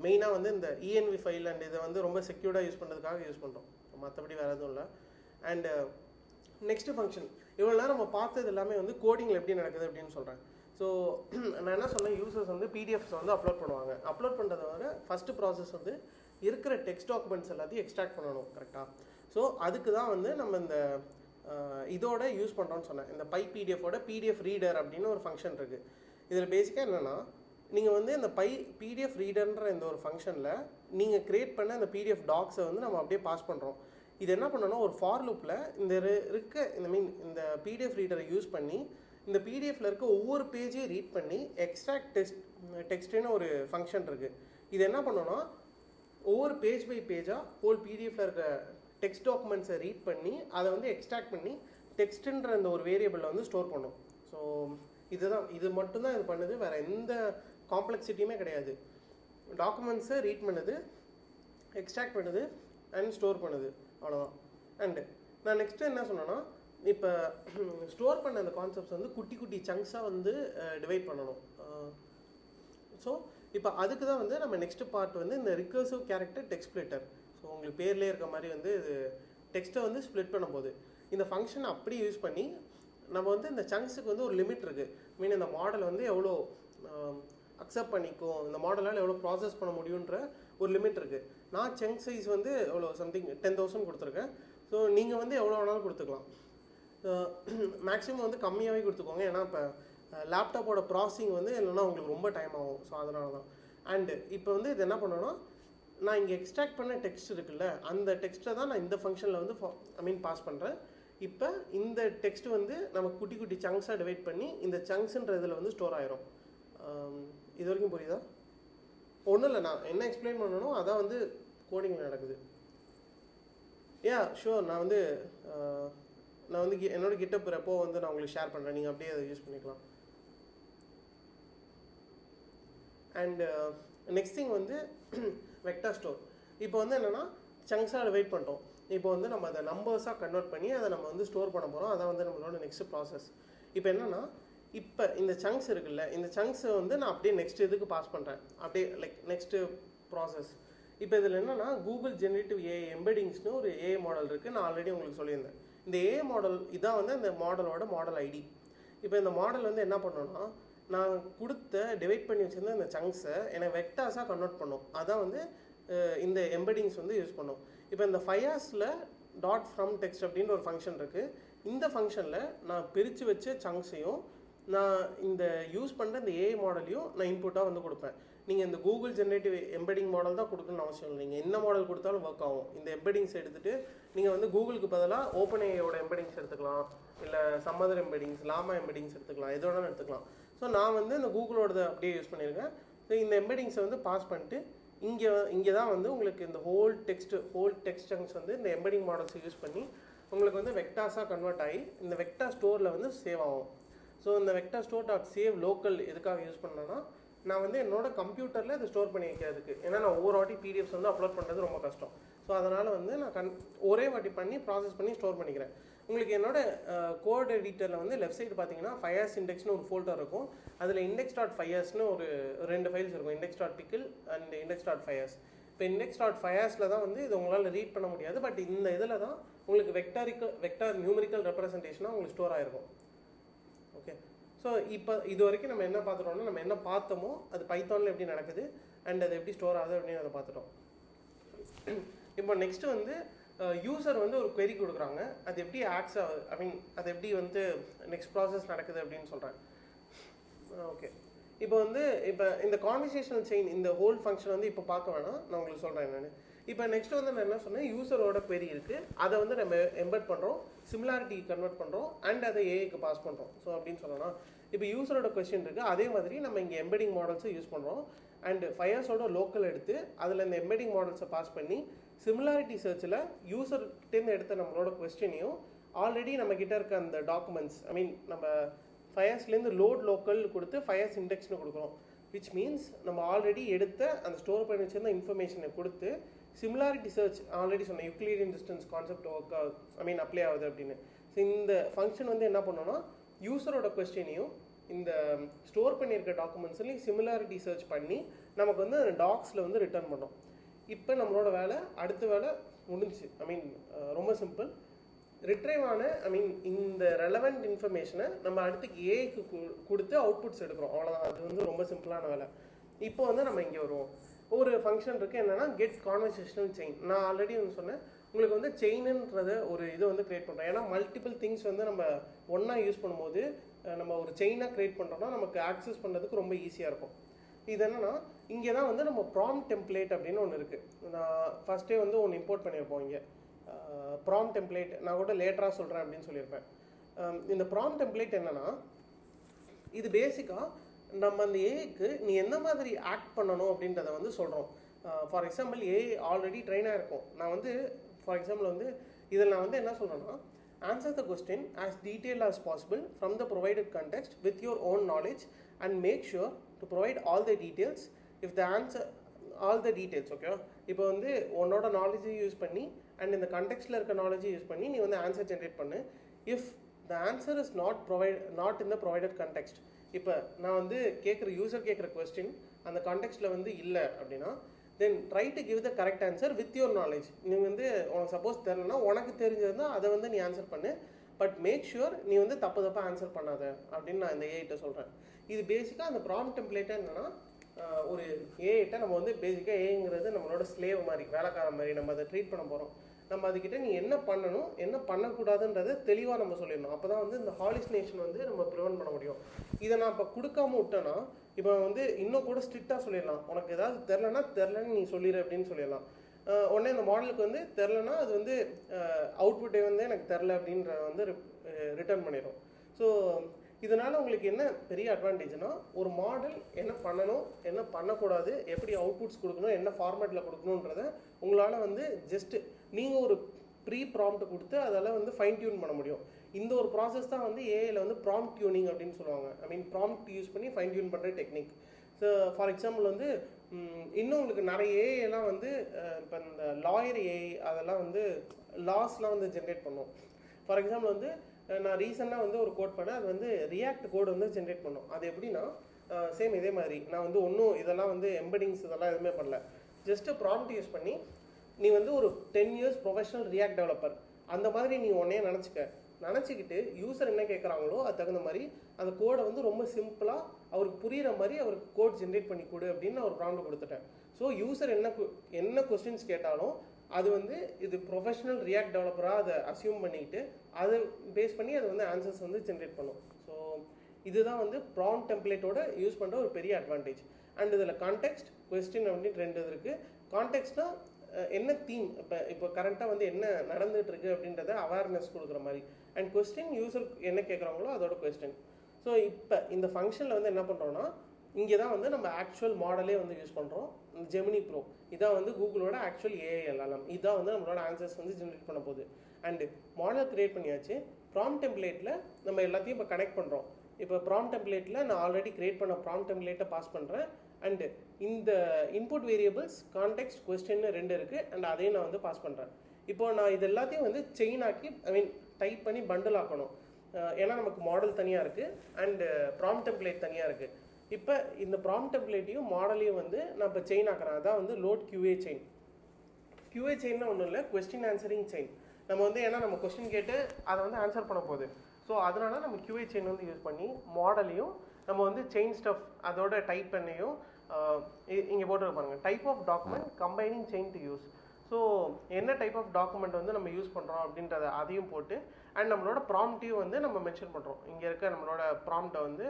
மெயினாக வந்து இந்த env ஃபைல் அண்ட் இதை வந்து ரொம்ப செக்யூர்டாக யூஸ் பண்ணுறதுக்காக யூஸ் பண்ணுறோம். மற்றபடி வேறு எதுவும் இல்லை. அண்டு நெக்ஸ்ட்டு ஃபங்க்ஷன் இவ்வளோ நேரம் நம்ம பார்த்தது எல்லாமே வந்து கோடிங்கில் எப்படி நடக்குது அப்படின்னு சொல்கிறேன். ஸோ நான் என்ன சொன்னேன், யூசர்ஸ் வந்து PDFs வந்து அப்லோட் பண்ணுவாங்க. அப்லோட் பண்ணுறத வர ஃபஸ்ட்டு ப்ராசஸ் வந்து இருக்கிற டெக்ஸ்ட் டாக்குமெண்ட்ஸ் எல்லாத்தையும் எக்ஸ்ட்ராக்ட் பண்ணணும் கரெக்டாக. ஸோ அதுக்கு தான் வந்து நம்ம இந்த இதோட யூஸ் பண்ணுறோன்னு சொன்னேன். இந்த PyPDFோட PDF ரீடர் அப்படின்னு ஒரு ஃபங்க்ஷன் இருக்குது. இதில் பேசிக்காக என்னென்னா, நீங்கள் வந்து இந்த PDF ரீடர்ன்ற இந்த ஒரு ஃபங்க்ஷனில் நீங்கள் க்ரியேட் பண்ண இந்த PDF டாக்ஸை வந்து நம்ம அப்படியே பாஸ் பண்ணுறோம். இது என்ன பண்ணோன்னா ஒரு ஃபார் லூப்பில் இந்த PDF ரீடரை யூஸ் பண்ணி இந்த PDFல இருக்க ஒவ்வொரு பேஜையும் ரீட் பண்ணி எக்ஸ்ட்ராக்ட் டெக்ஸ்ட்னு ஒரு ஃபங்க்ஷன் இருக்குது. இது என்ன பண்ணோன்னா ஒவ்வொரு பேஜ் பை பேஜாக ஹோல் PDFல இருக்க டெக்ஸ்ட் டாக்குமெண்ட்ஸை ரீட் பண்ணி அதை வந்து எக்ஸ்ட்ராக்ட் பண்ணி டெக்ஸ்ட்டுன்ற இந்த ஒரு வேரியபிளில் வந்து ஸ்டோர் பண்ணும். ஸோ இது மட்டும்தான் இது பண்ணுது, வேறு எந்த காம்ப்ளெக்சிட்டியுமே கிடையாது. டாக்குமெண்ட்ஸை ரீட் பண்ணுது, எக்ஸ்ட்ராக்ட் பண்ணுது அண்ட் ஸ்டோர் பண்ணுது, அவ்வளோதான். அண்டு நான் நெக்ஸ்ட்டு என்ன சொன்னேன்னா, இப்போ ஸ்டோர் பண்ண அந்த கான்செப்ட்ஸ் வந்து குட்டி குட்டி சங்க்ஸாக வந்து டிவைட் பண்ணணும். ஸோ இப்போ அதுக்கு தான் வந்து நம்ம நெக்ஸ்ட் பார்ட் வந்து இந்த recursive character text splitter. So உங்களுக்கு பேர்லேயே இருக்க மாதிரி வந்து இது டெக்ஸ்ட்டை வந்து ஸ்ப்ளிட் பண்ணும் போது இந்த ஃபங்க்ஷனை அப்படி யூஸ் பண்ணி நம்ம வந்து இந்த சங்க்ஸுக்கு வந்து ஒரு லிமிட் இருக்குது. மீன் இந்த மாடல் வந்து எவ்வளோ அக்செப்ட் பண்ணிக்கும், இந்த மாடலால் எவ்வளோ ப்ராசஸ் பண்ண முடியுன்ற ஒரு லிமிட் இருக்குது. நான் சங்க் சைஸ் வந்து எவ்வளோ சம்திங் 10,000 கொடுத்துருக்கேன். ஸோ நீங்கள் வந்து எவ்வளோ வேணாலும் கொடுத்துக்கலாம். மேக்ஸிமம் வந்து கம்மியாகவே கொடுத்துக்கோங்க. ஏன்னா இப்போ லேப்டாப்போட ப்ராசஸிங் வந்து இல்லைன்னா உங்களுக்கு ரொம்ப டைம் ஆகும். ஸோ அதனால தான். அண்டு இப்போ வந்து இது என்ன பண்ணணும்னா, நான் இங்கே எக்ஸ்ட்ராக்ட் பண்ண டெக்ஸ்ட் இருக்குல்ல, அந்த டெக்ஸ்ட்டை தான் நான் இந்த ஃபங்க்ஷனில் வந்து பாஸ் பண்ணுறேன். இப்போ இந்த டெக்ஸ்ட் வந்து நம்ம குட்டி குட்டி சங்க்ஸாக டிவைட் பண்ணி இந்த சங்க்ஸ்ன்ற இதில் வந்து ஸ்டோர் ஆயிரும். இது வரைக்கும் புரியுதா? ஒன்றும் இல்லை, நான் என்ன எக்ஸ்பிளைன் பண்ணணும் அதான் வந்து கோடிங்கில் நடக்குது. ஷூர். நான் வந்து என்னோட கிட்டப் ரெப்போ வந்து நான் உங்களுக்கு ஷேர் பண்ணுறேன். நீங்கள் அப்படியே அதை யூஸ் பண்ணிக்கலாம். அண்ட் நெக்ஸ்ட் திங் வந்து வெக்டார் ஸ்டோர். இப்போ வந்து என்னென்னா சங்க்ஸாக டிவைட் பண்ணிட்டோம். இப்போ வந்து நம்ம அதை நம்பர்ஸாக கன்வெர்ட் பண்ணி அதை நம்ம வந்து ஸ்டோர் பண்ண போகிறோம். அதான் வந்து நம்மளோட நெக்ஸ்ட் ப்ராசஸ். இப்போ என்னென்னா, இப்போ இந்த சங்க்ஸ் இருக்குல்ல, இந்த சங்க்ஸை வந்து நான் அப்படியே நெக்ஸ்ட் இதுக்கு பாஸ் பண்ணுறேன். அப்படியே லைக் நெக்ஸ்ட்டு ப்ராசஸ். இப்போ இதில் என்னென்னா, கூகுள் ஜெனரேட்டிவ் ஏஐ எம்பெடிங்ஸ்னு ஒரு ஏஐ மாடல் இருக்குது. நான் ஆல்ரெடி உங்களுக்கு சொல்லியிருந்தேன். இந்த ஏஐ மாடல் இதான் வந்து இந்த மாடலோட மாடல் ஐடி. இப்போ இந்த மாடல் வந்து என்ன பண்ணோன்னா, நான் கொடுத்த டிவைட் பண்ணி வச்சுருந்த இந்த சங்க்ஸை எனக்கு வெக்டார்ஸாக கன்வெர்ட் பண்ணோம். அதான் வந்து இந்த எம்பெடிங்ஸ் வந்து யூஸ் பண்ணோம். இப்போ இந்த ஃபையாஸில் டாட் ஃப்ரம் டெக்ஸ்ட் அப்படின்ற ஒரு ஃபங்க்ஷன் இருக்குது. இந்த ஃபங்க்ஷனில் நான் பிரித்து வச்ச சங்க்ஸையும் நான் இந்த யூஸ் பண்ணுற இந்த ஏஐ மாடலையும் நான் இன்புட்டாக வந்து கொடுப்பேன். நீங்கள் இந்த கூகுள் ஜென்ரேட்டிவ் எம்பெடிங் மாடல் தான் கொடுக்கணும்னு அவசியம் இல்லை. நீங்கள் என்ன மாடல் கொடுத்தாலும் ஒர்க் ஆகும். இந்த எம்பெடிங்ஸ் எடுத்துகிட்டு நீங்கள் வந்து கூகுளுக்கு பதிலாக ஓப்பன் ஏஐயோட எம்பெடிங்ஸ் எடுத்துக்கலாம், இல்லை சம்மதர் எம்பெடிங்ஸ், லாமா எம்பெடிங்ஸ் எடுத்துக்கலாம், எதோடனு எடுத்துக்கலாம். ஸோ நான் வந்து இந்த கூகுளோட அப்படியே யூஸ் பண்ணியிருக்கேன். ஸோ இந்த எம்பெடிங்ஸை வந்து பாஸ் பண்ணிட்டு இங்கே தான் வந்து உங்களுக்கு இந்த ஹோல் டெக்ஸ்ட் சங்க்ஸ் வந்து இந்த எம்பெடிங் மாடல்ஸை யூஸ் பண்ணி உங்களுக்கு வந்து வெக்டார்ஸாக கன்வெர்ட் ஆகி இந்த வெக்டார் ஸ்டோரில் வந்து சேவ் ஆகும். ஸோ இந்த vector store dot save local எதுக்காக யூஸ் பண்ணேன்னா, நான் வந்து என்னோட கம்ப்யூட்டரில் இதை ஸ்டோர் பண்ணி வைக்கிறதுக்கு. ஏன்னா நான் ஒவ்வொரு வாட்டி பிடிஎஃப்ஸ் வந்து அப்லோட் பண்ணுறது ரொம்ப கஷ்டம். ஸோ அதனால் வந்து நான் ஒரே வாட்டி பண்ணி ப்ராசஸ் பண்ணி ஸ்டோர் பண்ணிக்கிறேன். உங்களுக்கு என்னோட கோட் எடிட்டரில் வந்து லெஃப்ட் சைடு பார்த்தீங்கன்னா ஃபையாஸ் இண்டெக்ஸ்னு ஒரு ஃபோல்டர் இருக்கும். அதில் இண்டெக்ஸ் டாட் ஃபையாஸ்னு ஒரு 2 ஃபைல்ஸ் இருக்கும், index dot pickle and index dot faiss. இப்போ இண்டெக்ஸ் டாட் ஃபையாஸில் தான் வந்து இது உங்களால் ரீட் பண்ண முடியாது. பட் இந்த இதில் தான் உங்களுக்கு வெக்டார் நியூமரிக்கல் ரெப்ரசன்டேஷனாக உங்களுக்கு ஸ்டோர் ஆகிருக்கும். ஓகே. ஸோ இப்போ இது வரைக்கும் நம்ம என்ன பார்த்துட்டோம்னா, நம்ம என்ன பார்த்தோமோ அது பைத்தானில் எப்படி நடக்குது அண்ட் அது எப்படி ஸ்டோர் ஆகுது அப்படின்னு அதை பார்த்துட்டோம். இப்போ நெக்ஸ்ட்டு வந்து யூசர் வந்து ஒரு query கொடுக்குறாங்க, அது எப்படி ஆக்ஸ் ஆகுது, அது எப்படி வந்து நெக்ஸ்ட் ப்ராசஸ் நடக்குது அப்படின்னு சொல்கிறேன். ஓகே. இப்போ இந்த கான்வர்சேஷனல் செயின் இந்த ஹோல் ஃபங்க்ஷன் வந்து இப்போ பார்க்க வேணாம், நான் உங்களுக்கு சொல்கிறேன் என்னென்னு. இப்போ நெக்ஸ்ட் வந்து நான் என்ன சொன்னேன், யூசரோட query இருக்குது, அதை வந்து நம்ம எம்பெட் பண்ணுறோம், சிமிலாரிட்டி கன்வெர்ட் பண்ணுறோம் அண்ட் அதை ஏஐக்கு பாஸ் பண்ணுறோம். ஸோ அப்படின்னு சொல்லலாம். இப்போ யூசரோட கொஸ்டின் இருக்குது, அதே மாதிரி நம்ம இங்கே எம்பெடிங் மாடல்ஸை யூஸ் பண்ணுறோம் அண்ட் ஃபையாஸோட லோக்கல் எடுத்து அதில் இந்த எம்பெடிங் மாடல்ஸை பாஸ் பண்ணி சிமிலாரிட்டி சர்ச்சில் யூசர்கிட்டேருந்து எடுத்த நம்மளோட கொஸ்டினையும் ஆல்ரெடி நம்மக்கிட்ட இருக்க அந்த டாக்குமெண்ட்ஸ் நம்ம ஃபையாஸ்லேருந்து லோட் லோக்கல் கொடுத்து ஃபையாஸ் இண்டெக்ஸ்னு கொடுக்குறோம். விச் மீன்ஸ் நம்ம ஆல்ரெடி எடுத்த அந்த ஸ்டோர் பண்ணி வச்சிருந்த இன்ஃபர்மேஷனை கொடுத்து சிமிலாரிட்டி சர்ச் ஆல்ரெடி சொன்ன யூக்ளிடியன் டிஸ்டன்ஸ் கான்செப்ட் ஒர்க் ஆகுது அப்ளை ஆகுது அப்படின்னு. ஸோ இந்த ஃபங்க்ஷன் வந்து என்ன பண்ணோன்னா, யூசரோட கொஸ்டினையும் இந்த ஸ்டோர் பண்ணியிருக்க டாக்குமெண்ட்ஸ்லையும் சிமிலாரிட்டி சர்ச் பண்ணி நமக்கு வந்து டாக்ஸில் வந்து ரிட்டர்ன் பண்ணோம். இப்போ நம்மளோட வேலை அடுத்த வேலை முடிஞ்சிச்சு. ரொம்ப சிம்பிள். ரிட்ரைவான இந்த ரெலவெண்ட் இன்ஃபர்மேஷனை நம்ம அடுத்து ஏஐக்கு கொடுத்து அவுட்புட்ஸ் எடுக்கிறோம். அவ்வளோதான். அது வந்து ரொம்ப சிம்பிளான வேலை. இப்போ வந்து நம்ம இங்கே வருவோம். ஒரு ஃபங்க்ஷன் இருக்குது, என்னென்னா கெட் கான்வர்சேஷனல் செயின். நான் ஆல்ரெடி வந்து சொன்னேன் உங்களுக்கு வந்து செயின்ன்றத ஒரு இது வந்து க்ரியேட் பண்ணுறோம். ஏன்னா மல்டிபிள் திங்ஸ் வந்து நம்ம ஒன்றா யூஸ் பண்ணும்போது நம்ம ஒரு செயினாக க்ரியேட் பண்ணுறோம்னா நமக்கு ஆக்சஸ் பண்ணுறதுக்கு ரொம்ப ஈஸியாக இருக்கும். இது என்னென்னா, இங்கே தான் வந்து நம்ம ப்ராம்ப்ட் டெம்ப்ளேட் அப்படின்னு ஒன்று இருக்குது. நான் ஃபஸ்ட்டே வந்து ஒன்று இம்போர்ட் பண்ணியிருப்போம். இங்கே ப்ராம்ப்ட் டெம்ப்ளேட் நான் கூட லேட்டராக சொல்கிறேன் அப்படின்னு சொல்லியிருப்பேன். இந்த ப்ராம்ப்ட் டெம்ப்ளேட் என்னென்னா, இது பேசிக்காக நம்ம அந்த ஏஐக்கு நீ எந்த மாதிரி ஆக்ட் பண்ணணும் அப்படின்றத வந்து சொல்கிறோம். ஃபார் எக்ஸாம்பிள் ஏஐ ஆல்ரெடி ட்ரெயினாக இருக்கும். நான் வந்து ஃபார் எக்ஸாம்பிள் வந்து இதில் நான் வந்து என்ன சொல்கிறேன்னா, answer the question as detailed as possible from the provided context with your own knowledge and make sure to provide all the details. If the answer all the details. ஓகேவா? இப்போ வந்து உன்னோட நாலேஜை யூஸ் பண்ணி அண்ட் இந்த கண்டெக்ஸ்டில் இருக்க நாலேஜை use பண்ணி நீ வந்து ஆன்சர் ஜென்ரேட் பண்ணு. If the answer is not in the provided context, இப்போ நான் வந்து யூசர் கேட்குற கொஸ்டின் அந்த கான்டெக்ஸ்டில் வந்து இல்லை அப்படின்னா, then try to give the correct answer with your knowledge. நீ வந்து உனக்கு சப்போஸ் தெரியலனா உனக்கு தெரிஞ்சதுன்னா அதை வந்து நீ ஆன்சர் பண்ணு. பட் மேக் ஷுர் நீ வந்து தப்பாக ஆன்சர் பண்ணாத அப்படின்னு நான் இந்த ஏஐட்ட சொல்கிறேன். இது பேசிக்காக அந்த ப்ராம்ப்ட் டெம்ப்ளேட்டாக என்னென்னா, ஒரு ஏஐட்ட நம்ம வந்து பேசிக்காக ஏங்கிறது நம்மளோட ஸ்லேவ் மாதிரி, வேலைக்கார மாதிரி நம்ம அதை ட்ரீட் பண்ண போகிறோம். நம்ம அதுக்கிட்ட நீ என்ன பண்ணணும் என்ன பண்ணக்கூடாதுன்றதை தெளிவாக நம்ம சொல்லிடணும். அப்போ தான் வந்து இந்த ஹாலிசினேஷன் வந்து நம்ம ப்ரிவென்ட் பண்ண முடியும். இதை நான் இப்போ கொடுக்காம விட்டேன்னா, இப்போ வந்து இன்னும் கூட ஸ்ட்ரிக்டாக சொல்லிடலாம், உனக்கு ஏதாவது தெரிலன்னு நீ சொல்லிடு அப்படின்னு சொல்லிடலாம். உடனே இந்த மாடலுக்கு வந்து தெரிலனா அது வந்து அவுட்புட்டே வந்து எனக்கு தெரில அப்படின்ற வந்து ரிட்டர்ன் பண்ணிடும். ஸோ இதனால் உங்களுக்கு என்ன பெரிய அட்வான்டேஜ்னா, ஒரு மாடல் என்ன பண்ணணும் என்ன பண்ணக்கூடாது, எப்படி அவுட்புட்ஸ் கொடுக்கணும், என்ன ஃபார்மேட்டில் கொடுக்கணுன்றத உங்களால் வந்து ஜஸ்ட்டு நீங்கள் ஒரு ப்ரீ ப்ராம்ப்ட் கொடுத்து அதெல்லாம் வந்து ஃபைன் டியூன் பண்ண முடியும். இந்த ஒரு ப்ராசஸ் தான் வந்து ஏஐயில் வந்து ப்ராம்ப்ட் டியூனிங் அப்படின்னு சொல்லுவாங்க. ஐ மீன் ப்ராம்ப்ட் யூஸ் பண்ணி ஃபைன் டியூன் பண்ணுற டெக்னிக். ஸோ ஃபார் எக்ஸாம்பிள் வந்து இன்னும் உங்களுக்கு நிறைய ஏஐலாம் வந்து இப்போ இந்த லாயர் ஏஐ அதெல்லாம் வந்து லாஸ்லாம் வந்து ஜென்ரேட் பண்ணும். ஃபார் எக்ஸாம்பிள் வந்து நான் ரீசெண்டாக வந்து ஒரு கோட் பண்ணேன், அது வந்து ரியாக்ட் கோடு வந்து ஜென்ரேட் பண்ணும். அது எப்படின்னா சேம் இதே மாதிரி நான் வந்து ஒன்றும் இதெல்லாம் வந்து எம்படிங்ஸ் இதெல்லாம் எதுவுமே பண்ணல, ஜஸ்ட்டு ப்ராம்ப்ட் யூஸ் பண்ணி நீ வந்து ஒரு 10 years ப்ரொஃபஷனல் ரியாக்ட் டெவலப்பர் அந்த மாதிரி நீ உடனே நினச்சிக்கிட்டு யூசர் என்ன கேட்குறாங்களோ அது தகுந்த மாதிரி அந்த கோடை வந்து ரொம்ப சிம்பிளாக அவருக்கு புரிகிற மாதிரி அவருக்கு கோட் ஜென்ரேட் பண்ணி கொடு அப்படின்னு நான் ஒரு ப்ராம்ப்ட் கொடுத்துட்டேன். ஸோ யூசர் என்ன கொஸ்டின்ஸ் கேட்டாலும் அது வந்து இது ப்ரொஃபஷனல் ரியாக்ட் டெவலப்பராக அதை அசியூம் பண்ணிக்கிட்டு அதை பேஸ் பண்ணி அது வந்து ஆன்சர்ஸ் வந்து ஜென்ரேட் பண்ணும். ஸோ இதுதான் வந்து ப்ராம்ப்ட் டெம்ப்ளேட்டோட யூஸ் பண்ணுற ஒரு பெரிய அட்வான்டேஜ். அண்ட் இதில் கான்டெக்ஸ்ட் கொஸ்டின் அப்படின்னு 2 இருக்குது. கான்டெக்ஸ்ட்னா என்ன தீம், இப்போ கரண்ட்டாக வந்து என்ன நடந்துட்டு இருக்கு அப்படின்றத அவேர்னஸ் கொடுக்குற மாதிரி. அண்ட் கொஸ்டின் யூசர் என்ன கேட்குறாங்களோ அதோட கொஸ்டின். ஸோ இப்போ இந்த ஃபங்க்ஷனில் வந்து என்ன பண்ணுறோன்னா, இங்கே தான் வந்து நம்ம ஆக்சுவல் மாடலே வந்து யூஸ் பண்ணுறோம். ஜெமினி ப்ரோ இதான் வந்து கூகுளோட ஆக்சுவல் ஏஐஎல்எல்எம். இதான் வந்து நம்மளோட ஆன்சர்ஸ் வந்து ஜென்ரேட் பண்ண போகுது. அண்டு மாடல் கிரியேட் பண்ணியாச்சு. ப்ராம்ப்ட் டெம்ப்ளேட்டில் நம்ம எல்லாத்தையும் இப்போ கனெக்ட் பண்ணுறோம். இப்போ ப்ராம்ப்ட் டெம்ப்ளேட்டில் நான் ஆல்ரெடி கிரியேட் பண்ண ப்ராம்ப்ட் டெம்ப்ளேட்டை பாஸ் பண்ணுறேன். அண்டு இந்த இன்புட் வேரியபிள்ஸ் கான்டெக்ஸ்ட் கொஸ்டின்னு 2 இருக்குது. அண்ட் அதையும் நான் வந்து பாஸ் பண்ணுறேன். இப்போ நான் இது எல்லாத்தையும் வந்து செயின் ஆக்கி ஐ மீன் டைப் பண்ணி பண்டில் ஆக்கணும். ஏன்னா நமக்கு மாடல் தனியாக இருக்குது அண்டு ப்ராம்ப்ட் டெம்ப்ளேட் தனியாக இருக்குது. இப்போ இந்த ப்ராம்ப்ட் டெம்ப்ளேட்டையும் மாடலையும் வந்து நான் இப்போ செயின் ஆக்குறேன். அதான் வந்து லோட் QA செயின். QA செயின்னா ஒன்றும் இல்லை, கொஸ்டின் ஆன்சரிங் செயின். நம்ம வந்து ஏன்னா நம்ம கொஸ்டின் கேட்டு அதை வந்து ஆன்சர் பண்ண போகுது. ஸோ அதனால நம்ம QA செயின் வந்து யூஸ் பண்ணி மாடலையும் நம்ம வந்து செயின் ஸ்டஃப் அதோட டைப் பண்ணையும் இங்கே போட்டு பாருங்க, type of document combining chain to use. So என்ன டைப் ஆஃப் டாக்குமெண்ட் வந்து நம்ம யூஸ் பண்ணுறோம் அப்படின்றத அதையும் போட்டு அண்ட் நம்மளோட ப்ராம்ப்டையும் வந்து நம்ம மென்ஷன் பண்ணுறோம். இங்கே இருக்க நம்மளோட ப்ராம்ப்டை வந்து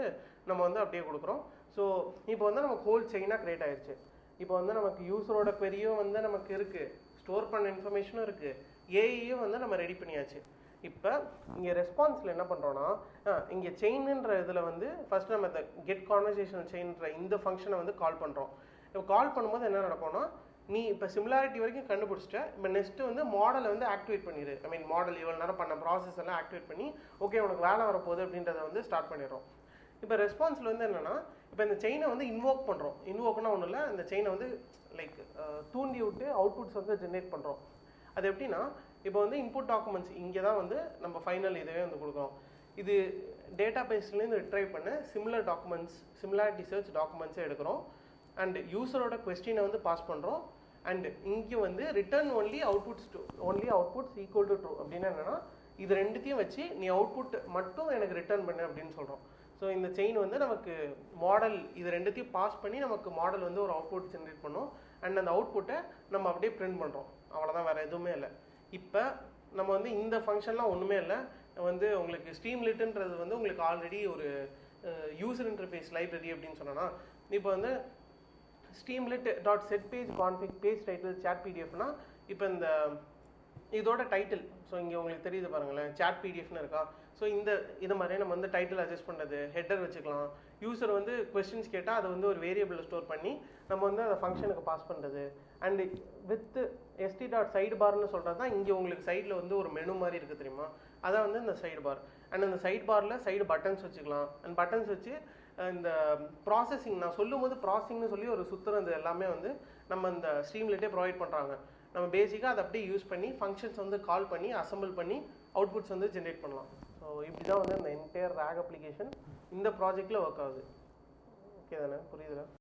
நம்ம வந்து அப்படியே கொடுக்குறோம். ஸோ இப்போ வந்து நமக்கு ஹோல் செயினாக க்ரியேட் ஆயிடுச்சு. இப்போ வந்து நமக்கு யூஸரோட பெரியும் வந்து நமக்கு இருக்குது, ஸ்டோர் பண்ண இன்ஃபர்மேஷனும் இருக்குது, ஏஐயும் வந்து நம்ம ரெடி பண்ணியாச்சு. இப்போ இங்கே ரெஸ்பான்ஸில் என்ன பண்ணுறோன்னா, இங்கே செயின்ன்ற இதில் வந்து ஃபஸ்ட் நம்ம இந்த கெட் கான்வர்சேஷனல் செயின்ற இந்த ஃபங்க்ஷனை வந்து கால் பண்ணுறோம். இப்போ கால் பண்ணும்போது என்ன நடக்கும்னா, நீ இப்போ சிமிலாரிட்டி வரைக்கும் கண்டுபிடிச்சிட்ட. இப்போ நெக்ஸ்ட்டு வந்து மாடலை வந்து ஆக்டிவேட் பண்ணிடு. ஐ மீன் மாடல் இவ்வளோ நேரம் பண்ண ப்ராசஸ் எல்லாம் ஆக்டிவேட் பண்ணி ஓகே உனக்கு வேலை வரப்போகுது அப்படின்றத வந்து ஸ்டார்ட் பண்ணிடுறோம். இப்போ ரெஸ்பான்ஸில் வந்து என்னென்னா, இப்போ இந்த செயினை வந்து இன்வோக் பண்ணுறோம். இன்வோக்னா ஒன்றும் இல்லை, இந்த செயினை வந்து லைக் தூண்டி விட்டு அவுட்புட்ஸ் வந்து ஜென்ரேட் பண்ணுறோம். அது எப்படின்னா, இப்போ வந்து இன்புட் டாக்குமெண்ட்ஸ் இங்கே தான் வந்து நம்ம ஃபைனல் இதுவே வந்து கொடுக்குறோம். இது டேட்டா பேஸ்லேருந்து ரிட்ரைவ் பண்ண சிமிலாரிட்டி சர்ச் டாக்குமெண்ட்ஸே எடுக்கிறோம். அண்ட் யூஸரோட கொஸ்டினை வந்து பாஸ் பண்ணுறோம். அண்ட் இங்கே வந்து return only outputs equal to true அப்படின்னா என்னென்னா, இது ரெண்டுத்தையும் வச்சு நீ அவுட்புட் மட்டும் எனக்கு ரிட்டர்ன் பண்ணு அப்படின்னு சொல்கிறோம். ஸோ இந்த செயின் வந்து நமக்கு மாடல் இது ரெண்டுத்தையும் பாஸ் பண்ணி நமக்கு மாடல் வந்து ஒரு அவுட்புட் ஜென்ரேட் பண்ணும். அண்ட் அந்த அவுட்புட்டை நம்ம அப்படியே பிரிண்ட் பண்ணுறோம். அவ்வளோதான், வேறு எதுவுமே இல்லை. இப்போ நம்ம வந்து இந்த ஃபங்க்ஷன்லாம் ஒன்றுமே இல்லை. வந்து உங்களுக்கு ஸ்ட்ரீம்லிட்ன்றது வந்து உங்களுக்கு ஆல்ரெடி ஒரு யூசர் இன்டர்ஃபேஸ் லைப்ரரி அப்படின்னு சொன்னோன்னா, இப்போ வந்து streamlit.setPageConfig பேஜ் டைட்டில் chat pdfனா இப்போ இந்த இதோட டைட்டில். ஸோ இங்கே உங்களுக்கு தெரியுது பாருங்களேன், chat pdfனு இருக்கா. ஸோ இது மாதிரியே நம்ம வந்து டைட்டில் அட்ஜஸ்ட் பண்ணுறது, ஹெட்டர் வச்சுக்கலாம். யூசர் வந்து கொஸ்டின்ஸ் கேட்டால் அதை வந்து ஒரு வேரியபிளில் ஸ்டோர் பண்ணி நம்ம வந்து அதை ஃபங்க்ஷனுக்கு பாஸ் பண்ணுறது. அண்ட் வித் st.sidebarன்னு சொல்கிறது தான் இங்கே உங்களுக்கு சைடில் வந்து ஒரு மெனு மாதிரி இருக்குது தெரியுமா, அதான் வந்து இந்த சைடு பார். அண்ட் அந்த சைட் பாரில் சைடு பட்டன்ஸ் வச்சுக்கலாம். அண்ட் பட்டன்ஸ் வச்சு இந்த ப்ராசஸிங் நான் சொல்லும் போது ப்ராசஸிங்னு சொல்லி ஒரு சுற்றுறது எல்லாமே வந்து நம்ம இந்த ஸ்ட்ரீம்லெட்டே ப்ரொவைட் பண்ணுறாங்க. நம்ம பேசிக்காக அதை அப்படியே யூஸ் பண்ணி ஃபங்க்ஷன்ஸ் வந்து கால் பண்ணி அசம்பிள் பண்ணி அவுட்புட்ஸ் வந்து ஜென்ரேட் பண்ணலாம். ஸோ இப்படி தான் வந்து இந்த என்டையர் RAG அப்ளிகேஷன் இந்த ப்ராஜெக்டில் ஒர்க் ஆகுது. ஓகே தானே, புரியுதுல?